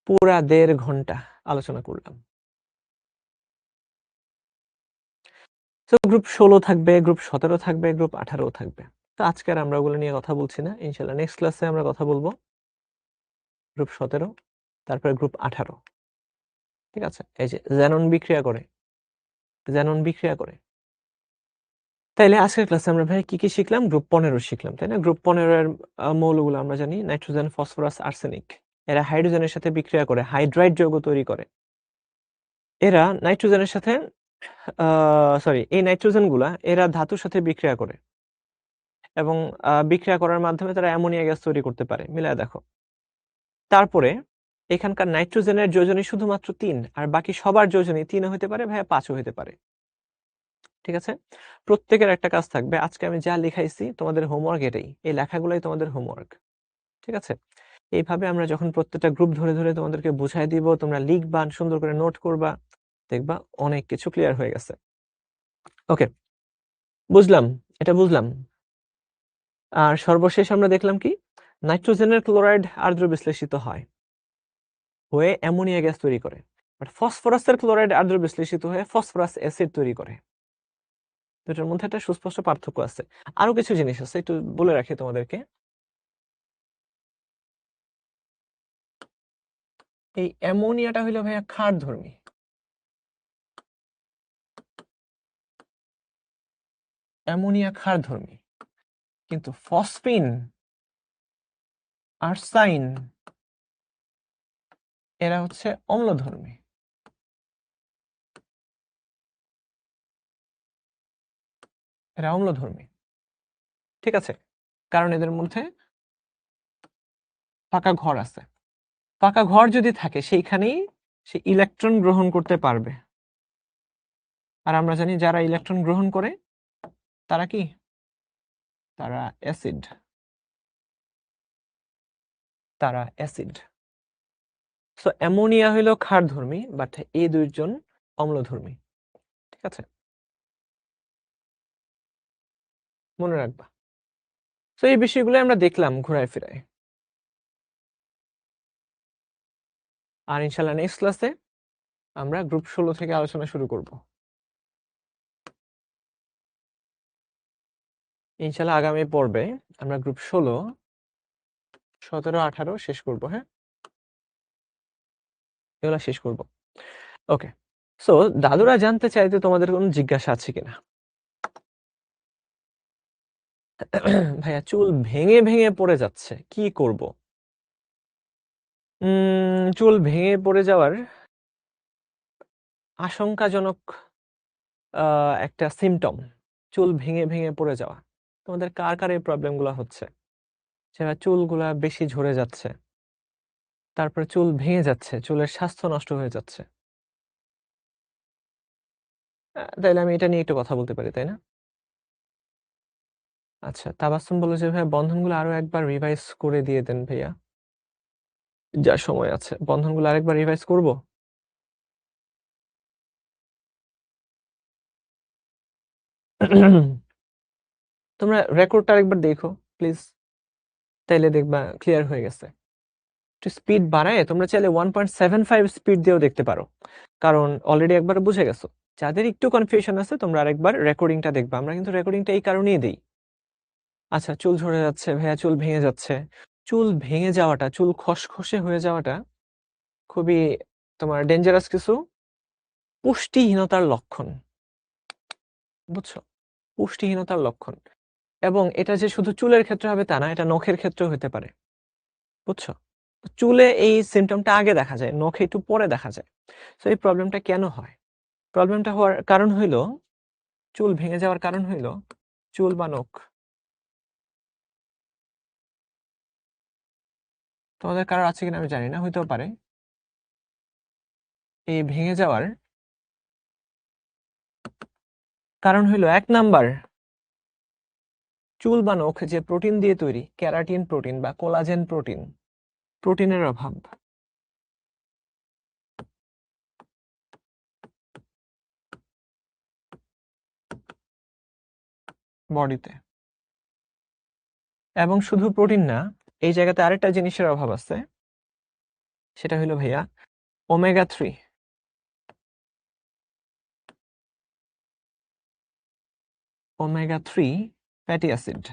পুরা 1.5 ঘন্টা আলোচনা করলাম। তো গ্রুপ 16 থাকবে, গ্রুপ 17 থাকবে, গ্রুপ 18 থাকবে। তো আজকে আর আমরা ওগুলো নিয়ে কথা বলছি না, ইনশাল্লাহ নেক্সট ক্লাসে আমরা কথা বলবো গ্রুপ 17, তারপরে গ্রুপ 18। ঠিক আছে? এই যে জ্যানন বিক্রিয়া করে। তাইলে আজকের ক্লাসে আমরা ভাই কি কি শিখলাম? গ্রুপ 15 শিখলাম, তাই না? গ্রুপ 15 এর মৌলগুলো আমরা জানি নাইট্রোজেন, ফসফরাস, আর্সেনিক। এরা হাইড্রোজেনের সাথে বিক্রিয়া করে হাইড্রাইড যৌগ তৈরি করে। এরা নাইট্রোজেনের সাথে এই নাইট্রোজেনগুলা এরা ধাতুর সাথে বিক্রিয়া করে, এবং বিক্রিয়া করার মাধ্যমে তারা অ্যামোনিয়া গ্যাস তৈরি করতে পারে। মিলায় দেখো। তারপরে এখানকার নাইট্রোজেনের যোজনী শুধুমাত্র 3, আর বাকি সবার যোজনী 3 হতে পারে ভাইয়া, 5ও হতে পারে। ঠিক আছে? প্রত্যেকের একটা কাজ থাকবে। আজকে আমি যা লিখাইছি তোমাদের হোমওয়ার্ক এটাই, এই লেখাগুলোই তোমাদের হোমওয়ার্ক। ঠিক আছে? এইভাবে আমরা যখন প্রত্যেকটা গ্রুপ ধরে ধরে তোমাদেরকে বুঝাই দিব, তোমরা লিখবা, সুন্দর করে নোট করবা, দেখবা অনেক কিছু ক্লিয়ার হয়ে গেছে। ওকে, বুঝলাম, এটা বুঝলাম। আর সর্বশেষ আমরা দেখলাম কি, নাইট্রোজেনের ক্লোরাইড আর্দ্র বিশ্লেষিত হয়ে অ্যামোনিয়া গ্যাস তৈরি করে, বাট ফসফরাসের ক্লোরাইড আর্দ্র বিশ্লেষিত হয়ে ফসফরাস অ্যাসিড তৈরি করে। দুটোর মধ্যে একটা সুস্পষ্ট পার্থক্য আছে। আরো কিছু জিনিস আছে, একটু বলে রাখি তোমাদেরকে। এই অ্যামোনিয়াটা হইলো ভাইয়া ক্ষারধর্মী। অ্যামোনিয়া ক্ষারধর্মী, কিন্তু ফসফিন, আর্সাইন এরা হচ্ছে অম্লধর্মী। ঠিক আছে? কারণ এদের মধ্যে ফাঁকা ঘর আছে। ফাঁকা ঘর যদি থাকে, সেইখানেই সে ইলেকট্রন গ্রহণ করতে পারবে। আর আমরা জানি যারা ইলেকট্রন গ্রহণ করে তারা কি? তারা অ্যাসিড। সো অ্যামোনিয়া হইল ক্ষারধর্মী, বাট এই দুইজন অম্লধর্মী। ঠিক আছে? মনে রাখবা। তো এই বিষয়গুলো আমরা দেখলাম ঘুরায় ফিরায়। আর ইনশাল্লাহ নেক্সট ক্লাসে আমরা গ্রুপ 16 থেকে আলোচনা শুরু করব। ইনশাল্লাহ আগামী পর্বে আমরা গ্রুপ 16, 17, 18 শেষ করব। হ্যাঁ, এগুলা শেষ করব। ওকে, সো দাদুরা জানতে চাইতে তোমাদের কোনো জিজ্ঞাসা আছে কিনা? ভাইয়া চুল ভেঙে ভেঙে পড়ে যাচ্ছে, কি করব? চুল ভেঙে পড়ে যাওয়ার আশঙ্কাজনক একটা সিমটম, চুল ভেঙে ভেঙে পড়ে যাওয়া। তোমাদের কার কার এই প্রবলেমগুলো হচ্ছে? সেটা চুলগুলা বেশি ঝরে যাচ্ছে, তারপরে চুল ভেঙে যাচ্ছে, চুলের স্বাস্থ্য নষ্ট হয়ে যাচ্ছে। তাইলে আমি এটা নিয়ে একটু কথা বলতে পারি, তাই না? আচ্ছা, তাবাসসুম বলে যে ভাইয়া বন্ধনগুলো আরো একবার রিভাইজ করে দিয়ে দেন ভাইয়া। যা সময় আছে বন্ধনগুলো আরেকবার রিভাইজ করব। তোমরা রেকর্ডটা আরেকবার দেখো প্লিজ, তাইলে দেখবা ক্লিয়ার হয়ে গেছে। একটু স্পিড বাড়ায় তোমরা চাইলে 1.75 স্পিড দিয়েও দেখতে পারো, কারণ অলরেডি একবার বুঝে গেছো। যাদের একটু কনফিউশন আছে তোমরা আরেকবার রেকর্ডিংটা দেখবা। আমরা কিন্তু রেকর্ডিংটা এই কারণেই দিই। আচ্ছা, চুল ঝরে যাচ্ছে ভাইয়া, চুল ভেঙে যাচ্ছে। চুল ভেঙে যাওয়াটা, চুল খসখসে হয়ে যাওয়াটা খুবই তোমার ডেঞ্জারাস কিছু পুষ্টিহীনতার লক্ষণ, বুঝছো? পুষ্টিহীনতার লক্ষণ। এবং এটা যে শুধু চুলের ক্ষেত্রে হবে তা না, এটা নখের ক্ষেত্রেও হতে পারে, বুঝছো? চুলে এই সিমটমটা আগে দেখা যায়, নখে একটু পরে দেখা যায়। তো এই প্রবলেমটা কেন হয়? প্রবলেমটা হওয়ার কারণ হইল, চুল ভেঙে যাওয়ার কারণ হইল চুল বা নখ। তোমাদের কারোর আছে কিনা আমি জানি না, হইতেও পারে। এই ভেঙে যাওয়ার কারণ হইল 1 নাম্বার, চুল বা নখ যে প্রোটিন দিয়ে তৈরি, ক্যারাটিন প্রোটিন বা কোলাজেন প্রোটিন, প্রোটিনের অভাব। বডিতে। এবং শুধু প্রোটিন না, এই জায়গাতে আরেকটা জিনিসের অভাব আছে, সেটা হলো ভাইয়া omega 3। Omega 3 fatty acid.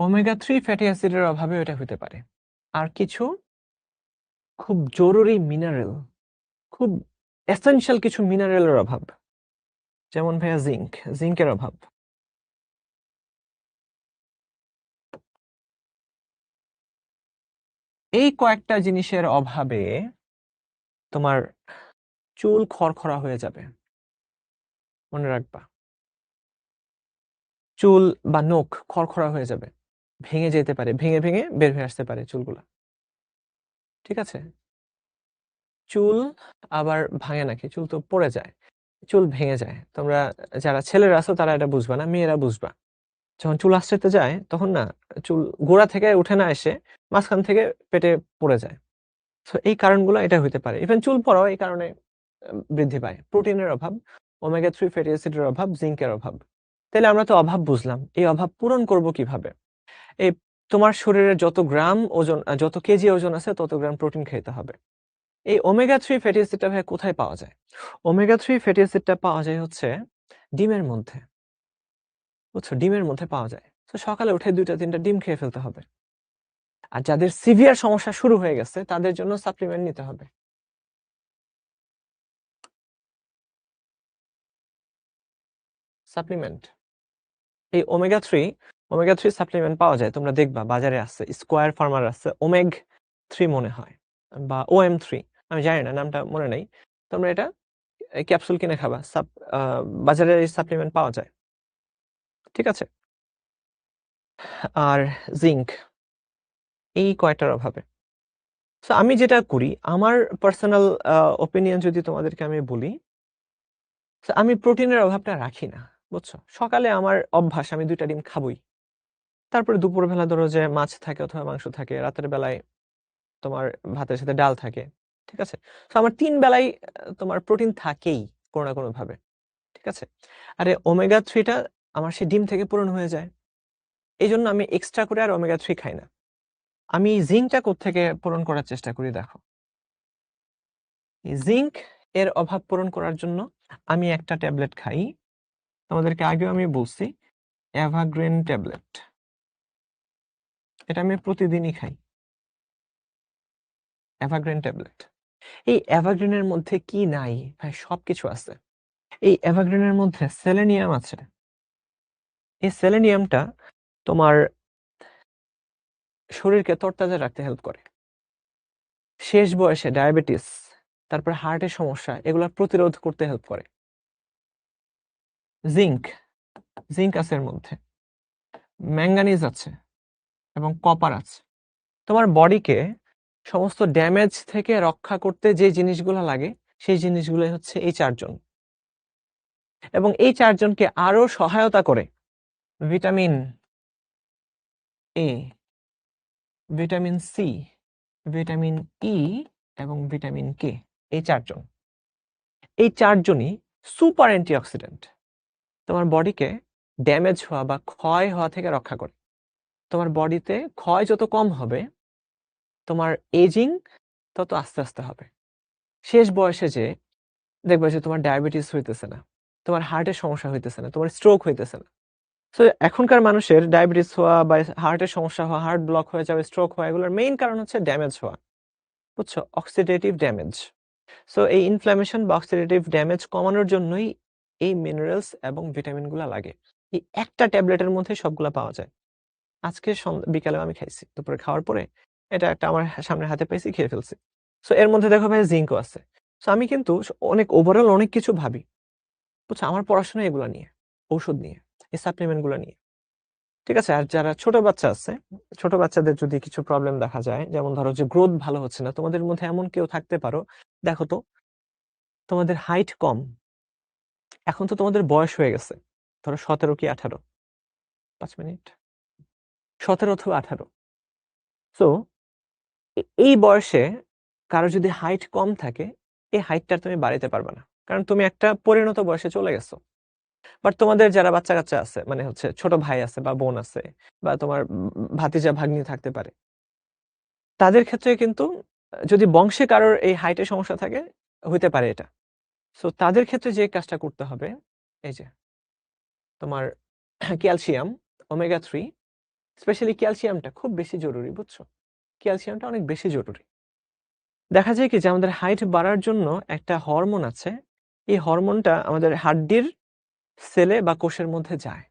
Omega 3 fatty অ্যাসিডের অভাবে এটা হতে পারে। আর কিছু খুব জরুরি মিনারেল, খুব এসেনশিয়াল কিছু মিনারেলের অভাব, যেমন ভাইয়া জিঙ্কের অভাব। এই কয়েকটা জিনিসের অভাবে তোমার চুল খরখরা হয়ে যাবে, মনে রাখবা। চুল বা নখ খরখরা হয়ে যাবে, ভেঙে যেতে পারে, ভেঙে ভেঙে বের হয়ে আসতে পারে চুলগুলা, ঠিক আছে? চুল আবার ভাঙে নাকি? চুল তো পড়ে যায়, চুল ভেঙে যায়। তোমরা যারা ছেলেরা আছো তারা এটা বুঝবা না, মেয়েরা বুঝবা। যখন চুল আশ্রাইতে যায় তখন না, চুল গোড়া থেকে উঠে না এসে মাঝখান থেকে পেটে পড়ে যায়। তো এই কারণগুলো এটা হইতে পারে। ইভেন চুল পড়াও এই কারণে বৃদ্ধি পায়। প্রোটিনের অভাব, ওমেগা 3 ফ্যাটি অ্যাসিডের অভাব, জিঙ্কের অভাব। তাহলে আমরা তো অভাব বুঝলাম, এই অভাব পূরণ করব কিভাবে? এই তোমার শরীরে যত গ্রাম ওজন, যত কেজি ওজন আছে তত গ্রাম প্রোটিন খেতে হবে। এই ওমেগা 3 ফ্যাটি অ্যাসিডটা ভাই কোথায় পাওয়া যায়? ওমেগা 3 ফ্যাটি অ্যাসিডটা পাওয়া যায় হচ্ছে ডিমের মধ্যে, বুঝছো? ডিমের মধ্যে পাওয়া যায়। তো সকালে উঠে 2টা-3টা ডিম খেয়ে ফেলতে হবে। আর যাদের সিভিয়ার সমস্যা শুরু হয়ে গেছে তাদের জন্য সাপ্লিমেন্ট নিতে হবে। সাপ্লিমেন্ট, এই ওমেগা 3 সাপ্লিমেন্ট পাওয়া যায়, তোমরা দেখবা বাজারে আছে, স্কয়ার ফার্মার আছে, ওমেগ 3 মনে হয়, বা OM3, আমি জানি না, নামটা মনে নেই। তোমরা এটা ক্যাপসুল কিনে খাবা, বাজারে এই সাপ্লিমেন্ট পাওয়া যায়, ঠিক আছে? আর জিঙ্ক, এই কয়টার অভাবে। সো আমি যেটা করি, আমার পার্সোনাল ওপিনিয়ন যদি তোমাদেরকে আমি বলি, আমি প্রোটিনের অভাবটা রাখি না, বুঝছো? সকালে আমার অভ্যাস, আমি 2টা ডিম খাবই। তারপরে দুপুরবেলা ধরো যে মাছ থাকে অথবা মাংস থাকে, রাতের বেলায় তোমার ভাতের সাথে ডাল থাকে, ঠিক আছে? তো আমার 3 বেলায় তোমার প্রোটিন থাকেই কোনো না কোনো ভাবে, ঠিক আছে? আরে ওমেগা 3টা আমার সেই ডিম থেকে পূরণ হয়ে যায়। এই জন্য আমি এক্সট্রা করে আর ওমেগা 3 খাই না। আমি জিঙ্কটা কোত্থেকে পূরণ করার চেষ্টা করি দেখো। এই জিঙ্ক এর অভাব পূরণ করার জন্য আমি একটা ট্যাবলেট খাই, তোমাদেরকে আগেও আমি বলছি, অ্যাভাগ্রেন ট্যাবলেট। এটা আমি প্রতিদিনই খাই, অ্যাভাগ্রেন ট্যাবলেট। এই অ্যাভাগ্রেনের মধ্যে কি নাই ভাই? সবকিছু আছে। এই অ্যাভাগ্রেনের মধ্যে সেলেনিয়াম আছে। এই সেলেনিয়ামটা তোমার শরীরকে তরতাজা রাখতে হেল্প করে। শেষ বয়সে ডায়াবেটিস, তারপর হার্টের সমস্যা, এগুলা প্রতিরোধ করতে হেল্প করে। জিঙ্ক, জিঙ্ক আছে এর মধ্যে, ম্যাঙ্গানিজ আছে এবং কপার আছে। তোমার বডিকে সমস্ত ড্যামেজ থেকে রক্ষা করতে যে জিনিসগুলো লাগে, সেই জিনিসগুলো হচ্ছে এই 4 জন। এবং এই 4 জনকে আরো সহায়তা করে vitamin A, vitamin C, vitamin E এবং ভিটামিন কে। এই 4 জন। এই 4 জনই সুপার অ্যান্টিঅক্সিডেন্ট। তোমার বডিকে ড্যামেজ হওয়া বা ক্ষয় হওয়া থেকে রক্ষা করে। তোমার বডিতে ক্ষয় যত কম হবে, তোমার এজিং তত আস্তে, আস্তে হবে। শেষ বয়সে যেয়ে দেখবা যে তোমার ডায়াবেটিস হইতেছে না, তোমার হার্টের সমস্যা হইতেছে না, তোমার স্ট্রোক হইতেছে না। সো এখনকার মানুষের ডায়াবেটিস হওয়া বা হার্টের সমস্যা হওয়া, হার্ট ব্লক হয়ে যাওয়া, স্ট্রোক হওয়া, এগুলোর মেইন কারণ হচ্ছে ড্যামেজ হওয়া। বুঝছো? Oxidative damage. সো এই ইনফ্ল্যামেশন বা অক্সিডেটিভ ড্যামেজ কমানোর জন্যই এই মিনারেলস এবং ভিটামিনগুলা লাগে। এই একটা ট্যাবলেটের মধ্যে সবগুলা পাওয়া যায়। আজকে বিকালেও আমি খাইছি। দুপুরে খাওয়ার পরে এটা একটা আমার সামনের হাতে পাইছি, খেয়ে ফেলছি। সো এর মধ্যে দেখো ভাই জিঙ্কও আছে। সো আমি কিন্তু অনেক ওভারঅল অনেক কিছু ভাবি। বুঝছো? আমার পড়াশোনা এগুলা নিয়ে, ঔষধ নিয়ে, এই সাপ্লিমেন্ট গুলা নিয়ে। ঠিক আছে? আর যারা ছোট বাচ্চা আছে, ছোট বাচ্চাদের যদি কিছু প্রবলেম দেখা যায়, যেমন ধরো যে গ্রোথ ভালো হচ্ছে না, তোমাদের মধ্যে এমন কেউ থাকতে পারো, দেখো তো তোমাদের হাইট কম। এখন তো তোমাদের বয়স হয়ে গেছে। ধরো 17 কি 18? 5 মিনিট। 17 অথবা 18। সো এই বয়সে কারো যদি হাইট কম থাকে, এই হাইটটা তুমি বাড়াইতে পারবে না। কারণ তুমি একটা পরিণত বয়সে চলে গেছো। বাট তোমাদের যারা বাচ্চা-কাচ্চা আছে, মানে হচ্ছে ছোট ভাই আছে বা বোন আছে বা তোমার ভাতিজা ভাগ্নি থাকতে পারে। তাদের ক্ষেত্রে কিন্তু যদি বংশে কারোর এই হাইটের সমস্যা থাকে, হইতে পারে এটা। সো তাদের ক্ষেত্রে যে কাজটা করতে হবে, এই যে তোমার ক্যালসিয়াম, ওমেগা 3, স্পেশালি ক্যালসিয়ামটা খুব বেশি জরুরি, বুঝছো? ক্যালসিয়ামটা অনেক বেশি জরুরি। দেখা যায় কি যে আমাদের হাইট বাড়ার জন্য একটা হরমোন আছে। এই হরমোনটা আমাদের হাড্ডির সেলে বা কোষের মধ্যে যায়।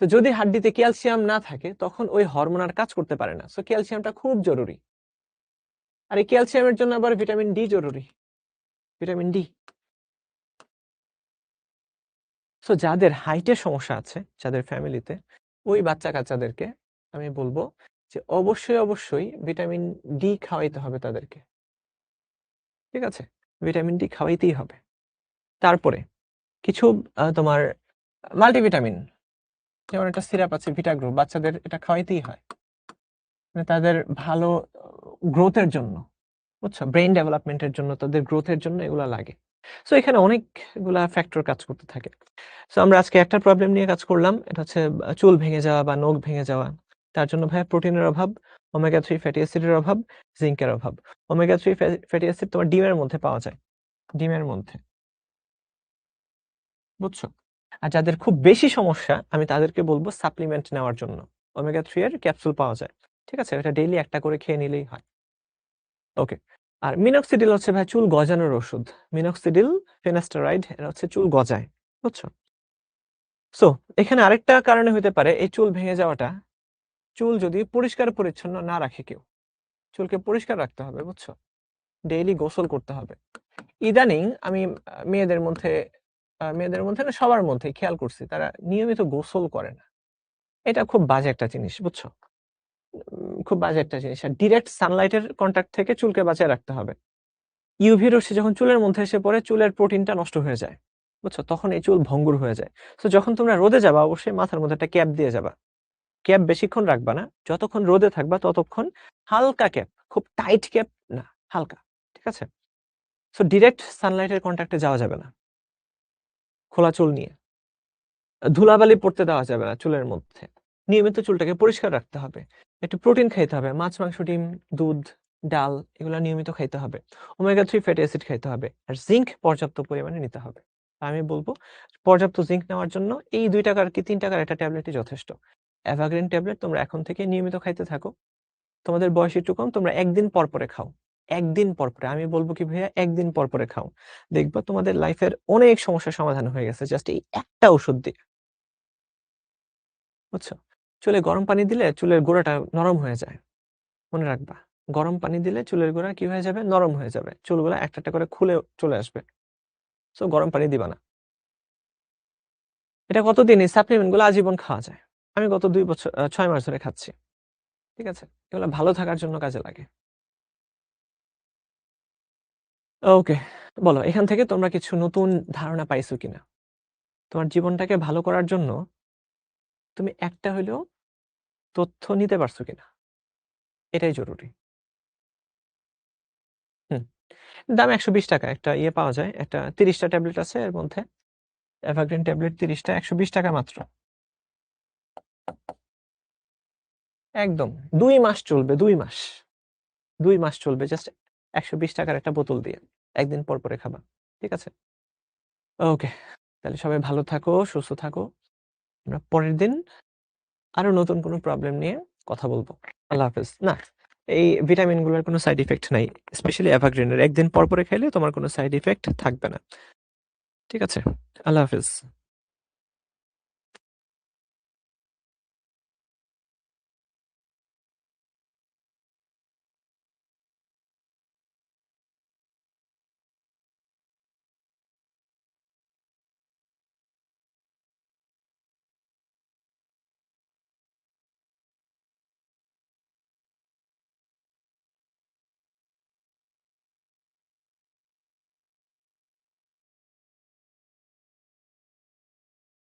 তো যদি হাড্ডিতে ক্যালসিয়াম না থাকে, তখন ওই হরমোন আর কাজ করতে পারে না। সো ক্যালসিয়ামটা খুব জরুরি। আর এই ক্যালসিয়ামের জন্য আবার ভিটামিন ডি জরুরি। Vitamin D. সো যাদের হাইটের সমস্যা আছে, যাদের ফ্যামিলিতে, ওই বাচ্চা-কাচ্চাদেরকে আমি বলব যে অবশ্যই, অবশ্যই ভিটামিন ডি খাওয়াইতে হবে তাদেরকে। ঠিক আছে? ভিটামিন ডি খাওয়াইতেই হবে। তারপরে কিছু তোমার মাল্টিভিটামিন, যেমন একটা সিরাপ আছে ভিটাগ্রো, বাচ্চাদের এটা খাওয়াইতেই হয়। মানে তাদের ভালো গ্রোথের জন্য, বুঝছো? ব্রেইন ডেভেলপমেন্টের জন্য, তাদের গ্রোথের জন্য এগুলা লাগে। সো এখানে অনেকগুলা ফ্যাক্টর কাজ করতে থাকে। সো আমরা আজকে একটা প্রবলেম নিয়ে কাজ করলাম। এটা হচ্ছে চুল ভেঙে যাওয়া বা নখ ভেঙে যাওয়া। তার জন্য ভাইয়া প্রোটিনের অভাব, ওমেগা 3 ফ্যাটি অ্যাসিডের অভাব, জিঙ্কের অভাব। ওমেগা 3 ফ্যাটি অ্যাসিড তোমার ডিমের মধ্যে পাওয়া যায়। ডিমের মধ্যে। বুঝছো? আর যাদের খুব বেশি সমস্যা, আমি তাদেরকে বলব সাপ্লিমেন্ট নেওয়ার জন্য। ওমেগা 3 এর ক্যাপসুল পাওয়া যায়। ঠিক আছে? এটা ডেইলি একটা করে খেয়ে নিলেই হয়। ওকে। আর মিনক্সিডিল হচ্ছে ভাই চুল গজানোর ওষুধ। মিনক্সিডিল, ফিনাস্টেরয়েড, এরা হচ্ছে চুল গজায়। বুঝছো? সো এখানে আরেকটা কারণে হইতে পারে এই চুল ভেঙে যাওয়াটা, চুল যদি পরিষ্কার পরিচ্ছন্ন না রাখে কেউ। চুলকে পরিষ্কার রাখতে হবে, বুঝছো? ডেইলি গোসল করতে হবে। ইদানিং আমি মেয়েদের মধ্যে না, সবার মধ্যেই খেয়াল করছি তারা নিয়মিত গোসল করে না। এটা খুব বাজে একটা জিনিস, বুঝছো? খুব বাজে একটা জিনিস। আর ডিরেক্ট সানলাইটের কন্টাক্ট থেকে চুলকে বাঁচিয়ে রাখতে হবে। ইউভি রশ্মি যখন চুলের মধ্যে এসে পড়ে, চুলের প্রোটিনটা নষ্ট হয়ে যায়। বুঝছো? তখন এই চুল ভঙ্গুর হয়ে যায়। সো যখন তোমরা রোদে যাবা, অবশ্যই মাথার মধ্যে একটা ক্যাপ দিয়ে যাবা। ক্যাপ বেশিক্ষণ রাখবা না। যতক্ষণ রোদে থাকবা ততক্ষণ হালকা ক্যাপ, খুব টাইট ক্যাপ না, হালকা। ঠিক আছে? সো ডিরেক্ট সানলাইটের কন্টাক্টে যাওয়া যাবে না খোলা চুল নিয়ে। ধুলাবালি পড়তে দেওয়া যাবে না চুলের মধ্যে। নিয়মিত চুলটাকে পরিষ্কার রাখতে হবে। একটু প্রোটিন খাইতে হবে। মাছ, মাংস, ডিম, দুধ, ডাল, এগুলা নিয়মিত খাইতে হবে। ওমেগা 3 ফ্যাটি অ্যাসিড খাইতে হবে। আর জিঙ্ক পর্যাপ্ত পরিমাণে নিতে হবে। আমি বলব পর্যাপ্ত জিঙ্ক নেওয়ার জন্য এই 2 টাকার কি 3 টাকার একটা ট্যাবলেটই যথেষ্ট। এভারগ্রিন ট্যাবলেট তোমরা এখন থেকে নিয়মিত খাইতে থাকো। তোমাদের বয়স একটু কম, তোমরা 1 দিন পর পরে খাও। 1 দিন পর পরে। আমি বলব কি ভাইয়া, 1 দিন পর পরে খাও। দেখবা তোমাদের লাইফের অনেক সমস্যার সমাধান হয়ে গেছে জাস্ট এই একটা ওষুধ দিয়ে। বুঝছো? চুলে গরম পানি দিলে চুলের গোড়াটা নরম হয়ে যায়। মনে রাখবা। গরম পানি দিলে চুলের গোড়া কি হয়ে যাবে? নরম হয়ে যাবে। চুলগুলা একটা, একটা করে খুলে চলে আসবে। সো গরম পানি দিবা না। এটা কতদিন? এই সাপ্লিমেন্ট গুলো আজীবন খাওয়া যায়। আমি গত 2 বছর 6 মাস ধরে খাচ্ছি। ঠিক আছে? এগুলো ভালো থাকার জন্য কাজে লাগে। ওকে। বলো এখান থেকে তোমরা কিছু নতুন ধারণা পাইছো কিনা? তোমার জীবনটাকে ভালো করার জন্য তুমি একটা হইলেও তথ্য নিতে পারছো কিনা, এটাই জরুরি। হুম। দাম ৳১২০ একটা ইয়ে পাওয়া যায়। একটা ৩০ টা ট্যাবলেট আছে এর মধ্যে। এভারগ্রিন ট্যাবলেট ৩০ টা ৳১২০ মাত্র। একদম। ২ মাস চলবে, ২ মাস। ২ মাস চলবে জাস্ট ৳১২০ একটা বোতল দিয়ে। একদিন পর, পরে খাবা। ঠিক আছে? ওকে। তাহলে সবাই ভালো থাকো, সুস্থ থাকো। আমরা পরের দিন আরো নতুন কোনো প্রবলেম নিয়ে কথা বলব। আল্লাহ হাফেজ। না, এই ভিটামিনগুলোর কোনো সাইড ইফেক্ট নাই। স্পেশালি এভারগ্রিনের একদিন পর, পরে খাইলে তোমার কোনো সাইড ইফেক্ট থাকবে না। ঠিক আছে? আল্লাহ হাফেজ।